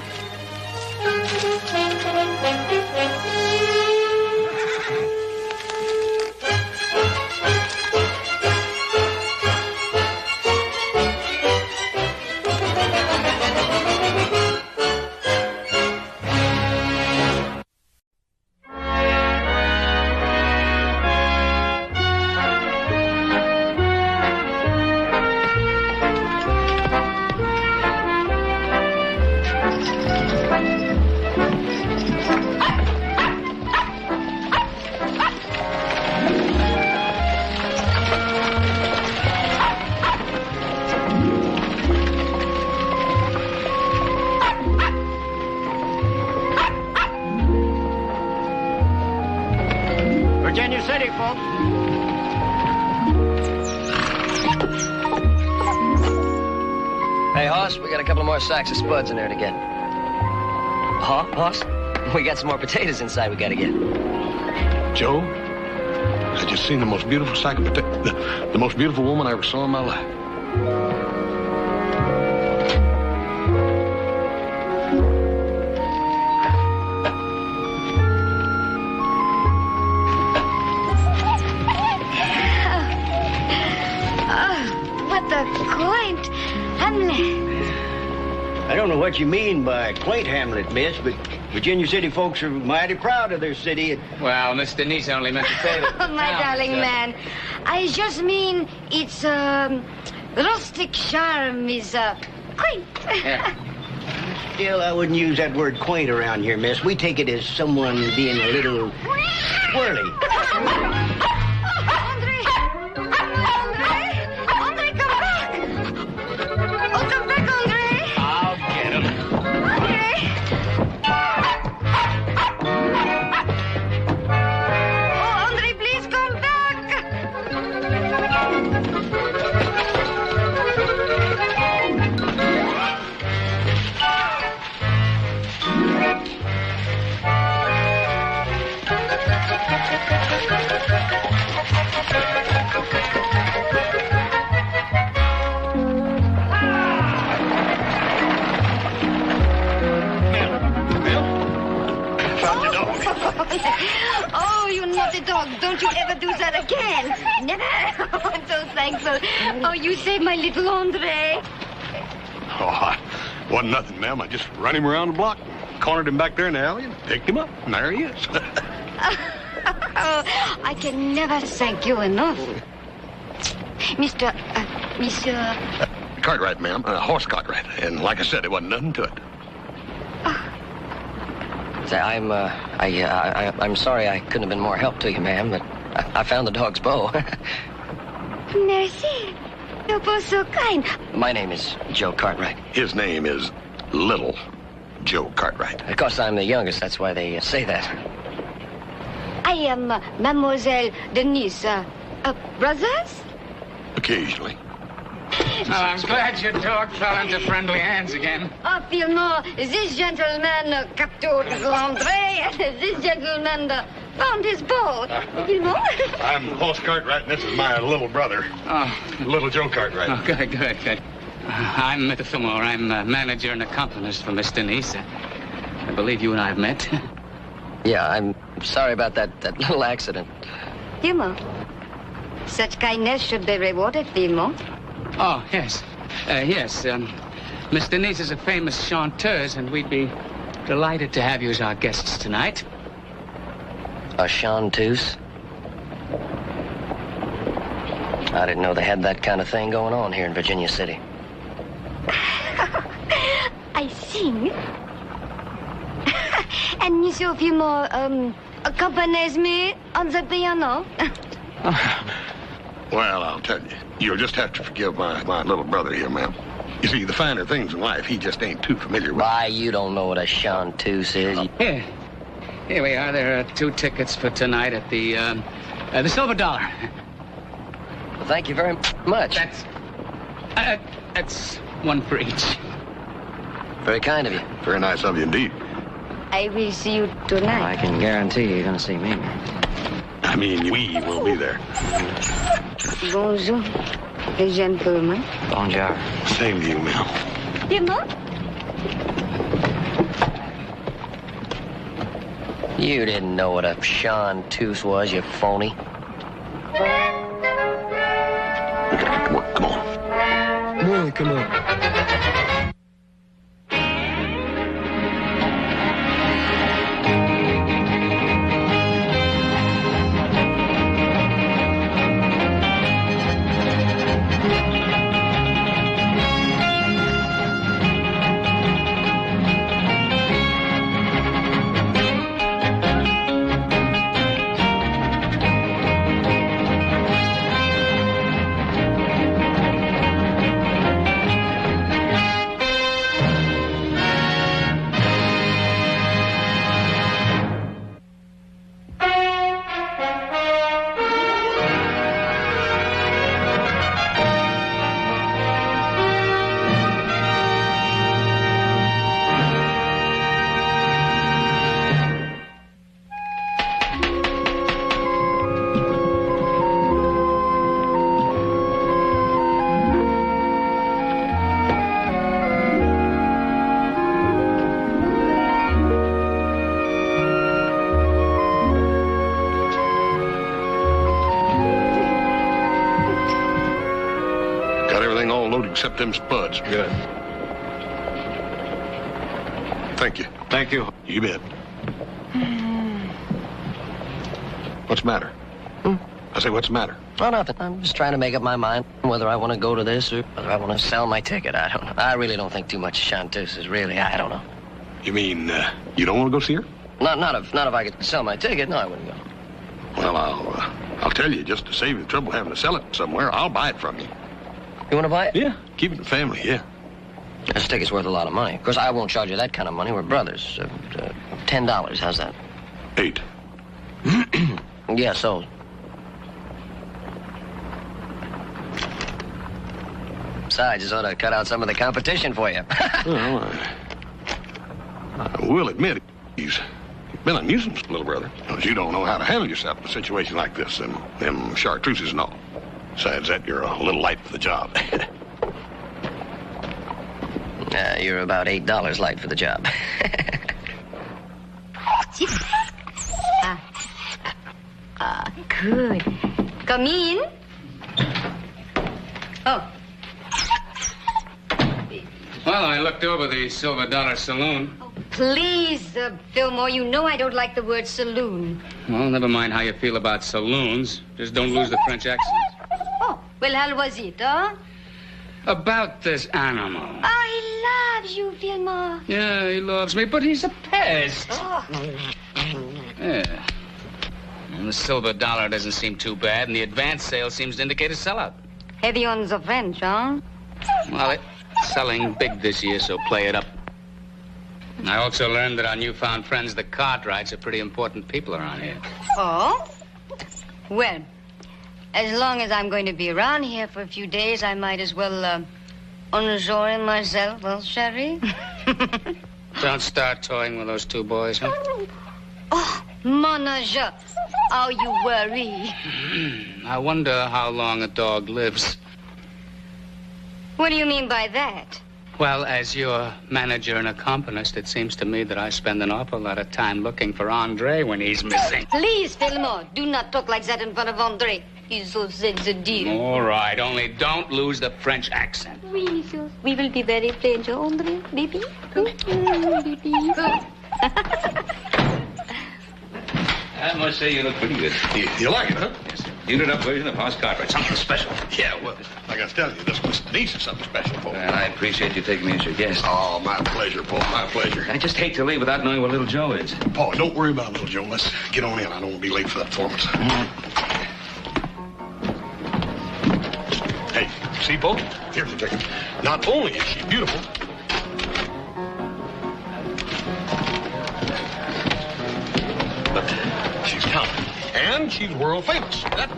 Fillmore. Hey, Hoss, we got a couple more sacks of spuds in there to get. Huh, Hoss? We got some more potatoes inside we gotta get. Joe, I just seen the most beautiful sack of potatoes. The most beautiful woman I ever saw in my life. What a quaint hamlet. I don't know what you mean by quaint hamlet, miss, but Virginia City folks are mighty proud of their city. Well, Miss Denise only meant to say that. Oh, my darling man. I just mean its rustic charm is quaint. Still, I wouldn't use that word quaint around here, miss. We take it as someone being a little whirly. Oh, you naughty dog. Don't you ever do that again. Never. I'm so thankful. Oh, you saved my little Andre. Oh, I wasn't nothing, ma'am. I just run him around the block, cornered him back there in the alley, and picked him up. And there he is. Oh, I can never thank you enough. Monsieur... Cartwright, ma'am. Horse Cartwright. And like I said, there wasn't nothing to it. Say, I'm sorry I couldn't have been more help to you, ma'am, but I found the dog's bow. Merci. You're both so kind. My name is Joe Cartwright. His name is Little Joe Cartwright. Of course, I'm the youngest. That's why they say that. I am Mademoiselle Denise. Brothers? Occasionally. Well, I'm glad your dog fell into friendly hands again. Oh, Fillmore, this gentleman captured Andre, and this gentleman found his bow. Fillmore? I'm Horse Cartwright, and this is my little brother. Oh. Little Joe Cartwright. Oh, good. I'm Mr. Fillmore. I'm manager and accompanist for Miss Denise. I believe you and I have met. Yeah, I'm sorry about that little accident. Fillmore, such kindness should be rewarded, Fillmore. Oh, yes. Yes. Miss Denise is a famous chanteuse, and we'd be delighted to have you as our guests tonight. A chanteuse? I didn't know they had that kind of thing going on here in Virginia City. I sing. And Monsieur Fillmore accompanies me on the piano. Well, I'll tell you. You'll just have to forgive my little brother here, ma'am. You see, the finer things in life, he just ain't too familiar with. Why, you don't know what a chanteuse is. Here we are. There are 2 tickets for tonight at the Silver Dollar. Well, thank you very much. That's 1 for each. Very kind of you. Very nice of you indeed. I will see you tonight. I can guarantee you're going to see me. I mean, we will be there. Bonjour, the gentleman. Bonjour. Same to you, ma'am. Fillmore? You didn't know what a chanteuse was, you phony. We gotta get to work. Come on. Come on. except them spuds. Good. Thank you. Thank you. You bet. What's the matter? I say, what's the matter? Oh, nothing. I'm just trying to make up my mind whether I want to go to this or whether I want to sell my ticket. I don't know. I really don't think too much of Chanteuses, really. I don't know. You mean, you don't want to go see her? Not if I could sell my ticket. No, I wouldn't go. Well, I'll tell you, just to save you the trouble having to sell it somewhere, I'll buy it from you. You want to buy it? Yeah. Keep it in the family, yeah. This ticket's worth a lot of money. Of course, I won't charge you that kind of money. We're brothers. $10. How's that? 8. Yeah, sold. Besides, this ought to cut out some of the competition for you. Well, I will admit, you've been a nuisance, little brother. Because you don't know how to handle yourself in a situation like this, and them chartreuses and all. Besides that, you're a little light for the job. You're about $8 light for the job. Good. Come in. Oh. Well, I looked over the Silver Dollar Saloon. Please, Fillmore, you know I don't like the word saloon. Well, never mind how you feel about saloons. Just don't lose the French accent. Oh, well, how was it, huh? About this animal. Oh, he loves you, Fillmore. Yeah, he loves me, but he's a pest. Oh. Yeah. And the Silver Dollar doesn't seem too bad, and the advance sale seems to indicate a sellout. Heavy on the French, huh? Well, it's selling big this year, so play it up. I also learned that our newfound friends, the Cartwrights, are pretty important people around here. Oh? Well, as long as I'm going to be around here for a few days, I might as well, enjoy myself, well, Sherry? Don't start toying with those two boys, huh? Oh, mon ange, how you worry. I wonder how long a dog lives. What do you mean by that? Well, as your manager and accompanist, it seems to me that I spend an awful lot of time looking for Andre when he's missing. Please, Fillmore, do not talk like that in front of Andre. He's so sensitive. All right, only don't lose the French accent. Oui, monsieur. We will be very French, Andre, baby. Baby. I must say you look pretty good. You like it, huh? Yes. Unit-up version of House Cartwright. Something special. Yeah, well, I got to tell you, this Mr. Denise is something special, Paul. And I appreciate you taking me as your guest. Oh, my pleasure, Paul, my pleasure. I just hate to leave without knowing where little Joe is. Paul, don't worry about little Joe. Let's get on in. I don't want to be late for that performance. Hey, see, Paul? Here's the ticket. Not only is she beautiful, but she's talented. And she's world famous. That...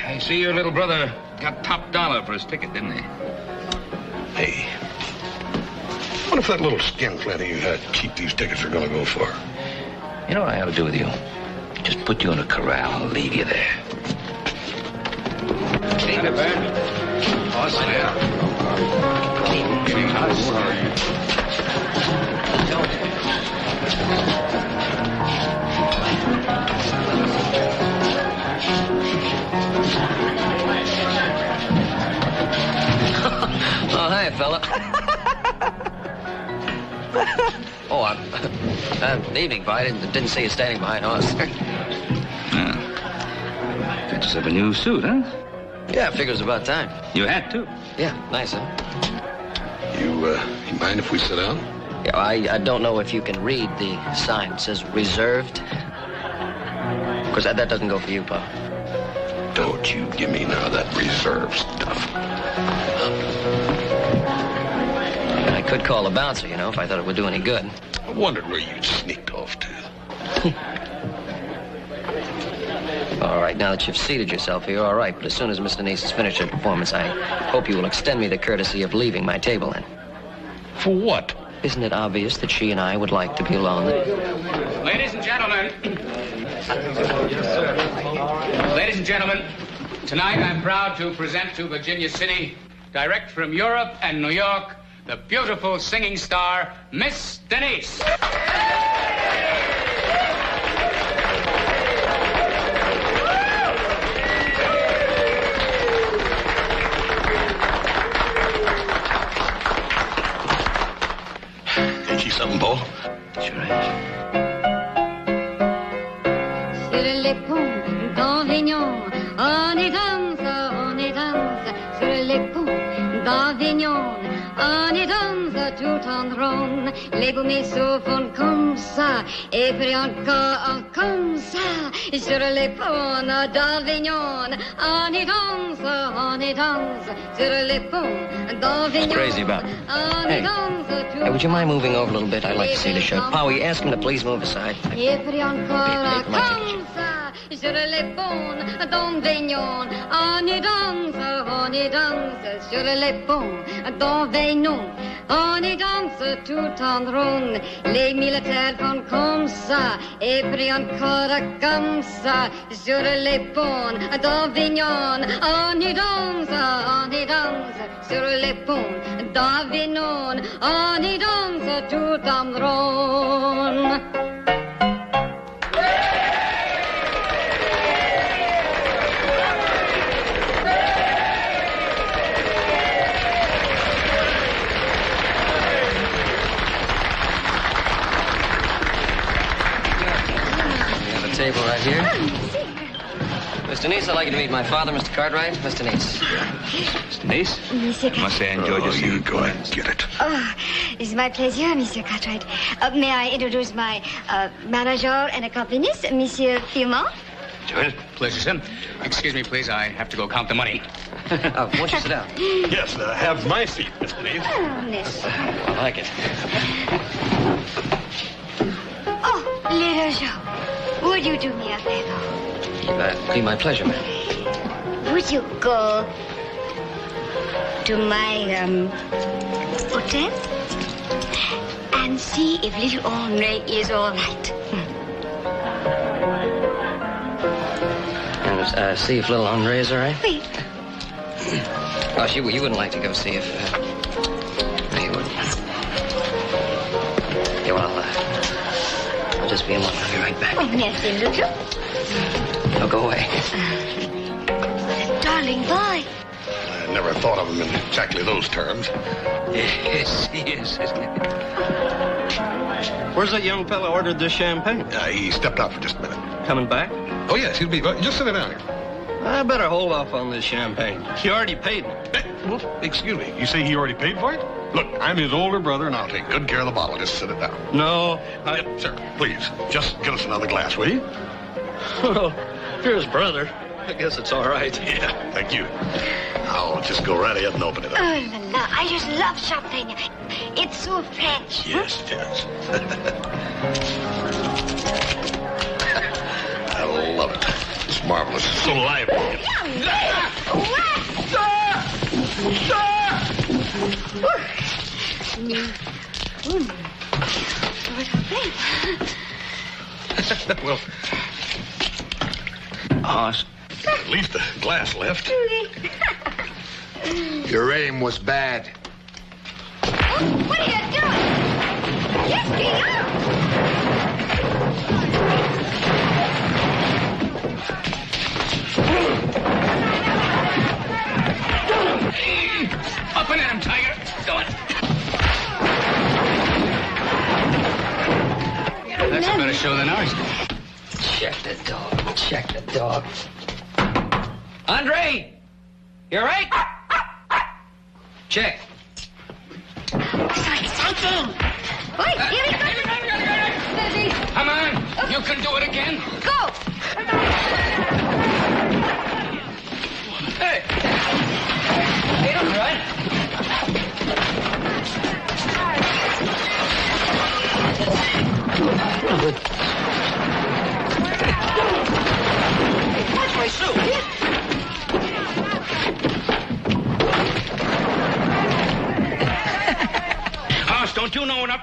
I see your little brother got top dollar for his ticket, didn't he? Hey, what if that little skinflint of you had cheap these tickets are going to go for? You know what I ought to do with you? Just put you in a corral and leave you there. Clean it, man. Oh, hi, fella. Oh, good evening, Boy. I didn't see you standing behind us. Got yourself a new suit, huh? Yeah, I figure it was about time. You had to. Yeah, nice, huh? You mind if we sit down? Yeah, I don't know if you can read the sign. It says reserved. Of course, that doesn't go for you, Pa. Don't you give me none of that reserve stuff. I could call a bouncer, you know, if I thought it would do any good. I wondered where you'd sneaked off to. All right, now that you've seated yourself here, all right. But as soon as Miss Denise has finished her performance, I hope you will extend me the courtesy of leaving my table in. For what? Isn't it obvious that she and I would like to be alone? Ladies and gentlemen. Ladies and gentlemen, tonight I'm proud to present to Virginia City, direct from Europe and New York, the beautiful singing star, Miss Denise. something, Paul? Sure is. Sur les ponts d'Avignon, on y danse sur les ponts d'Avignon, on y danse tout en rond. Les boumisseaux font comme ça, et puis encore comme ça. Sur les ponts d'Avignon, on y danse sur les ponts d'Avignon. Crazy about. Hey, would you mind moving over a little bit? I'd like to see the show. Howie, ask him to please move aside. Et puis encore comme ça, sur les ponts d'Avignon, on y danse sur les ponts d'Avignon, on y danse tout en rond. Les militaires font comme ça, et puis encore comme ça, sur les ponts d'Avignon, on y danse sur les ponts d'Avignon, on y danse tout en rond. Table right here. Mr. Nice, I'd like you to meet my father, Mr. Cartwright. Mr. Nice. Mr. Nice? Monsieur I must say I enjoyed your scene. Go ahead and get it. Oh, it's my pleasure, Monsieur Cartwright. May I introduce my manager and accompanist, Monsieur Firmin? Sure. Pleasure, sir. Excuse me, please. I have to go count the money. Won't you sit down? Yes, have my seat, Mr. Nice. Oh, yes. I like it. Oh, little Joe, would you do me a favor? That'd be my pleasure, ma'am. Would you go to my hotel and see if little Henri is all right? And see if little Andre is all right? Wait. Oh, you wouldn't like to go see if... No, you wouldn't. Yeah, well, I'll just be in one. I'll be right back. Oh, merci, little Joe. Oh, go away. Darling boy. I never thought of him in exactly those terms. Yes, he is, isn't he? Where's that young fellow ordered this champagne? He stepped out for just a minute. Coming back? Oh, yes, he'll be... Just sit down here. I better hold off on this champagne. He already paid me. Excuse me, you say he already paid for it? Look, I'm his older brother, and I'll take good care of the bottle. Just sit it down. No, Yep, sir, please, just get us another glass, will you? Well, you're his brother. I guess it's all right. Yeah, thank you. I'll just go right ahead and open it up. Oh, la, la. I just love champagne. It's so French. Yes, it is. I love it. It's marvelous. It's so lively. Well, at least a glass left. Your aim was bad. What are you doing? Yes, get Up and at him, Tiger. Go on. That's a better show than ours. Check the dog. Check the dog. Andre! You all right? Check. So exciting. Wait, here he comes. Come on. You can do it again. Go. Hey. Hey, don't cry. Watch my shoe. Hoss, don't you know enough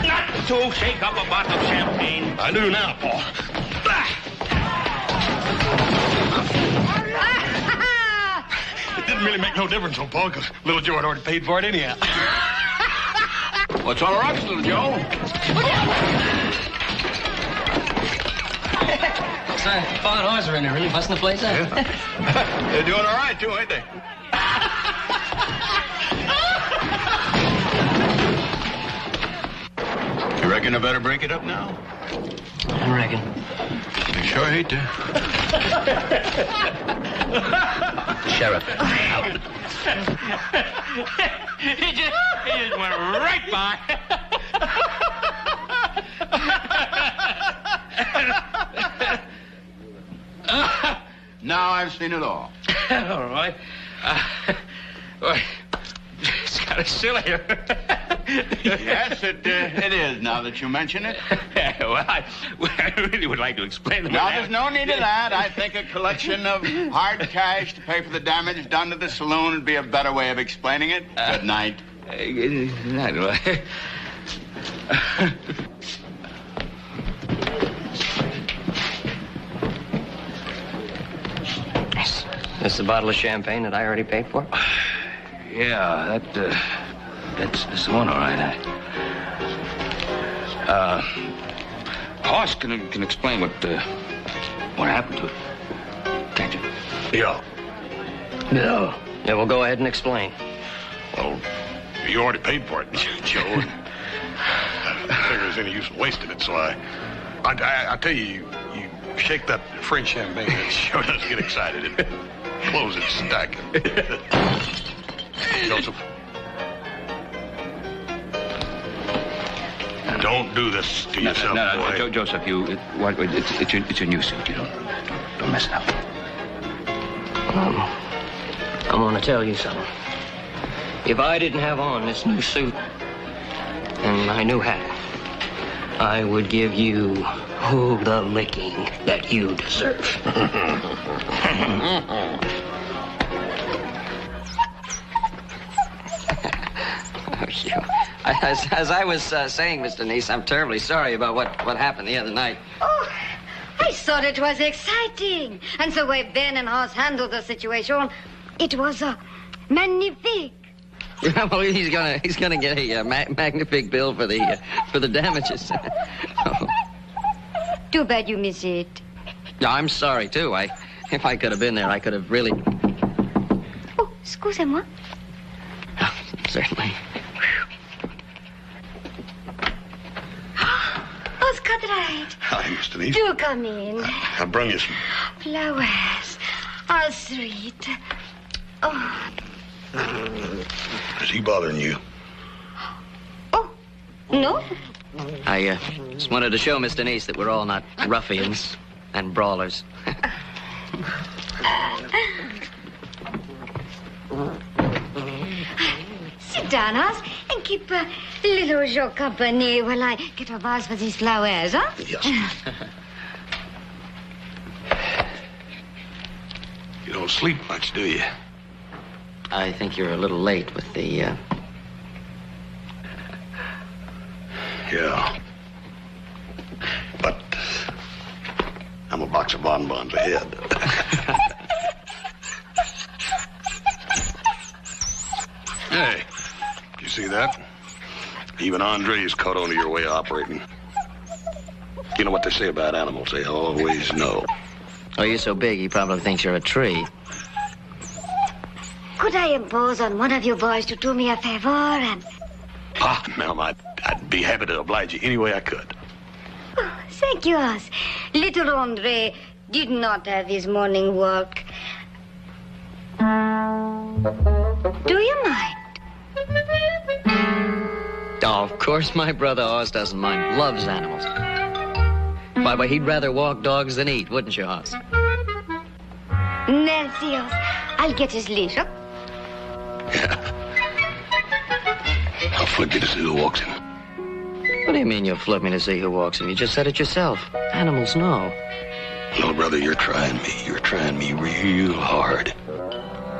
not to shake up a bottle of champagne? I do now, Paul. It didn't really make no difference, old Paul, because little Joe had already paid for it anyhow. What's on the rocks, little Joe? Paul and Hoyes are in there, really busting the place out. Yeah. They're doing all right, too, ain't they? reckon I better break it up now? I reckon. I sure hate to. Sheriff. He just went right by. Now I've seen it all. All right. Well, it's kind of silly. Yes, it is, now that you mention it. Well, I really would like to explain No, there's no need of that. I think a collection of hard cash to pay for the damage done to the saloon would be a better way of explaining it. Good night. Good night. This the bottle of champagne that I already paid for? Yeah, that's the one, all right. Hoss can explain what happened to it. Can't you? Yeah. No. Yeah, well, go ahead and explain. Well, you already paid for it, Joe. I figure there's any use in wasting it, so I tell you, you shake that French champagne, it sure does get excited. It closes its stack. Joseph. Don't do this to yourself, boy. Joseph, it's a new suit. You don't mess it up. I want to tell you something. If I didn't have on this new suit and my new hat, I would give you the licking that you deserve. As I was saying, Mr. Neese, I'm terribly sorry about what happened the other night. Oh, I thought it was exciting. And the way Ben and Hoss handled the situation, it was magnifique. Well, he's gonna get a magnifique bill for the damages. Oh. Too bad you miss it. No, I'm sorry too. If I could have been there, I could have really. Oh, excusez-moi. Oh, certainly. Oh, Cartwright. Hi, Mr. Neese. Do come in. I brung you some. Flowers. All sweet. Oh. Is he bothering you? No? I just wanted to show Mr. Neese that we're all not ruffians and brawlers. Sit down, Hoss, and keep little Joe company while I get a vase for these flowers, huh? Yes. You don't sleep much, do you? I think you're a little late with the, Yeah. But I'm a box of bonbons ahead. Hey, you see that? Even Andre's caught on to your way of operating. You know what they say about animals? They always know. Oh, you're so big, he probably thinks you're a tree. Could I impose on one of you boys to do me a favor and... Ah, ma'am, I'd be happy to oblige you any way I could. Oh, thank you, Hoss. Little Andre did not have his morning walk. Do you mind? Oh, of course my brother Hoss doesn't mind. Loves animals. Why, he'd rather walk dogs than eat, wouldn't you, Hoss? Merci, Hoss. I'll get his leash, huh? I'll flip you to see who walks in. What do you mean you'll flip me to see who walks in? You just said it yourself. Animals know. Little brother, you're trying me. You're trying me real hard.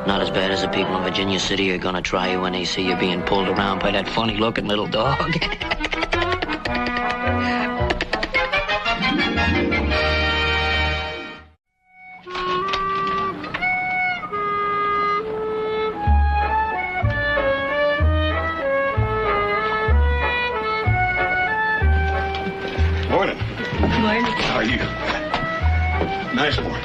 Not as bad as the people in Virginia City are gonna try you when they see you being pulled around by that funny-looking little dog. Morning. Morning. How are you? Nice morning.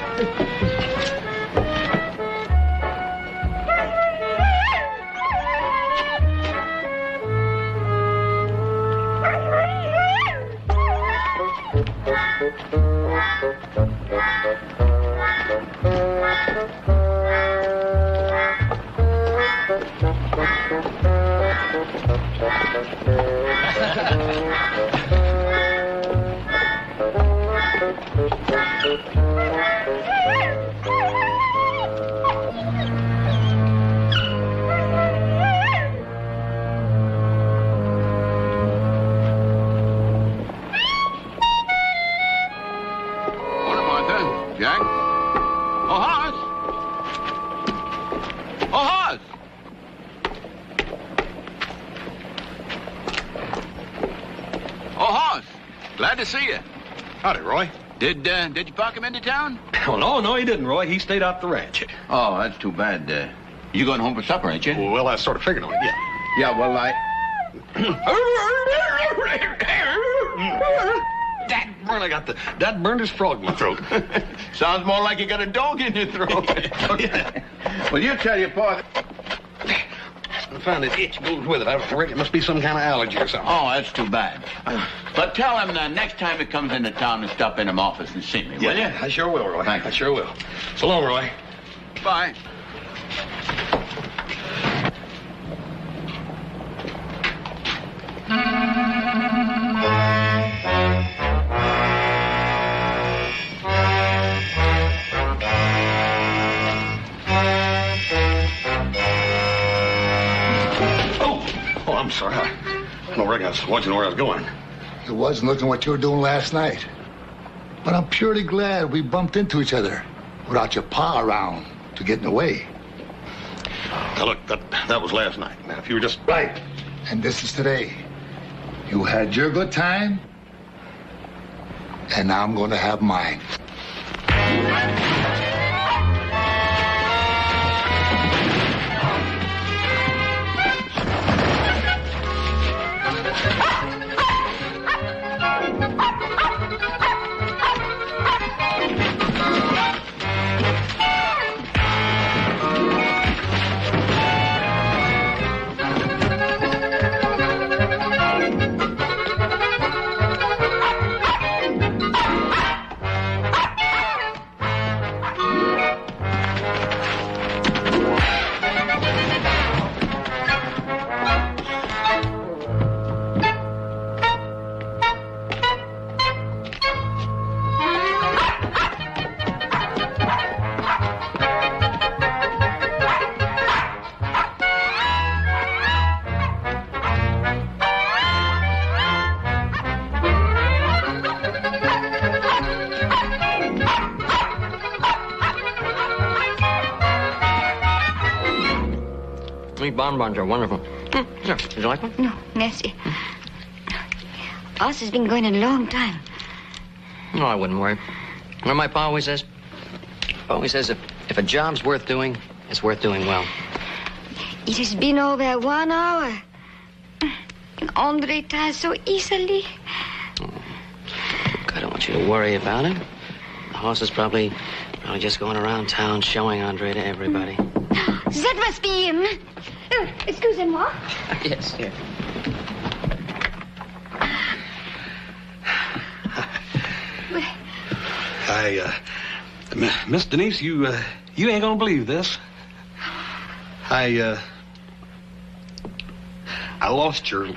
Jack? Oh, Hoss! Oh, Hoss! Oh, Hoss! Glad to see you. Howdy, Roy. Did you park him into town? Oh, no, he didn't, Roy. He stayed out the ranch. Oh, that's too bad. You going home for supper, ain't you? Well, I sort of figured on it, yeah. Yeah, well, That burned his frog in my throat. Sounds more like you got a dog in your throat. Yeah. Well, you tell your pa. I found that itch goes with it. I reckon it must be some kind of allergy or something. Oh, that's too bad. But tell him next time he comes into town to stop in his office and see me, will you? I sure will, Roy. Thank you. I sure will. So long, Roy. Bye. Oh, I'm sorry. I don't reckon I was watching where I was going. It wasn't looking what you were doing last night. But I'm purely glad we bumped into each other without your pa around to get in the way. Now, look, that was last night. Now, if you were just... Right. And this is today. You had your good time, and now I'm going to have mine. These bonbons are wonderful. Here, would you like one? No, merci. Us has been going a long time. No, I wouldn't worry. Well, my pa always says, if a job's worth doing, it's worth doing well. It has been over 1 hour. And Andre tires so easily. I don't want you to worry about him. The horse is probably just going around town showing Andre to everybody. That must be him. Oh, excusez-moi. Yes, here. Miss Denise, you ain't gonna believe this. I lost your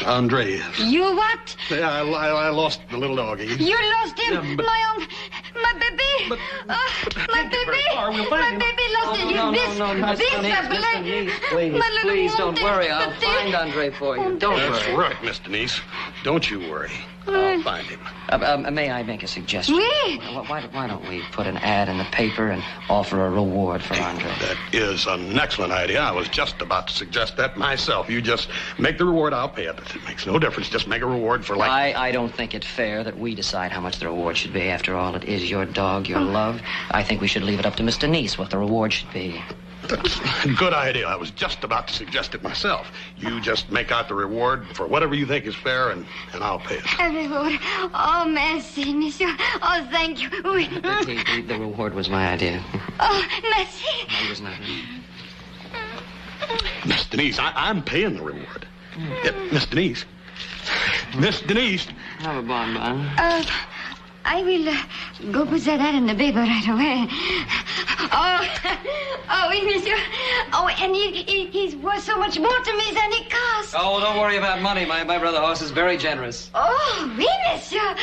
Andre. You what? Yeah, I lost the little doggy. You lost him, Yeah, my baby. My baby. My baby lost him. Please don't worry. I'll find Andre for you. Don't worry. That's right, Miss Denise. Don't you worry. I'll find him. May I make a suggestion? Oui. Why don't we put an ad in the paper and offer a reward for Andre? That is an excellent idea. I was just about to suggest that myself. You just make the reward, I'll pay it. It makes no difference. Just make a reward for I don't think it fair that we decide how much the reward should be. After all, it is your dog, your love. I think we should leave it up to Miss Denise what the reward should be. That's a good idea. I was just about to suggest it myself. You just make out the reward for whatever you think is fair, and I'll pay it. A reward. Oh, merci, monsieur. Oh, thank you. Oui. The reward was my idea. Oh, merci. It was not. Miss Denise, I'm paying the reward. Miss Denise. Miss Denise. Have a bonbon. I will go put that ad in the paper right away. Oh, oui, monsieur. Oh, and he's worth so much more to me than he costs. horse? Oh, well, don't worry about money. My brother horse is very generous. Oh, oui, monsieur.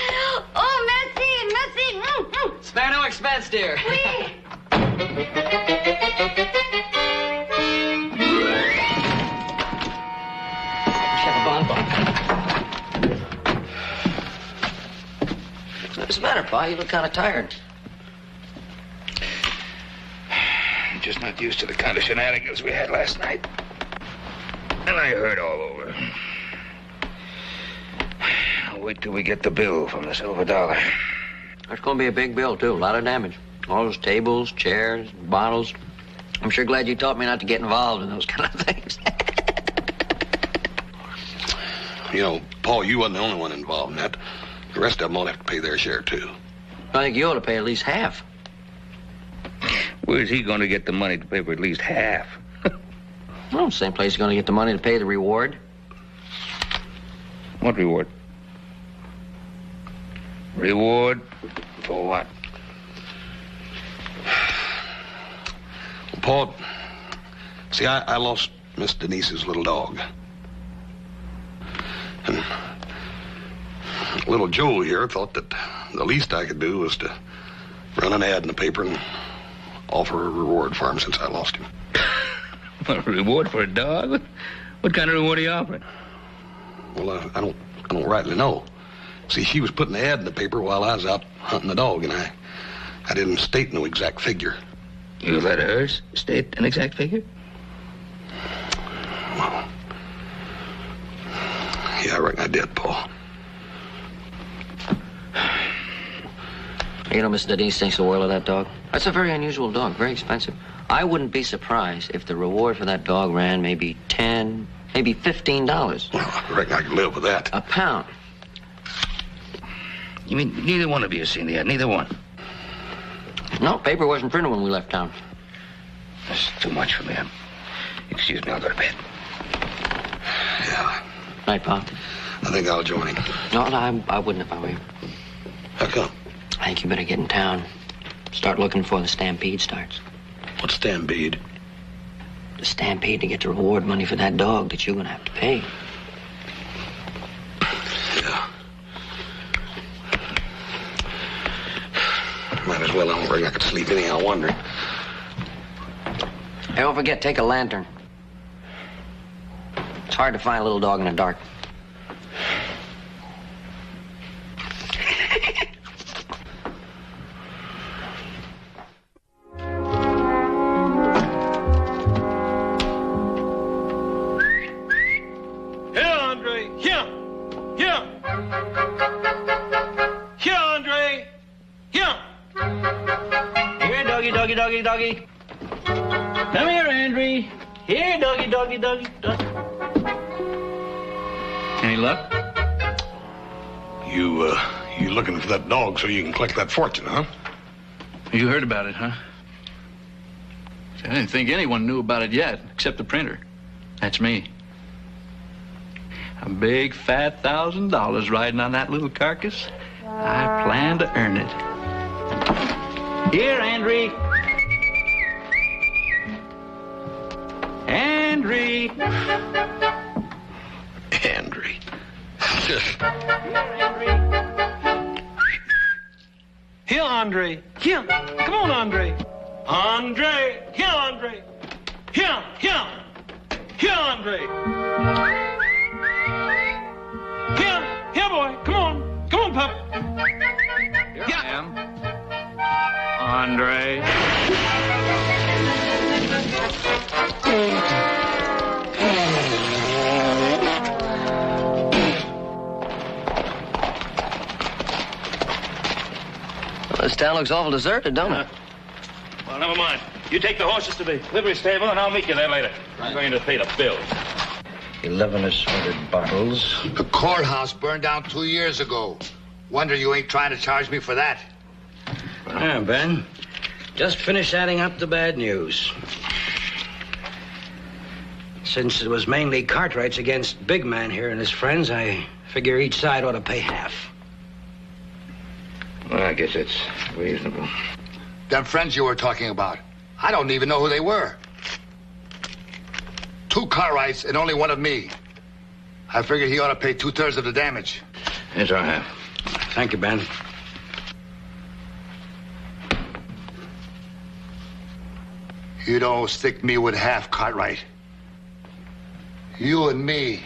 Oh, merci, merci. Spare no expense, dear. Oui. What's the matter, Pa? You look kind of tired. Just not used to the kind of shenanigans we had last night. And I heard all over. I'll wait till we get the bill from the Silver Dollar. There's going to be a big bill, too. A lot of damage. All those tables, chairs, bottles. I'm sure glad you taught me not to get involved in those kind of things. You know, Paul, you wasn't the only one involved in that. The rest of them all have to pay their share, too. I think you ought to pay at least half. Where's he going to get the money to pay for at least half? Well, same place he's going to get the money to pay the reward. What reward? Reward for what? Paul, see, I lost Miss Denise's little dog. And little Joe here thought that the least I could do was to run an ad in the paper and offer a reward for him since I lost him. A reward for a dog? What kind of reward are you offering? Well, I don't rightly know. See, she was putting the ad in the paper while I was out hunting the dog, and I didn't state no exact figure. You let her state an exact figure? Well, yeah, I reckon I did, Paul. You know, Miss Denise thinks the world of that dog. That's a very unusual dog, very expensive. I wouldn't be surprised if the reward for that dog ran maybe $10, maybe $15. Well, I reckon I can live with that. A pound. You mean neither one of you has seen the ad? Neither one? No, paper wasn't printed when we left town. That's too much for me. Excuse me, I'll go to bed. Yeah. Night, Pa. I think I'll join him. No, I wouldn't if I were you. How come? I think you better get in town. Start looking before the stampede starts. What stampede? The stampede to get the reward money for that dog that you're going to have to pay. Yeah. Might as well. I don't reckon I could sleep anyhow wondering. Hey, don't forget, take a lantern. It's hard to find a little dog in the dark. Doggy. Come here, Andre. Here, doggy. Any luck? You looking for that dog so you can collect that fortune, huh? You heard about it, huh? I didn't think anyone knew about it yet, except the printer. That's me. A big, fat $1,000 riding on that little carcass. I plan to earn it. Here, Andre. Andre. Here, Andre. Here. Come on, Andre. Andre. Here, Andre. Here. Here, Andre. Here, boy. Come on, pup. Here I am. Andre. Well, this town looks awful deserted, don't it? Well, never mind. You take the horses to the livery stable, and I'll meet you there later. I'm going to pay the bill. 11 assorted bottles. The courthouse burned down 2 years ago. Wonder you ain't trying to charge me for that. Yeah, Ben. Just finished adding up the bad news. Since it was mainly Cartwright's against Big Man here and his friends, I figure each side ought to pay half. Well, I guess it's reasonable. Them friends you were talking about, I don't even know who they were. 2 Cartwrights and only one of me. I figure he ought to pay 2/3 of the damage. Here's our half. Thank you, Ben. You don't stick me with half, Cartwright. You and me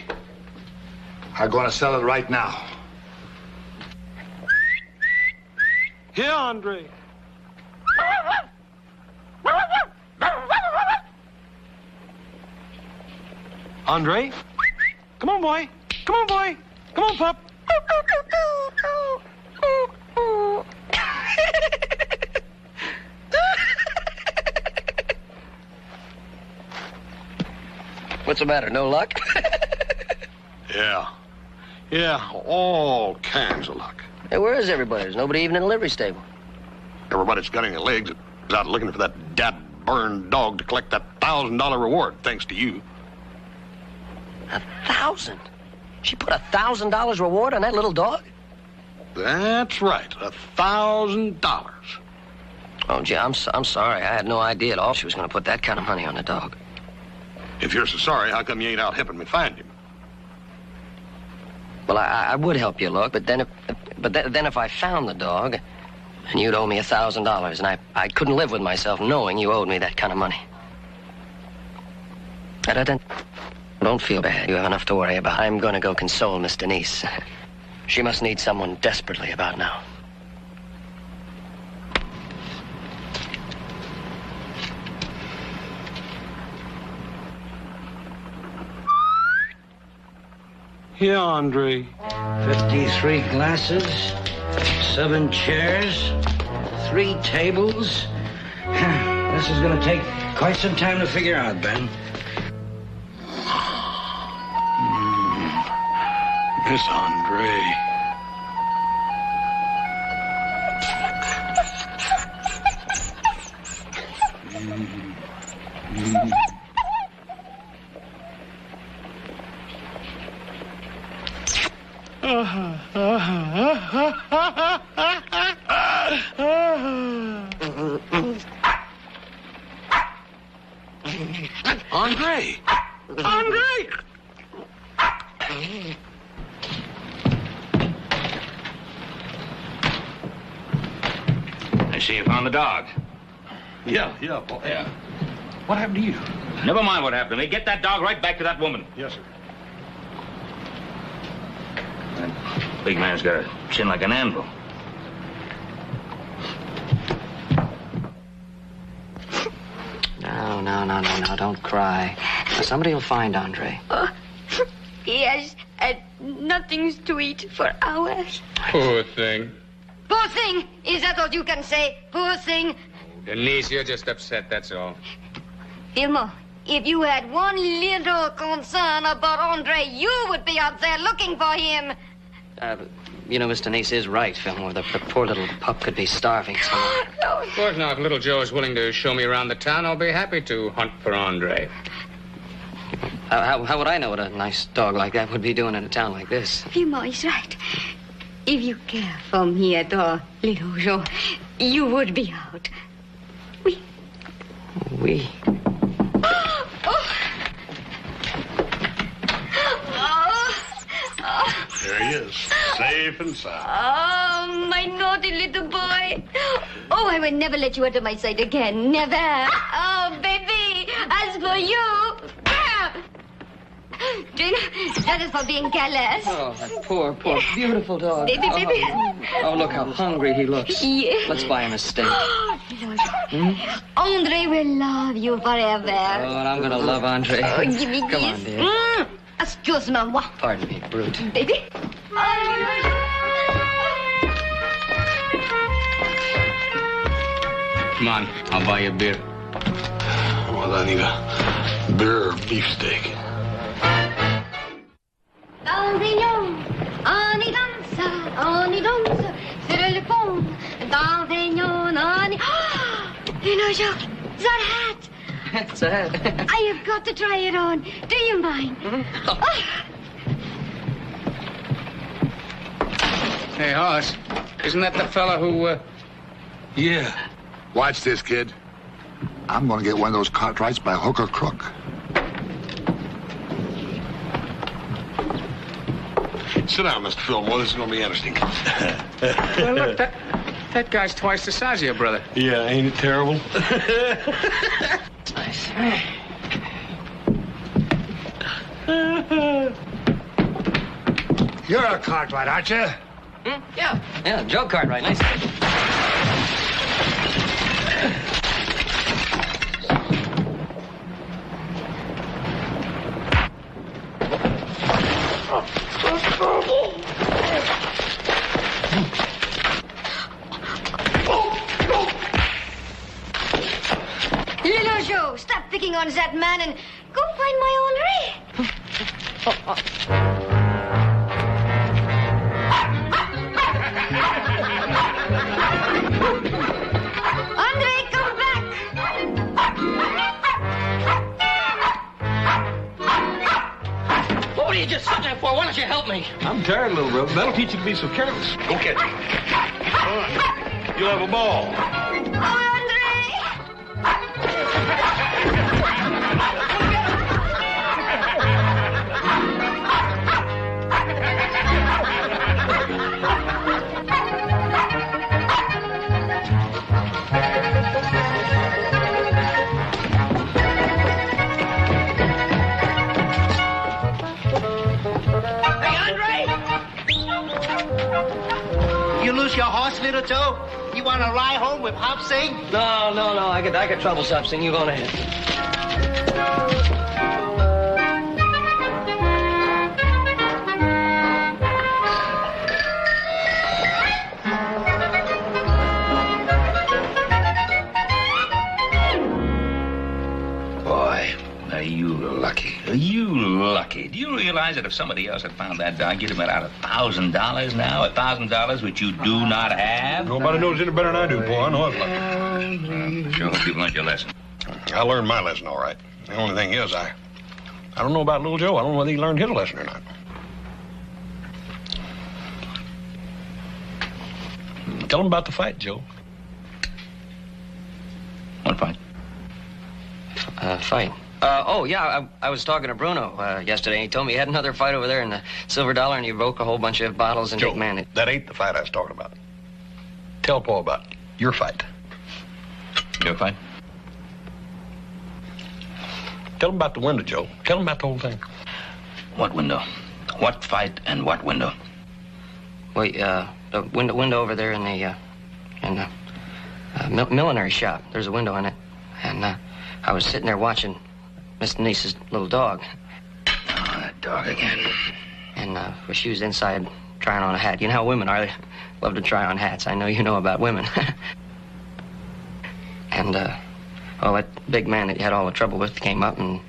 are going to sell it right now. Here, Andre. Andre? Come on, boy. Come on, boy. Come on, pup. What's the matter? No luck? Yeah. Yeah, all kinds of luck. Hey, where is everybody? There's nobody even in the livery stable. Everybody's got any legs is out looking for that dad-burned dog to collect that $1,000 reward, thanks to you. 1,000? She put $1,000 reward on that little dog? That's right, $1,000. Oh, gee, I'm sorry. I had no idea at all she was going to put that kind of money on the dog. If you're so sorry, how come you ain't out helping me find him? Well, I would help you look, but then if I found the dog, and you'd owe me $1,000, and I couldn't live with myself knowing you owed me that kind of money. Don't feel bad. You have enough to worry about. I'm going to go console Miss Denise. She must need someone desperately about now. Here, Andre. 53 glasses, 7 chairs, 3 tables. This is going to take quite some time to figure out, Ben. Miss Andre. Andre! Andre! I see you found the dog. Yeah. What happened to you? Never mind what happened to me. Get that dog right back to that woman. Yes, sir. That big man's got a chin like an anvil. No, don't cry. Somebody will find Andre. He has had nothing to eat for hours. Poor thing. Poor thing! Is that all you can say? Poor thing! Denise, you're just upset, that's all. Filmo, if you had one little concern about Andre, you would be out there looking for him. You know, Miss Denise is right, Fillmore. The poor little pup could be starving somewhere. Of course, now, if little Joe is willing to show me around the town, I'll be happy to hunt for Andre. How would I know what a nice dog like that would be doing in a town like this? Filmo is right. If you care for me at all, little Joe, you would be out. We. There he is, safe and sound. Oh, my naughty little boy. Oh, I will never let you out of my sight again. Never. Oh, baby. As for you. Jane, that is for being careless. Oh, that poor, beautiful dog. Baby. Oh, look how hungry he looks. Yes. Let's buy him a steak. Andre will love you forever. Oh, and I'm going to love Andre. Oh, give me Come this. on, dear. Excuse-moi. Pardon me, brute. Baby. Come on, I'll buy you a beer. Well, I need a beer or beefsteak. Dans les lions, on y danse sur le pont. Dans les lions, on y... You know, Joe, that hat. It's a hat. I have got to try it on. Do you mind? Hey, Hoss, isn't that the fella who, Yeah. Watch this, kid. I'm going to get one of those Cartwrights by hook or crook. Sit down, Mr. Fillmore. This is going to be interesting. Well, look, that guy's twice the size of your brother. Yeah, ain't it terrible? Nice. You're a Cartwright, aren't you? Yeah, Joe Cartwright. Nice. Little Joe, stop picking on that man and go find my Andre. Andre, come back. What are you just sitting there for? Why don't you help me? I'm tired, little brother. That'll teach you to be so careless. Go catch him. All right. You'll have a ball. You lose your horse, little Joe? You want to ride home with Hop Sing? No. I got trouble, something. You go ahead. Boy, are you lucky. Are you lucky? Do you realize that if somebody else had found that dog, you'd have been out $1,000 now? $1,000 which you do not have? Nobody knows any better than I do, boy. I know I was lucky. Sure hope you learned your lesson. I learned my lesson all right. The only thing is, I don't know about little Joe. I don't know whether he learned his lesson or not. Tell him about the fight, Joe. What fight? Fight. I was talking to Bruno yesterday. He told me he had another fight over there in the Silver Dollar, and he broke a whole bunch of bottles. And Joe, man, that ain't the fight I was talking about. Tell Paul about it. Your fight. Your fight? Tell him about the window, Joe. Tell him about the whole thing. What window? What fight and what window? Wait, the window over there in the millinery shop. There's a window in it, and I was sitting there watching Miss Denise's little dog. Oh, that dog again. And she was inside trying on a hat. You know how women are. They love to try on hats. I know you know about women. And, that big man that you had all the trouble with came up and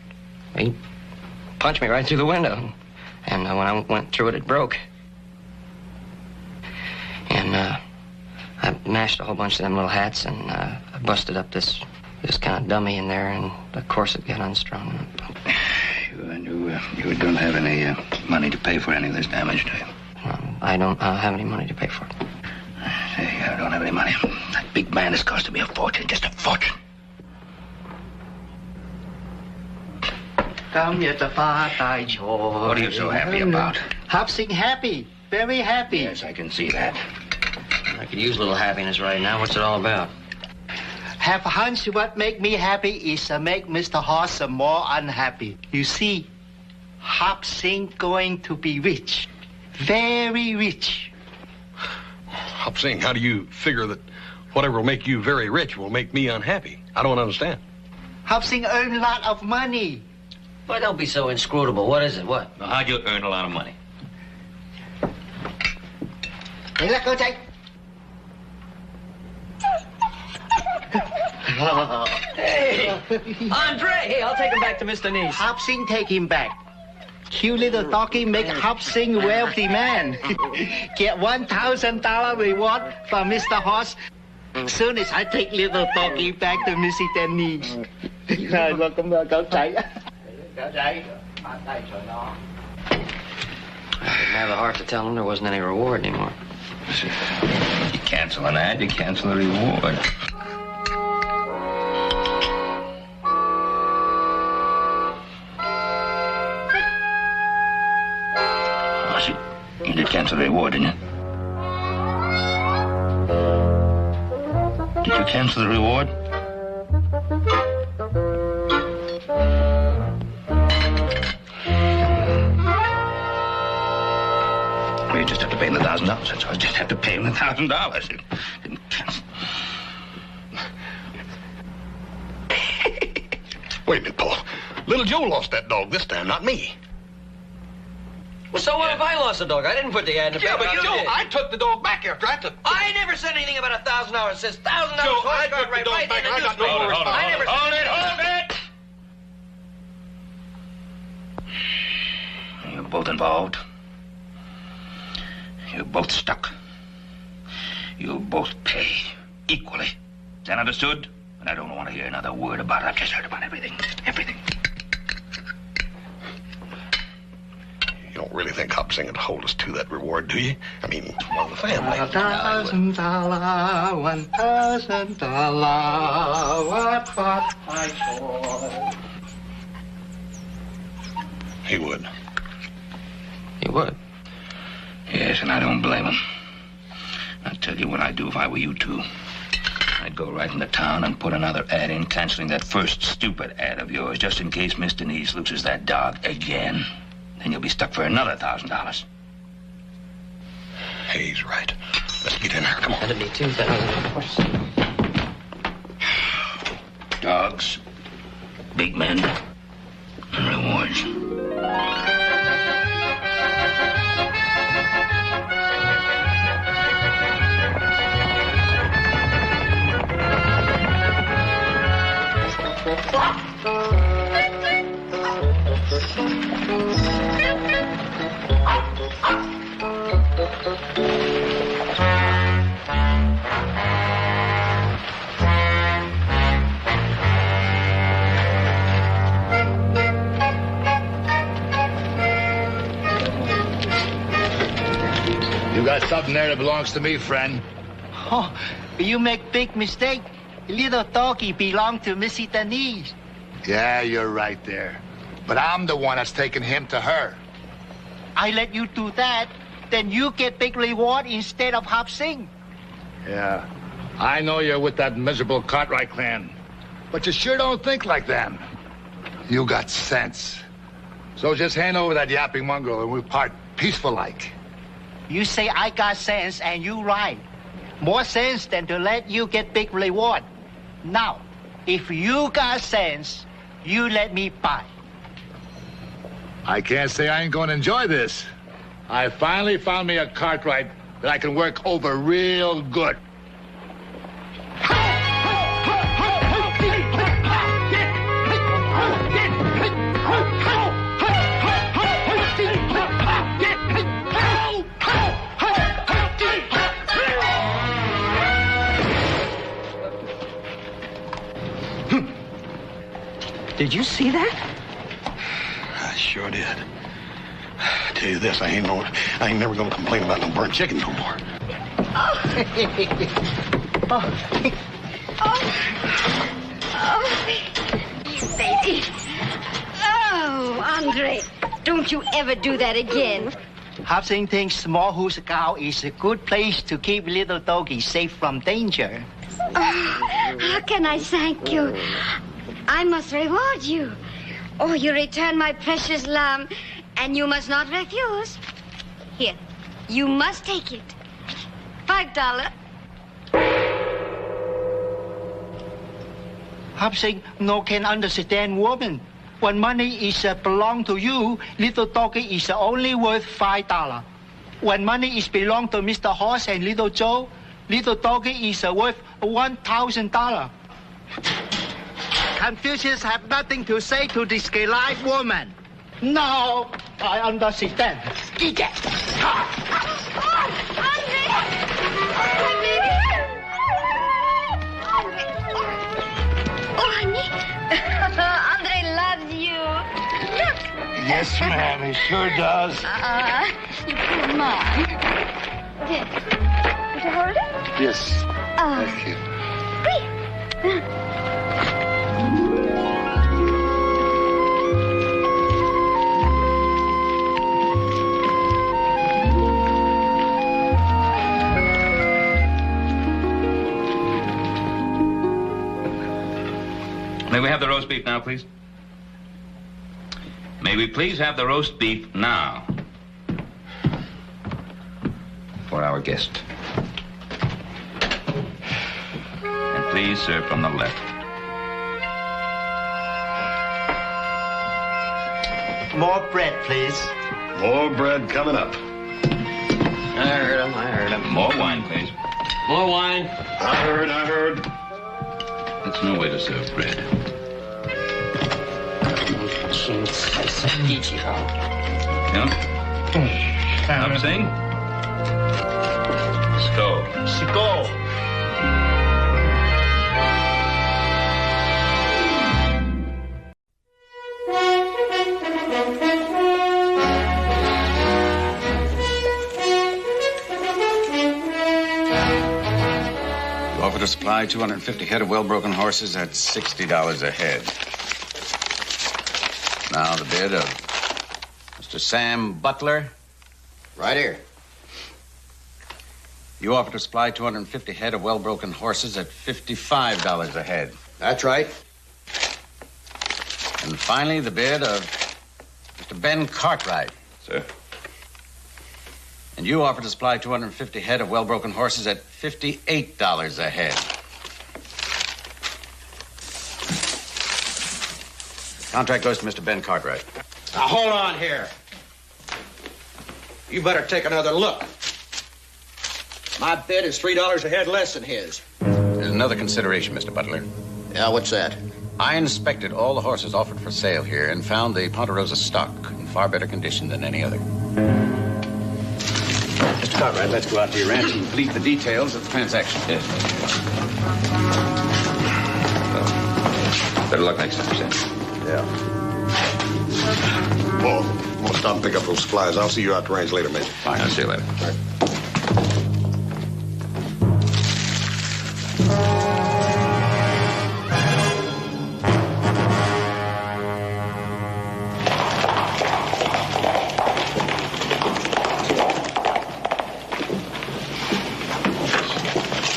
he punched me right through the window. And when I went through it, it broke. And I mashed a whole bunch of them little hats, and I busted up this kind of dummy in there, and the corset got unstrung. You don't have any money to pay for any of this damage, do you? I don't have any money to pay for it. Say, I don't have any money. That big man has costed me a fortune, just a fortune. Come here to Father Joe. What are you so happy about? Hop Sing happy. Very happy. Yes, I can see that. I could use a little happiness right now. What's it all about? Have a hunch what make me happy is make Mr. Hoss more unhappy. You see, Hop Sing going to be rich. Very rich. Hop Sing, how do you figure that whatever will make you very rich will make me unhappy? I don't understand. Hop Sing earn a lot of money. Boy, don't be so inscrutable. What is it? What? Well, how'd you earn a lot of money? Hey, let go, Jake. Hey, Andre! Hey, I'll take him back to Miss Denise. Hop Sing take him back. Cute little doggy make Hop Sing wealthy man. Get $1,000 reward from Mr. Hoss. Soon as I take little doggy back to Missy Denise. Rồi con cậu chạy. Cậu chạy. I didn't have the heart to tell him there wasn't any reward anymore. You cancel an ad, you cancel a reward. You did cancel the reward, didn't you? Did you cancel the reward? Well, you just have to pay him the $1,000. That's all. You just have to pay him the $1,000. You didn't cancel. Wait a minute, Paul. Little Joe lost that dog this time, not me. Well, so what if I lost the dog? I didn't put the ad in the paper. Yeah, but Joe, did. I took the dog back after I took. I never said anything about $1,000. It says $1,000. Joe, I took the dog back. I got no more responsibility. I never said Hold it! You're both involved. You're both stuck. You'll both pay equally. Is that understood? And I don't want to hear another word about it. I've just heard about everything. Everything. You don't really think Hop Sing would hold us to that reward, do you? I mean, one of the family. $1,000, $1,000, what I saw. He would. He would? Yes, and I don't blame him. I'll tell you what I'd do if I were you two. I'd go right into town and put another ad in canceling that first stupid ad of yours just in case Miss Denise loses that dog again. Then you'll be stuck for another $1,000. Hey, he's right. Let's get in there. Come on. That'd be $2,000. Dogs, big men, and rewards. You got something there that belongs to me, friend. Oh, you make big mistake. Little doggy belong to Missy Denise. Yeah, you're right there. But I'm the one that's taking him to her. I let you do that, then you get big reward instead of Hop Sing. Yeah, I know you're with that miserable Cartwright clan, but you sure don't think like them. You got sense. So just hand over that yapping mongrel and we'll part peaceful-like. You say I got sense and you right. More sense than to let you get big reward. Now, if you got sense, you let me buy. I can't say I ain't going to enjoy this. I finally found me a Cartwright that I can work over real good. Did you see that? I sure did. I tell you this, I ain't never gonna complain about no burnt chicken no more. You baby. Oh, Andre, don't you ever do that again. Hop Sing thinks Small House Cow is a good place to keep little doggy safe from danger. Oh, how can I thank you? I must reward you. Oh, you return my precious lamb, and you must not refuse. Here, you must take it. $5. Hop Sing no can understand woman. When money is belong to you, little doggy is only worth $5. When money is belong to Mr. Horse and little Joe, little doggy is worth $1,000. Confucius have nothing to say to this live woman. No, I understand. Eat it. Andre loves you. Look. Yes, ma'am, he sure does. You poor mom. Here. Would you hold it? Yes. Thank you. we have the roast beef now, please? May we please have the roast beef now? For our guest. And please serve from the left. More bread, please. More bread coming up. I heard him. More wine, please. More wine. I heard. That's no way to serve bread. Yeah? Stop saying? Sko. Offer to supply 250 head of well-broken horses at $60 a head. Now the bid of Mr. Sam Butler. Right here. You offer to supply 250 head of well-broken horses at $55 a head. That's right. And finally, the bid of Mr. Ben Cartwright. Sir. And you offer to supply 250 head of well-broken horses at $58 a head. Contract goes to Mr. Ben Cartwright. Now, hold on here. You better take another look. My bid is $3 a head less than his. There's another consideration, Mr. Butler. Yeah, what's that? I inspected all the horses offered for sale here and found the Ponderosa stock in far better condition than any other. Mr. Cartwright, let's go out to your ranch and complete the details of the transaction. Yes. Well, better luck next time, Sam. Yeah. Paul, I'm gonna stop and pick up those supplies. I'll see you out the range later, mate. Fine, I'll see you later. All right.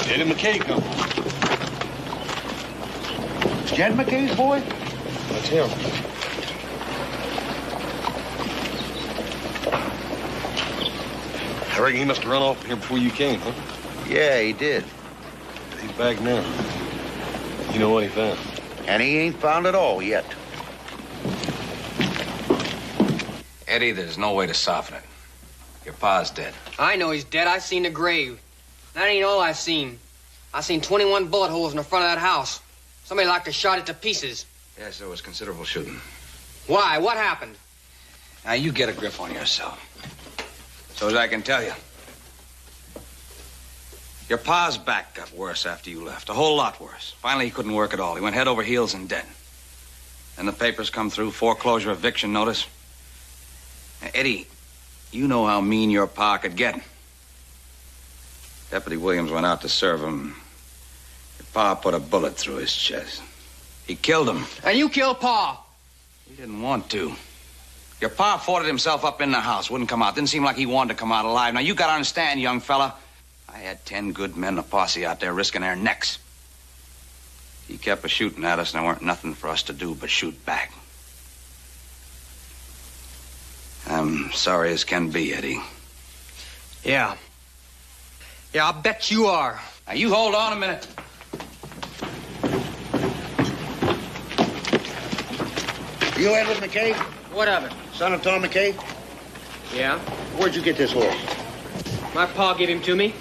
Eddie McKay come. Jed McKay's boy? That's him. I reckon he must have run off here before you came, huh? Yeah, he did. He's back now. You know what he found? And he ain't found it all yet. Eddie, there's no way to soften it. Your pa's dead. I know he's dead. I seen the grave. That ain't all I seen. I seen 21 bullet holes in the front of that house. Somebody like to shot it to pieces. Yes, there was considerable shooting. Why? What happened? Now, you get a grip on yourself. So as I can tell you. Your pa's back got worse after you left. A whole lot worse. Finally, he couldn't work at all. He went head over heels and dead. Then the papers come through, foreclosure, eviction notice. Now, Eddie, you know how mean your pa could get. Deputy Williams went out to serve him. Your pa put a bullet through his chest. He killed him. And you killed Pa. He didn't want to. Your pa fought it himself up in the house. Wouldn't come out. Didn't seem like he wanted to come out alive. Now, you gotta understand, young fella. I had 10 good men in a posse out there risking their necks. He kept a shooting at us, and there weren't nothing for us to do but shoot back. I'm sorry as can be, Eddie. Yeah. Yeah, I'll bet you are. Now, you hold on a minute. You Edward McKay? What of it? Son of Tom McKay? Yeah? Where'd you get this horse? My pa gave him to me.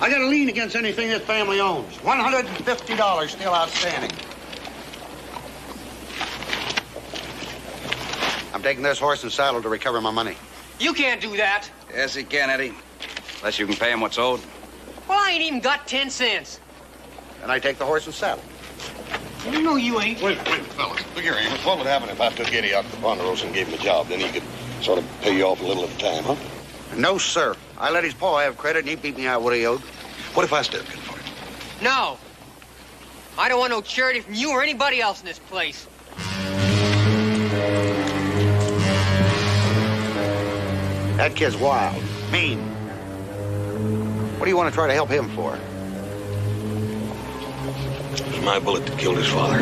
I got a lien against anything this family owns. $150 still outstanding. I'm taking this horse and saddle to recover my money. You can't do that. Yes, he can, Eddie. Unless you can pay him what's owed. Well, I ain't even got 10 cents. And I take the horse and saddle. No, you ain't. Wait, fellas. Look here, Amos. What would happen if I took Eddie out to the Ponderosa and gave him a job? Then he could sort of pay you off a little at a time, huh? No, sir. I let his paw have credit, and he beat me out what he owed. What if I stepped in for him? No. I don't want no charity from you or anybody else in this place. That kid's wild, mean. What do you want to try to help him for? It was my bullet that killed his father.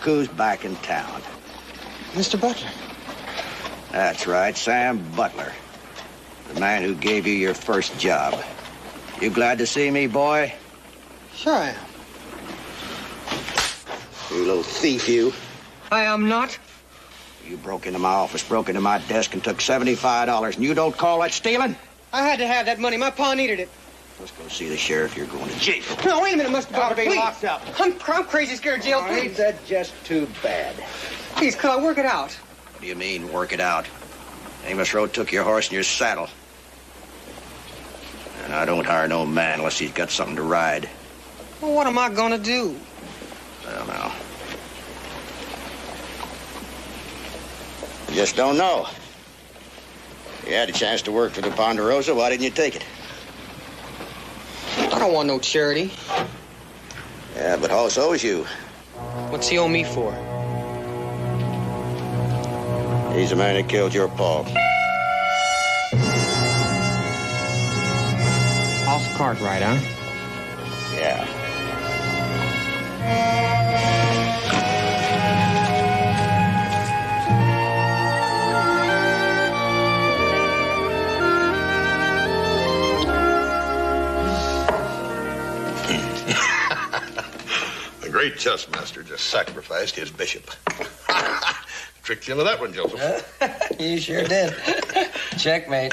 who's back in town. Mr. Butler. That's right, Sam Butler. The man who gave you your first job. You glad to see me, boy? Sure I am. You little thief, you. I am not. You broke into my office, broke into my desk, and took $75, and you don't call that stealing? I had to have that money. My pa needed it. Let's go see the sheriff. You're going to jail. No, wait a minute, Mr. Butler, be please. locked up. I'm crazy scared of jail, Ain't please. that just too bad? Please, could I work it out? What do you mean, work it out? Amos Road took your horse and your saddle. And I don't hire no man unless he's got something to ride. Well, what am I gonna do? I don't know. I just don't know. You had a chance to work for the Ponderosa. Why didn't you take it? I don't want no charity. Yeah, but Hoss owes you. What's he owe me for? He's the man that killed your pa. Hoss Cartwright, huh? Yeah. The great chess master just sacrificed his bishop. Tricked you into that one, Joseph. You sure did. Checkmate.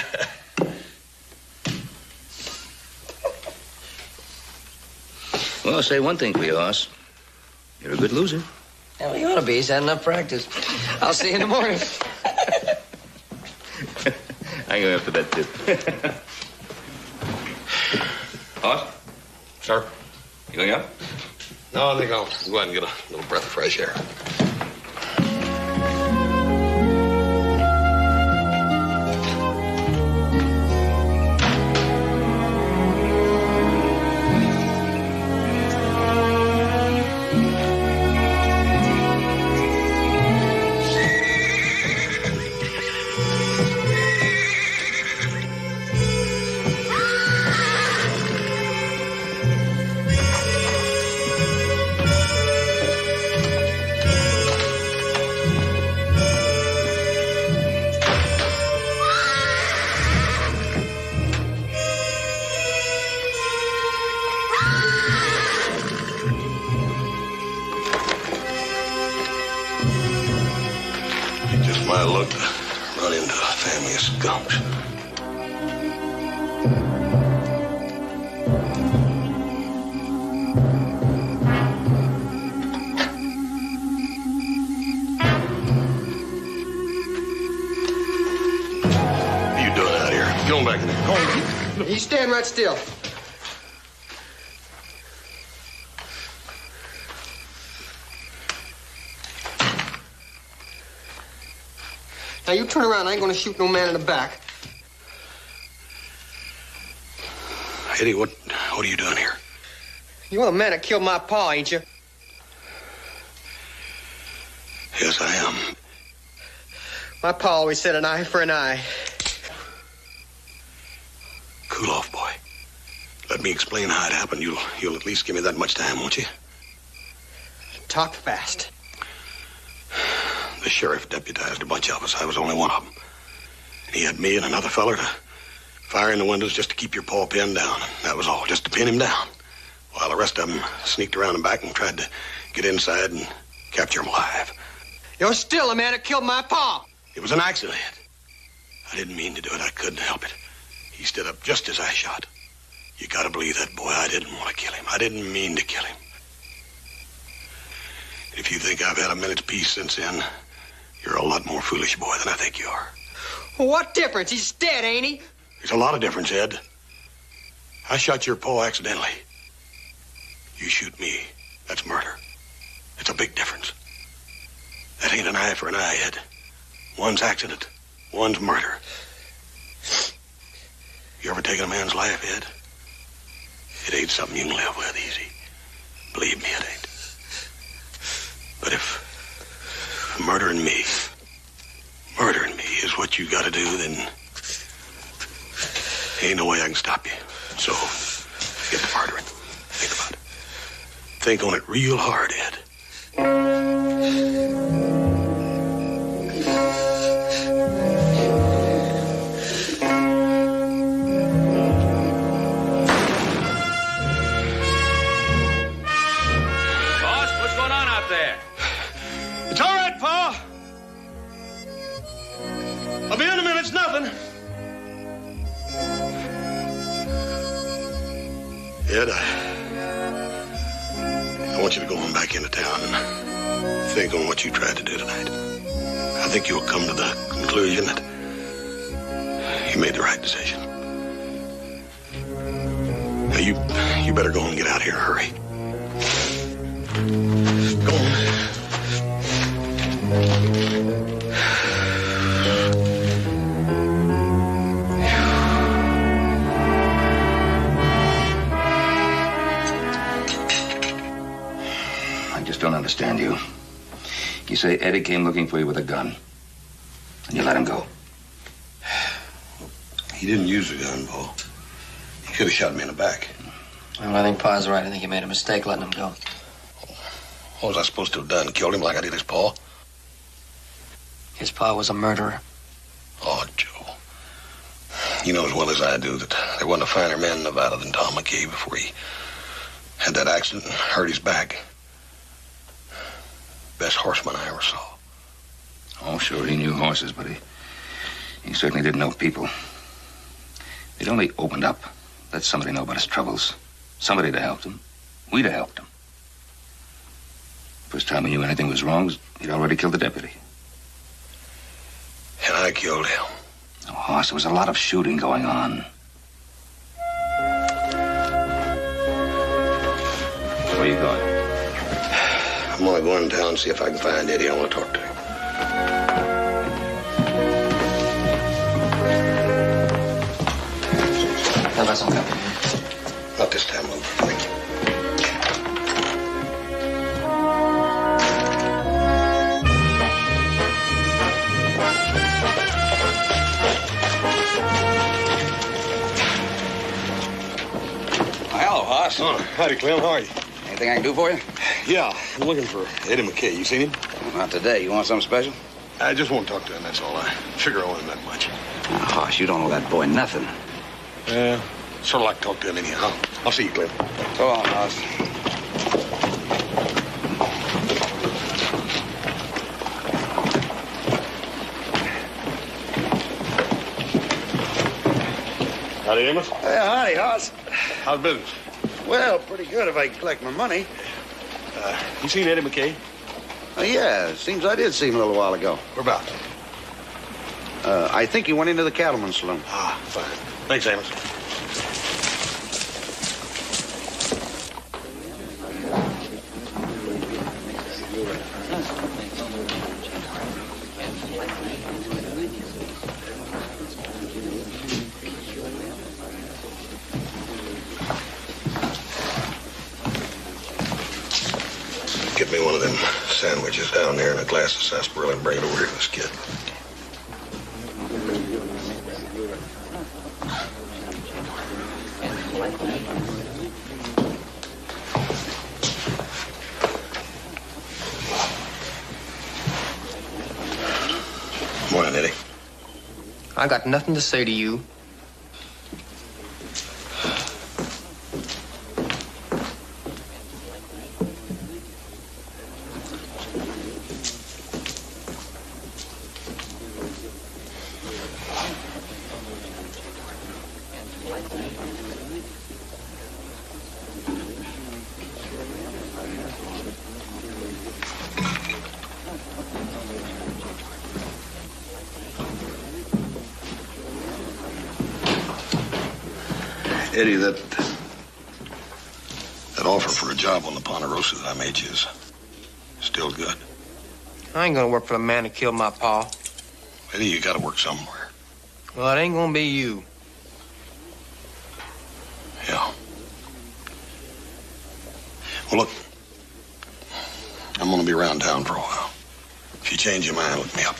Well, I'll say one thing for you, Hoss. You're a good loser. Yeah, well, you ought to be. He's had enough practice. I'll see you in the morning. I'm going after that, too. Hoss? Sir? You going up? No, I think I'll go ahead and get a little breath of fresh air. You stand right still. Now, you turn around. I ain't gonna shoot no man in the back. Eddie, what are you doing here? You're the man that killed my pa, ain't you? Yes, I am. My pa always said an eye for an eye. Cool off, boy. Let me explain how it happened. You'll at least give me that much time, won't you? Talk fast. The sheriff deputized a bunch of us. I was only one of them. And he had me and another feller to fire in the windows just to keep your paw pinned down. That was all, just to pin him down. While the rest of them sneaked around the back and tried to get inside and capture him alive. You're still the man that killed my pa. It was an accident. I didn't mean to do it. I couldn't help it. He stood up just as I shot. You gotta believe that, boy. I didn't want to kill him. I didn't mean to kill him. If you think I've had a minute's peace since then, you're a lot more foolish, boy, than I think you are. Well, what difference? He's dead, ain't he? There's a lot of difference, Ed. I shot your paw accidentally. You shoot me. That's murder. It's a big difference. That ain't an eye for an eye, Ed. One's accident. One's murder. You ever taken a man's life, Ed? It ain't something you can live with easy. Believe me, it ain't. But if murdering me is what you gotta do, then ain't no way I can stop you. So, get to murdering. Think about it. Think on it real hard, Ed. I'll be in a minute. It's nothing. Ed, I want you to go on back into town and think on what you tried to do tonight. I think you'll come to the conclusion that you made the right decision. Now, you better go and get out of here. Hurry. Go on. Don't understand you. You say Eddie came looking for you with a gun, and you let him go. He didn't use the gun, Paul. He could have shot me in the back. Well, I think Pa's right. I think you made a mistake letting him go. What was I supposed to have done? Killed him like I did his pa? His pa was a murderer. Oh, Joe. You know as well as I do that there wasn't a finer man in Nevada than Tom McKay before he had that accident and hurt his back. Best horseman I ever saw. Oh, sure, he knew horses, but he certainly didn't know people. If he'd only opened up, let somebody know about his troubles. Somebody to help him. We'd have helped him. First time he knew anything was wrong, he'd already killed the deputy. And I killed him. Oh, Hoss, there was a lot of shooting going on. Where are you going? I'm going to go in town and see if I can find Eddie. I want to talk to him. How about some coffee? Not this time, over. Thank you. Hello, Hoss. Oh, howdy, Clem. How are you? Anything I can do for you? Yeah, I'm looking for Eddie McKay. You seen him? Well, not today. You want something special? I just want to talk to him, that's all. I figure I owe him that much. Now, Hoss, you don't owe that boy nothing. Sort of like to talk to him anyhow. I'll see you, Clem. Go on, Hoss. Howdy, Amos. Yeah, howdy, Hoss. How's business? Well, pretty good if I can collect my money. You seen Eddie McKay? Yeah, seems I did see him a little while ago. Whereabouts? I think he went into the cattleman's saloon. Ah, fine. Thanks, Amos. Get me one of them sandwiches down there and a glass of sarsaparilla and bring it over here to this kid. Morning, Eddie. I got nothing to say to you. Eddie, that offer for a job on the Ponderosa that I made you is still good. I ain't gonna work for the man who killed my pa. Eddie, you gotta work somewhere. Well, it ain't gonna be you. Yeah. Well, look, I'm gonna be around town for a while. If you change your mind, look me up.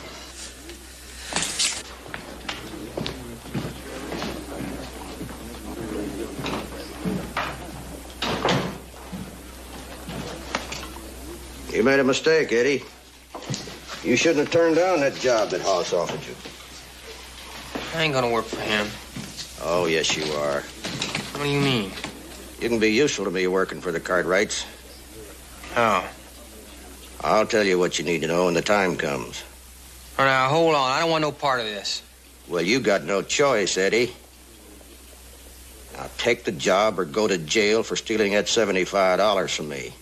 made a mistake, Eddie. You shouldn't have turned down that job that Hoss offered you. I ain't gonna work for him. Oh, yes, you are. What do you mean? You can be useful to me working for the Cartwrights. How? I'll tell you what you need to know when the time comes. Oh, now, hold on. I don't want no part of this. Well, you got no choice, Eddie. Now, take the job or go to jail for stealing that $75 from me.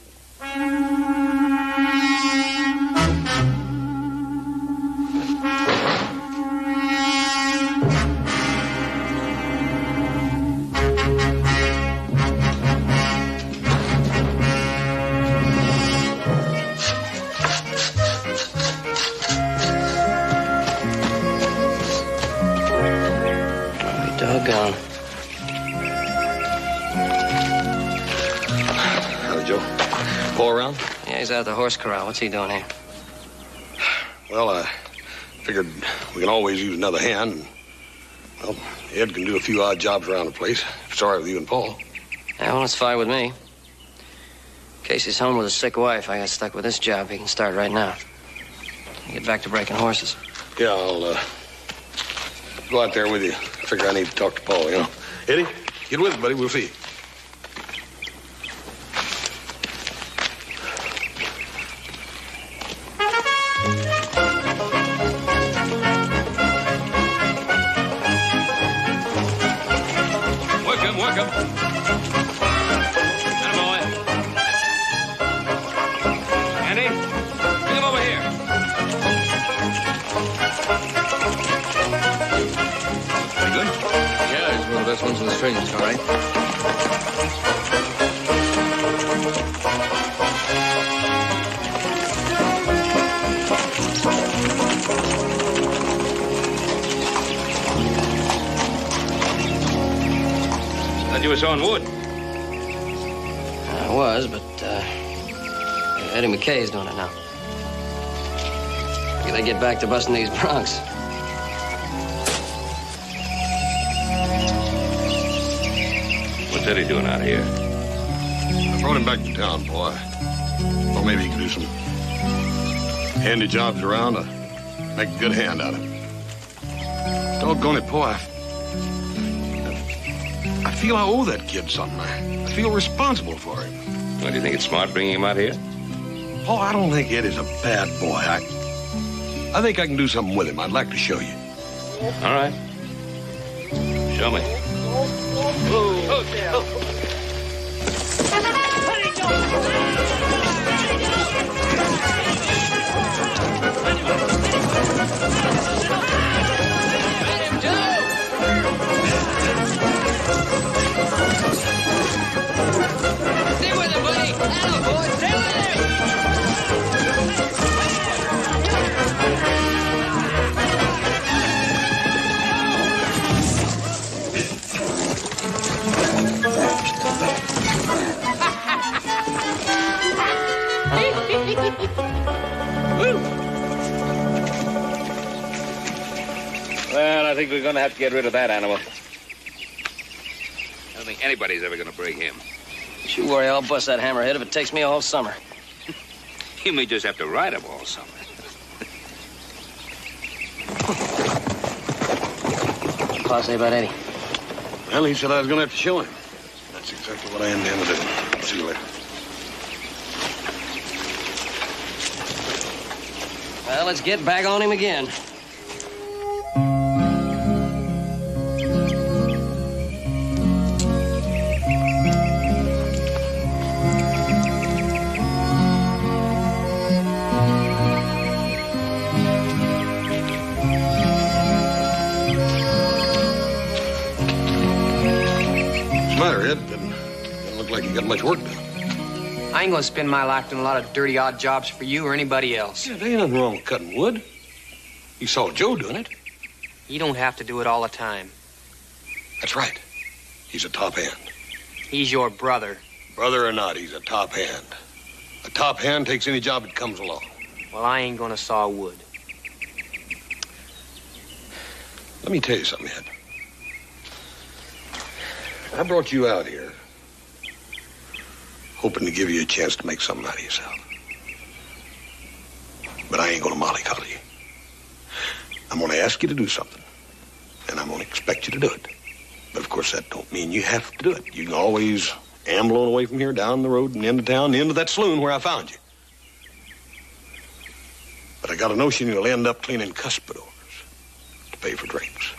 Doggone. Howdy, Joe. Paul around? Yeah, he's out at the horse corral. What's he doing here? Well, I figured we can always use another hand. And, well, Ed can do a few odd jobs around the place. If it's all right with you and Paul. Yeah, well, it's fine with me. Casey's home with a sick wife. I got stuck with this job. He can start right now. Get back to breaking horses. Yeah, I'll go out there with you. I figure I need to talk to Paul, you know. Eddie, get with it, buddy. We'll see. Welcome. Attaboy. Andy, bring him over here. Pretty good? Yeah, he's one of the best ones in the string. It's all right. You were sawing wood. I was, but Eddie McKay's doing it now. Gotta get back to busting these broncs. What's Eddie doing out here? I brought him back to town, boy. Well, maybe he can do some handy jobs around to make a good hand out of him. Doggone it, boy. I feel I owe that kid something. I feel responsible for him. Well, do you think it's smart bringing him out here? Oh, I don't think Eddie's a bad boy. I think I can do something with him. I'd like to show you. All right. Show me. Stay with him, buddy. Hello, boy. Stay with Well, I think we're going to have to get rid of that animal. I don't think anybody's ever going to break him. Don't you worry, I'll bust that hammerhead if it takes me a whole summer. You may just have to ride him all summer. What's Pa say about Eddie? Well, he said I was going to have to show him. That's exactly what I intend to do. See you later. Well, let's get back on him again. What's the matter, Ed? Doesn't look like you got much work done. I ain't gonna spend my life doing a lot of dirty, odd jobs for you or anybody else. Yeah, there ain't nothing wrong with cutting wood. You saw Joe doing it. You don't have to do it all the time. That's right. He's a top hand. He's your brother. Brother or not, he's a top hand. A top hand takes any job that comes along. Well, I ain't gonna saw wood. Let me tell you something, Ed. I brought you out here hoping to give you a chance to make something out of yourself. But I ain't gonna mollycoddle you. I'm gonna ask you to do something, and I'm gonna expect you to do it. But of course, that don't mean you have to do it. You can always amble on away from here, down the road and into town, and into that saloon where I found you. But I got a notion you'll end up cleaning cuspidors to pay for drinks.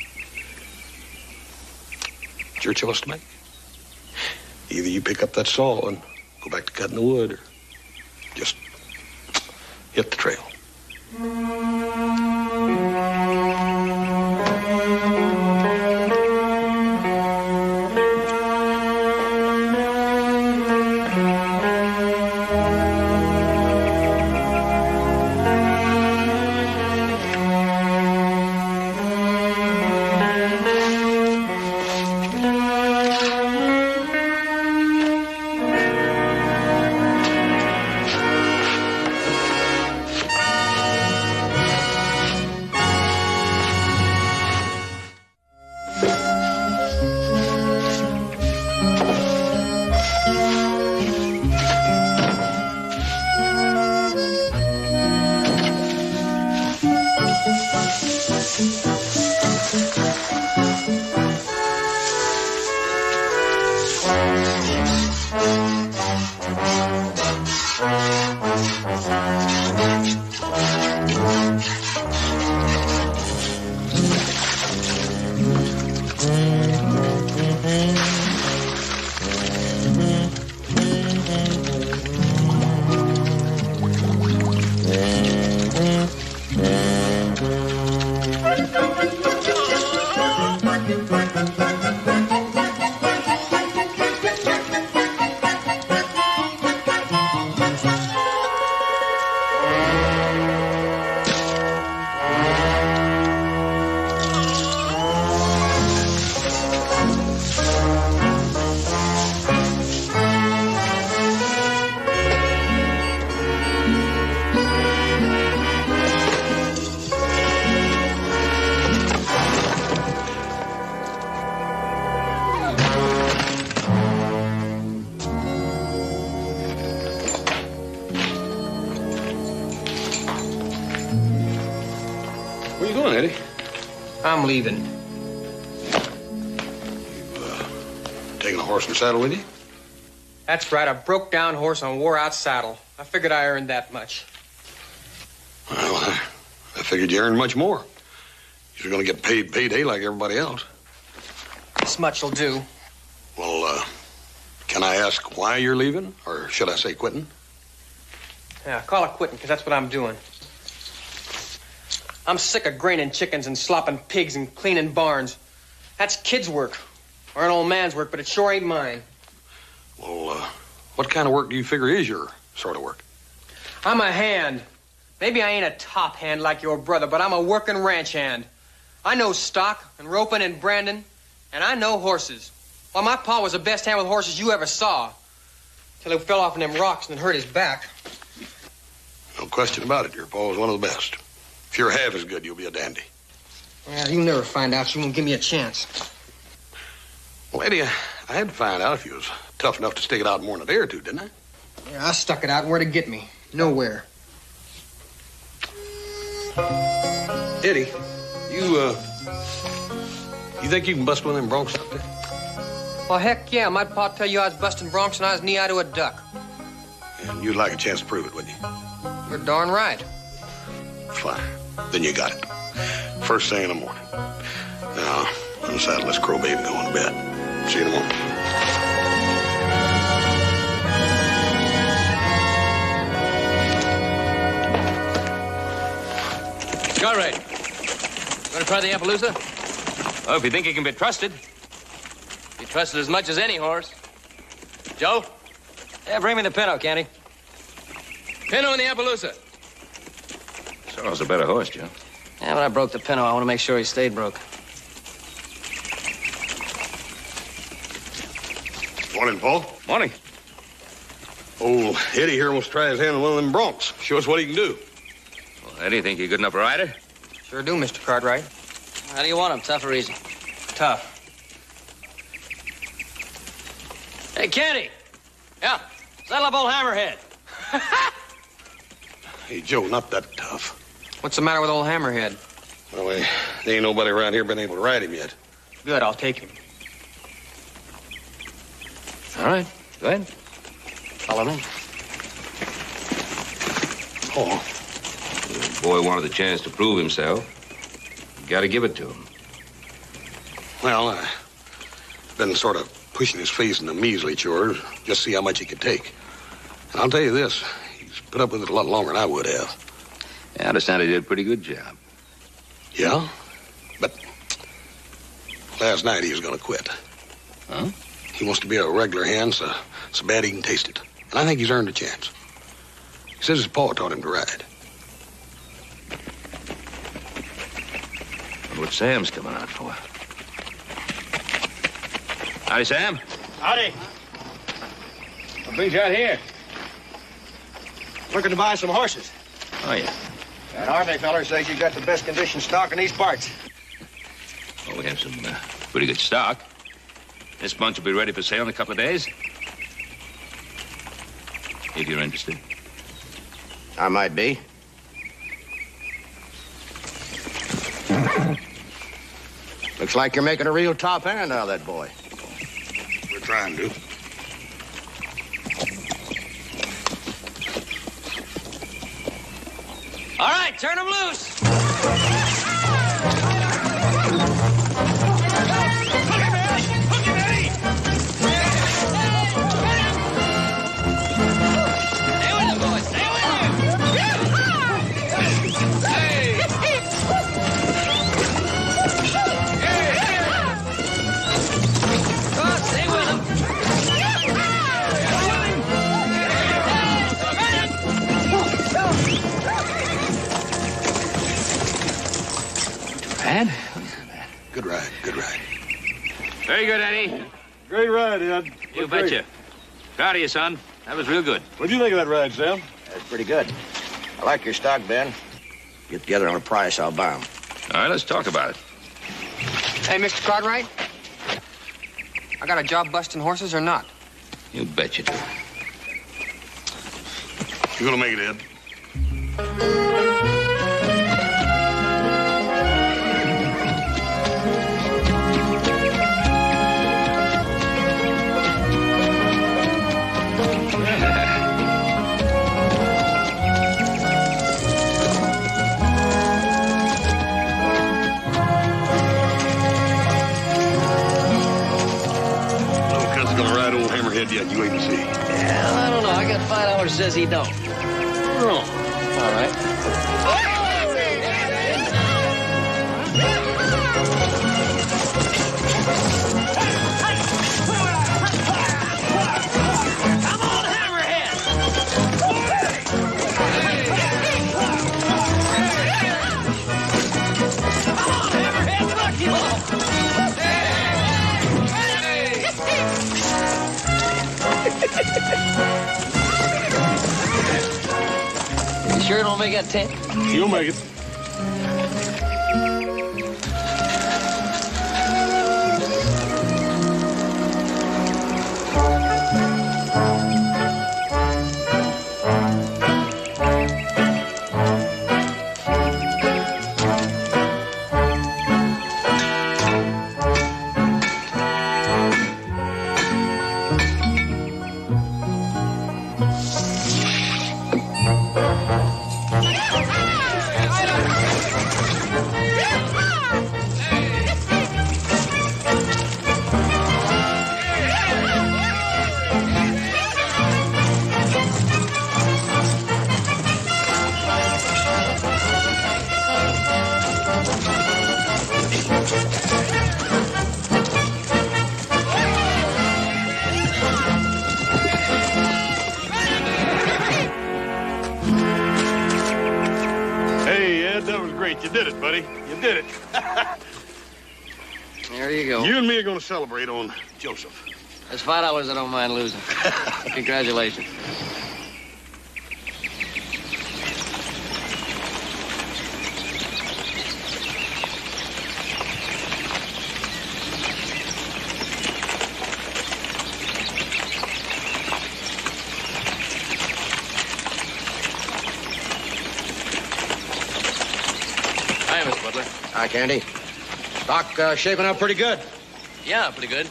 It's your choice to make. Either you pick up that saw and go back to cutting the wood, or just hit the trail. Where you going, Eddie? I'm leaving. Taking a horse and saddle with you? That's right, a broke-down horse on a wore-out saddle. I figured I earned that much. Well, I figured you earned much more. You're going to get paid payday like everybody else. This much will do. Well, can I ask why you're leaving? Or should I say quitting? Yeah, call it quitting, because that's what I'm doing. I'm sick of graining chickens and slopping pigs and cleaning barns. That's kids' work. Or an old man's work, but it sure ain't mine. Well, what kind of work do you figure is your sort of work? I'm a hand. Maybe I ain't a top hand like your brother, but I'm a working ranch hand. I know stock and roping and branding, and I know horses. Well, my pa was the best hand with horses you ever saw. Till he fell off in them rocks and hurt his back. No question about it. Your pa was one of the best. If you're half as good, you'll be a dandy. Well, you'll never find out. You won't give me a chance. Well, Eddie, I had to find out if you was tough enough to stick it out more than a day or two, didn't I? Yeah, I stuck it out. Where'd it get me? Nowhere. Eddie, you think you can bust one of them broncs out there? Well, heck yeah. My pa tell you I was busting broncs and I was knee-high to a duck. And you'd like a chance to prove it, wouldn't you? You're darn right. Fine. Then you got it. First thing in the morning. Now, unsaddle this crow baby and go to bed. See you in the morning. Cartwright, going to try the Appaloosa? Well, if you think he can be trusted. Be trusted as much as any horse. Joe? Yeah, bring me the pinto, Candy. Pinto in the Appaloosa. Sorrel's a better horse, Joe. Yeah, but I broke the pinto. I want to make sure he stayed broke. Morning, Paul. Morning. Old Eddie here wants to try his hand on one of them broncs. Show us what he can do. Well, Eddie, think you good enough rider? Sure do, Mr. Cartwright. How do you want him, tough or easy? Tough. Hey, Candy. Yeah, saddle up old Hammerhead. Hey, Joe, not that tough. What's the matter with old Hammerhead? Well, there ain't nobody around here been able to ride him yet. Good, I'll take him. All right, go ahead. Follow me. Oh. The boy wanted the chance to prove himself. You gotta give it to him. Well, I've been sort of pushing his face in the measly chore, just see how much he could take. And I'll tell you this, he's put up with it a lot longer than I would have. Yeah, I understand he did a pretty good job. Yeah? But last night he was going to quit. Huh? He wants to be a regular hand so bad he can taste it. And I think he's earned a chance. He says his pa taught him to ride. Wonder what Sam's coming out for. Howdy, Sam. Howdy. What brings you out here? Looking to buy some horses. Oh, yeah. That Harvey feller says you got the best condition stock in these parts. Well, we have some pretty good stock. This bunch will be ready for sale in a couple of days. If you're interested. I might be. Looks like you're making a real top hand out of that boy. We're trying to. All right, turn him loose. Bad? Good ride, good ride. Very good, Eddie. Great ride, Ed. You betcha. Proud of you, son. That was real good. What'd you think of that ride, Sam? That's pretty good. I like your stock, Ben. Get together on a price, I'll buy 'em. All right, let's talk about it. Hey, Mr. Cartwright. I got a job busting horses or not? You bet you do. You're gonna make it, Ed. Yet, you wait and see. Yeah, I don't know. I got $5 says he don't. Oh. All right. Come on, Hammerhead! Come on, Hammerhead! Look, you You sure don't make that 10? You'll make it. You did it, buddy. You did it. There you go. You and me are going to celebrate on Joseph. That's $5 I don't mind losing. Congratulations. Hi, Candy. Stock shaping up pretty good. Yeah, pretty good.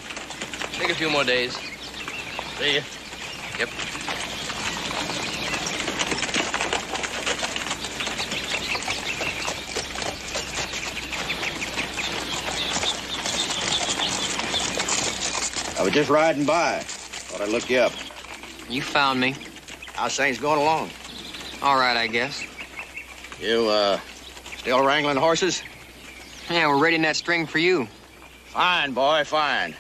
Take a few more days. See you. Yep. I was just riding by. Thought I'd look you up. You found me. How's things going along? All right, I guess. You, still wrangling horses? Yeah, we're readying that string for you. Fine, boy, fine.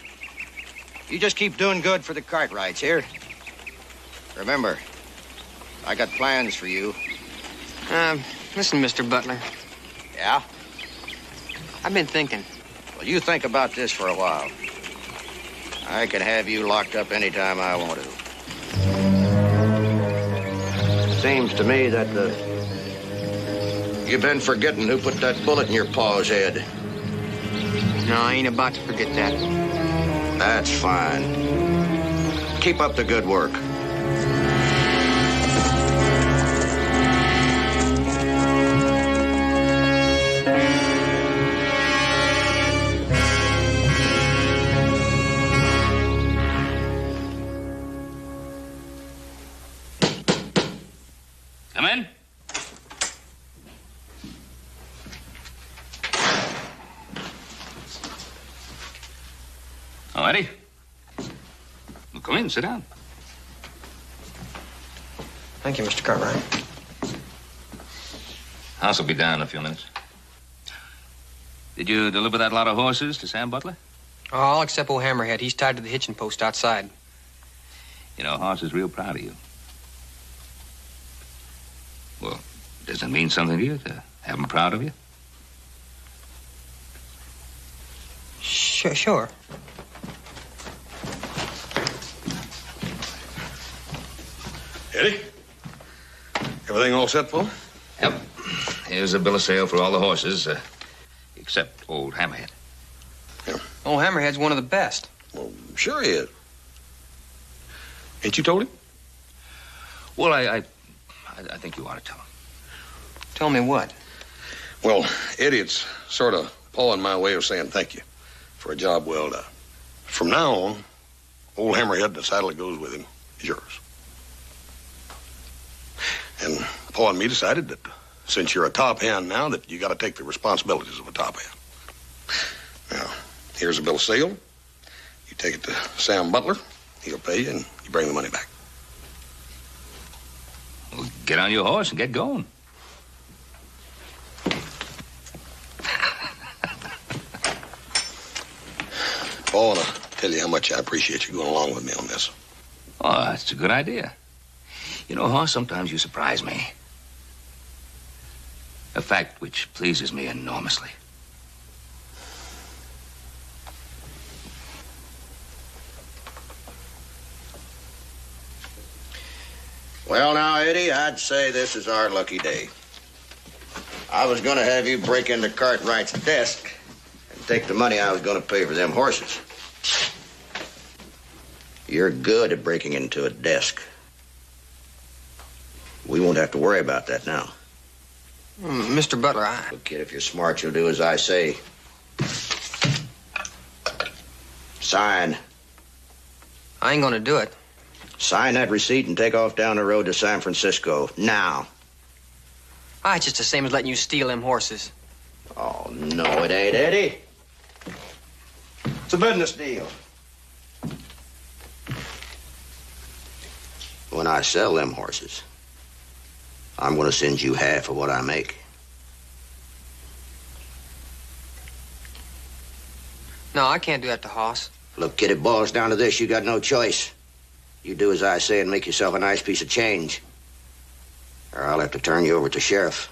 You just keep doing good for the Cartwrights here. Remember, I got plans for you. Listen, Mr. Butler. Yeah? I've been thinking. Well, you think about this for a while. I can have you locked up anytime I want to. Seems to me that you've been forgetting who put that bullet in your paw's head. No, I ain't about to forget that. That's fine. Keep up the good work. Come in. Oh, Eddie. Well, come in, sit down. Thank you, Mr. Cartwright. House will be down in a few minutes. Did you deliver that lot of horses to Sam Butler? Oh, all except old Hammerhead. He's tied to the hitching post outside. You know, Hoss is real proud of you. Well, does it mean something to you to have him proud of you? Sure. Eddie? Everything all set, Paul? Yep. Here's a bill of sale for all the horses, except old Hammerhead. Yeah. Old Hammerhead's one of the best. Well, sure he is. Ain't you told him? Well, I think you ought to tell him. Tell me what? Well, Eddie, it's sort of Paul and my way of saying thank you for a job well done. From now on, old Hammerhead, the saddle that goes with him, is yours. And Paul and me decided that since you're a top hand now, that you got to take the responsibilities of a top hand. Now, here's a bill of sale. You take it to Sam Butler. He'll pay you, and you bring the money back. Well, get on your horse and get going. Paul, I want to tell you how much I appreciate you going along with me on this. Oh, that's a good idea. You know, Hoss, sometimes you surprise me. A fact which pleases me enormously. Well, now, Eddie, I'd say this is our lucky day. I was going to have you break into Cartwright's desk and take the money I was going to pay for them horses. You're good at breaking into a desk. We won't have to worry about that now. Mr. Butler, Look, kid, if you're smart, you'll do as I say. Sign. I ain't gonna do it. Sign that receipt and take off down the road to San Francisco. Now. It's just the same as letting you steal them horses. Oh, no, it ain't, Eddie. It's a business deal. When I sell them horses, I'm going to send you half of what I make. No, I can't do that to Hoss. Look, kid, it boils down to this. You got no choice. You do as I say and make yourself a nice piece of change. Or I'll have to turn you over to sheriff.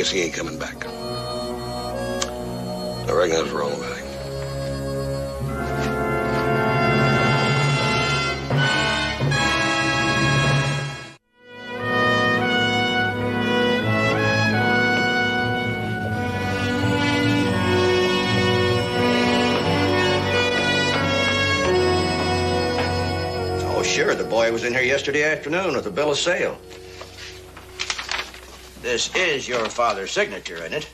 guess he ain't coming back. I reckon I was wrong about him. Oh, sure. The boy was in here yesterday afternoon with a bill of sale. This is your father's signature, isn't it?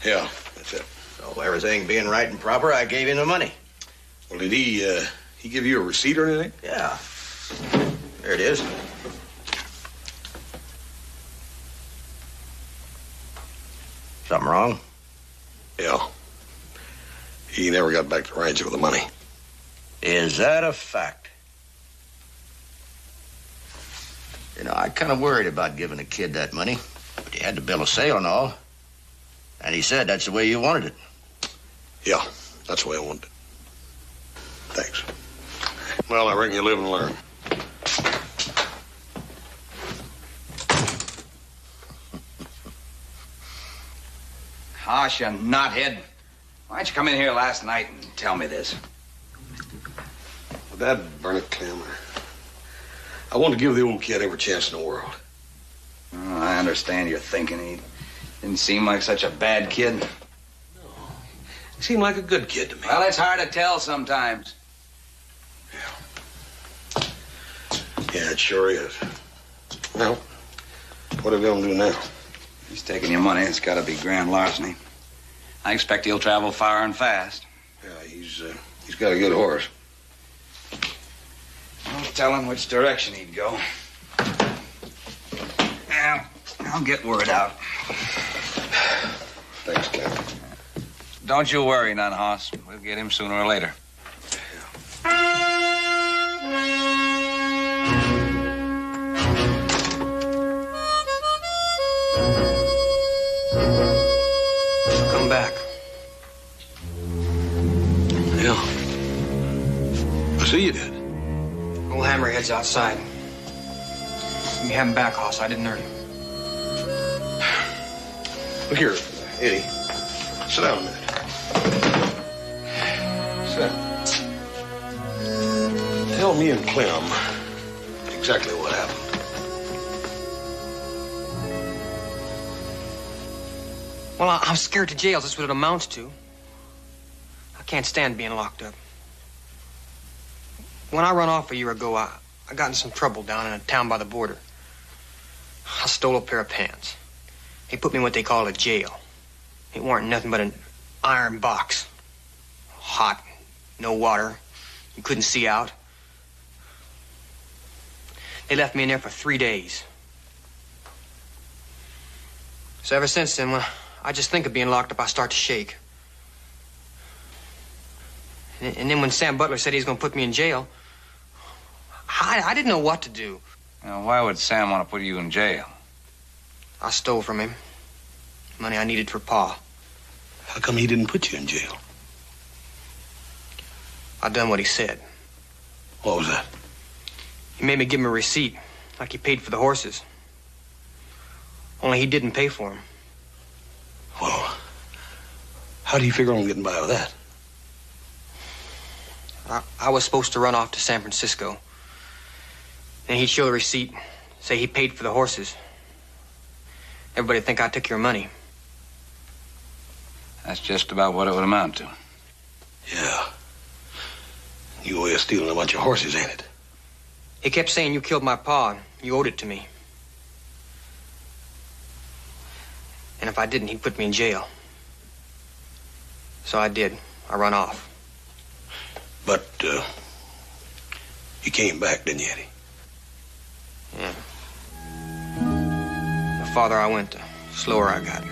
Yeah, that's it. So everything being right and proper, I gave him the money. Well, did he give you a receipt or anything? Yeah. There it is. Something wrong? Yeah. He never got back to the ranch with the money. Is that a fact? You know, I kind of worried about giving a kid that money. But he had the bill of sale and all. And he said that's the way you wanted it. Yeah, that's the way I wanted it. Thanks. Well, I reckon you live and learn. Gosh, you knothead. Why'd you come in here last night and tell me this? Well, Dad, burn it, Clem. I want to give the old kid every chance in the world. Oh, I understand your thinking. He didn't seem like such a bad kid. No. He seemed like a good kid to me. Well, it's hard to tell sometimes. Yeah, it sure is. Well, what are we going to do now? He's taking your money. It's got to be grand larceny. I expect he'll travel far and fast. Yeah, he's got a good horse. I'll tell him which direction he'd go. Now, I'll get word out. Thanks, Clem. Don't you worry none, Hoss. We'll get him sooner or later. Come back. Yeah. I see you did. Old Hammerhead's outside. You have him back, Hoss. I didn't hurt him. Look here, Eddie. Sit down a minute. Sit down. Tell me and Clem exactly what happened. Well, I'm scared to jail. That's what it amounts to. I can't stand being locked up. When I run off a year ago, I got in some trouble down in a town by the border. I stole a pair of pants. They put me in what they call a jail. It weren't nothing but an iron box. Hot, no water. You couldn't see out. They left me in there for 3 days. So ever since then, when I just think of being locked up, I start to shake. And then when Sam Butler said he was going to put me in jail, I didn't know what to do. Now, why would Sam want to put you in jail? I stole from him. Money I needed for Pa. How come he didn't put you in jail? I done what he said. What was that? He made me give him a receipt, like he paid for the horses. Only he didn't pay for them. Well, how do you figure on getting by with that? I was supposed to run off to San Francisco. Then he'd show the receipt, say he paid for the horses. Everybody'd think I took your money. That's just about what it would amount to. Yeah. New way of stealing a bunch of horses, ain't it? He kept saying you killed my pa and you owed it to me. And if I didn't, he'd put me in jail. So I did. I run off. But, you came back, didn't you, Eddie? Yeah. The farther I went, the slower I got.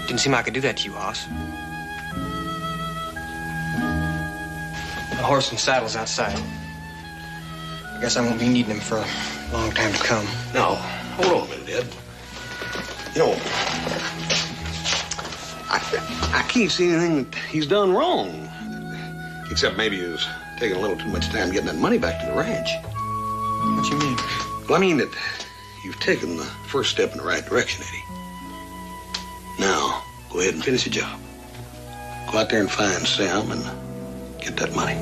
Didn't seem like I could do that to you, Hoss. The horse and saddle's outside. I guess I won't be needing them for a long time to come. No, hold on a minute, Ed. You know, I can't see anything that he's done wrong. Except maybe he was taking a little too much time getting that money back to the ranch. What you mean? Well, I mean that you've taken the first step in the right direction, Eddie. Now, go ahead and finish the job. Go out there and find Sam and get that money.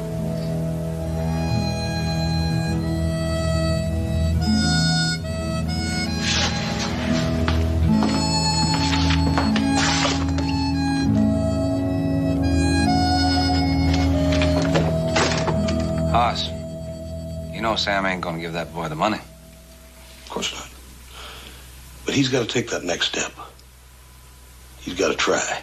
Hoss, you know Sam ain't gonna give that boy the money. Of course not. But he's got to take that next step. He's got to try.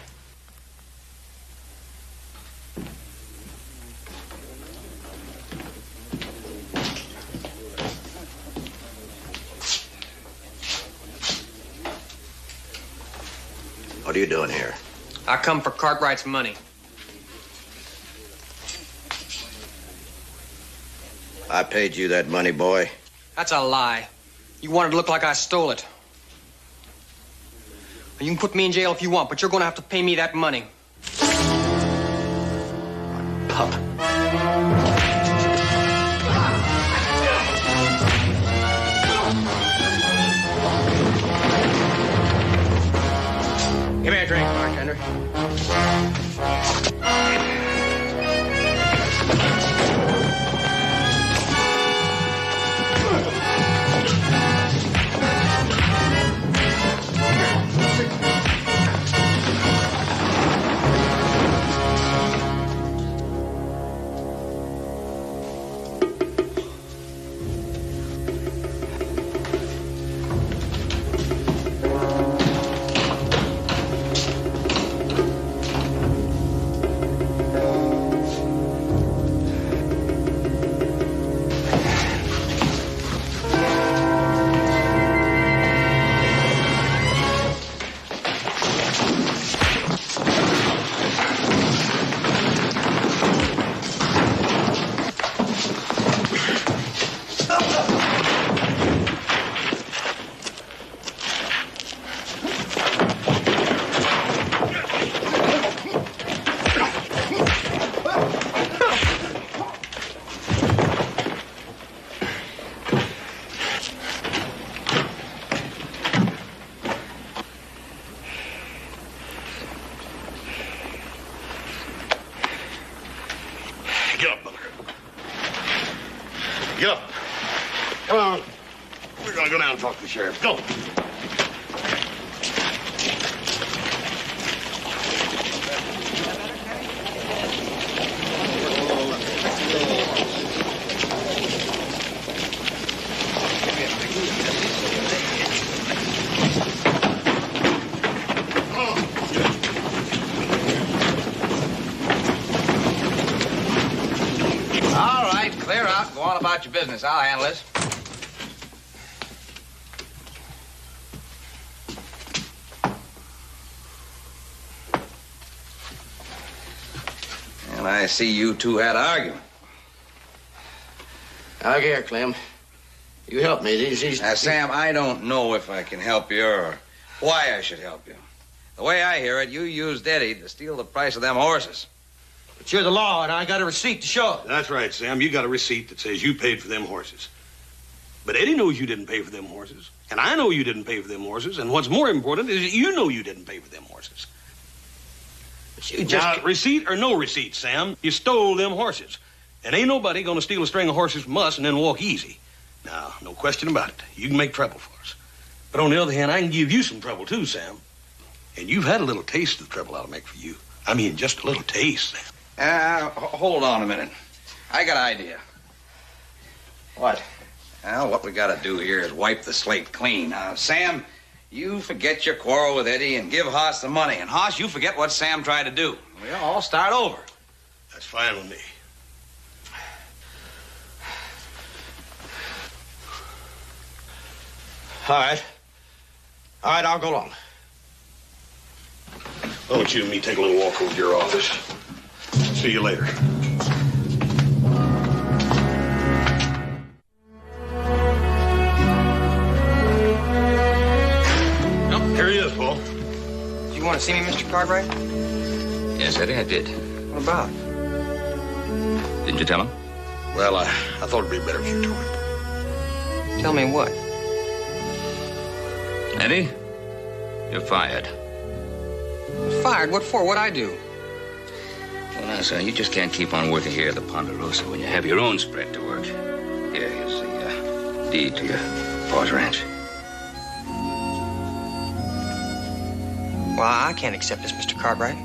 What are you doing here? I come for Cartwright's money. I paid you that money, boy. That's a lie. You wanted to look like I stole it. You can put me in jail if you want, but you're going to have to pay me that money. Pup. Give me a drink, bartender. Get up, Butler. Get up. Come on. We're going to go down and talk to the sheriff. Go. All right, clear out. Go on about your business. I'll handle this. And I see you two had an argument. Now, here, Clem. You help me. These... Now, Sam, I don't know if I can help you or why I should help you. The way I hear it, you used Eddie to steal the price of them horses. But you're the law, and I got a receipt to show it. That's right, Sam. You got a receipt that says you paid for them horses. But Eddie knows you didn't pay for them horses. And I know you didn't pay for them horses. And what's more important is that you know you didn't pay for them horses. But you just... Now, receipt or no receipt, Sam, you stole them horses. And ain't nobody gonna steal a string of horses from us and then walk easy. Now, no question about it. You can make trouble for us. But on the other hand, I can give you some trouble too, Sam. And you've had a little taste of the trouble I'll make for you. I mean, just a little taste, Sam. Hold on a minute. I got an idea. What? Well, what we gotta do here is wipe the slate clean. Sam, you forget your quarrel with Eddie and give Hoss the money. And Hoss, you forget what Sam tried to do. We'll all start over. That's fine with me. All right. All right, I'll go along. Why don't you and me take a little walk over to your office? See you later. Nope. Here he is, Paul. Do you want to see me, Mr. Cartwright? Yes, Eddie, I did. What about? Didn't you tell him? Well, I thought it'd be better if you told him. Tell me what? Eddie, you're fired. Fired? What for? What'd I do? Well, now, son, you just can't keep on working here at the Ponderosa when you have your own spread to work. Here's the deed to your pa's ranch. Well, I can't accept this, Mr. Cartwright.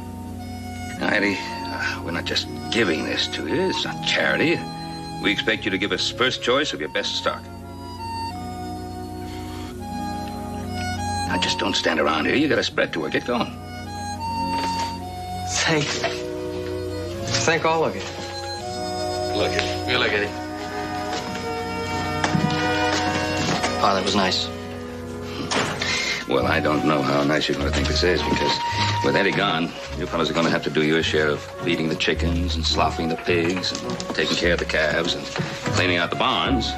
Now, Eddie, we're not just giving this to you. It's not charity. We expect you to give us first choice of your best stock. Now, just don't stand around here. You got a spread to work. Get going. Thank you. Thank all of you. Good luck, Eddie. Good luck, Eddie. Pa, that was nice. Well, I don't know how nice you're going to think this is, because with Eddie gone, you fellas are going to have to do your share of feeding the chickens and sloughing the pigs and taking care of the calves and cleaning out the barns.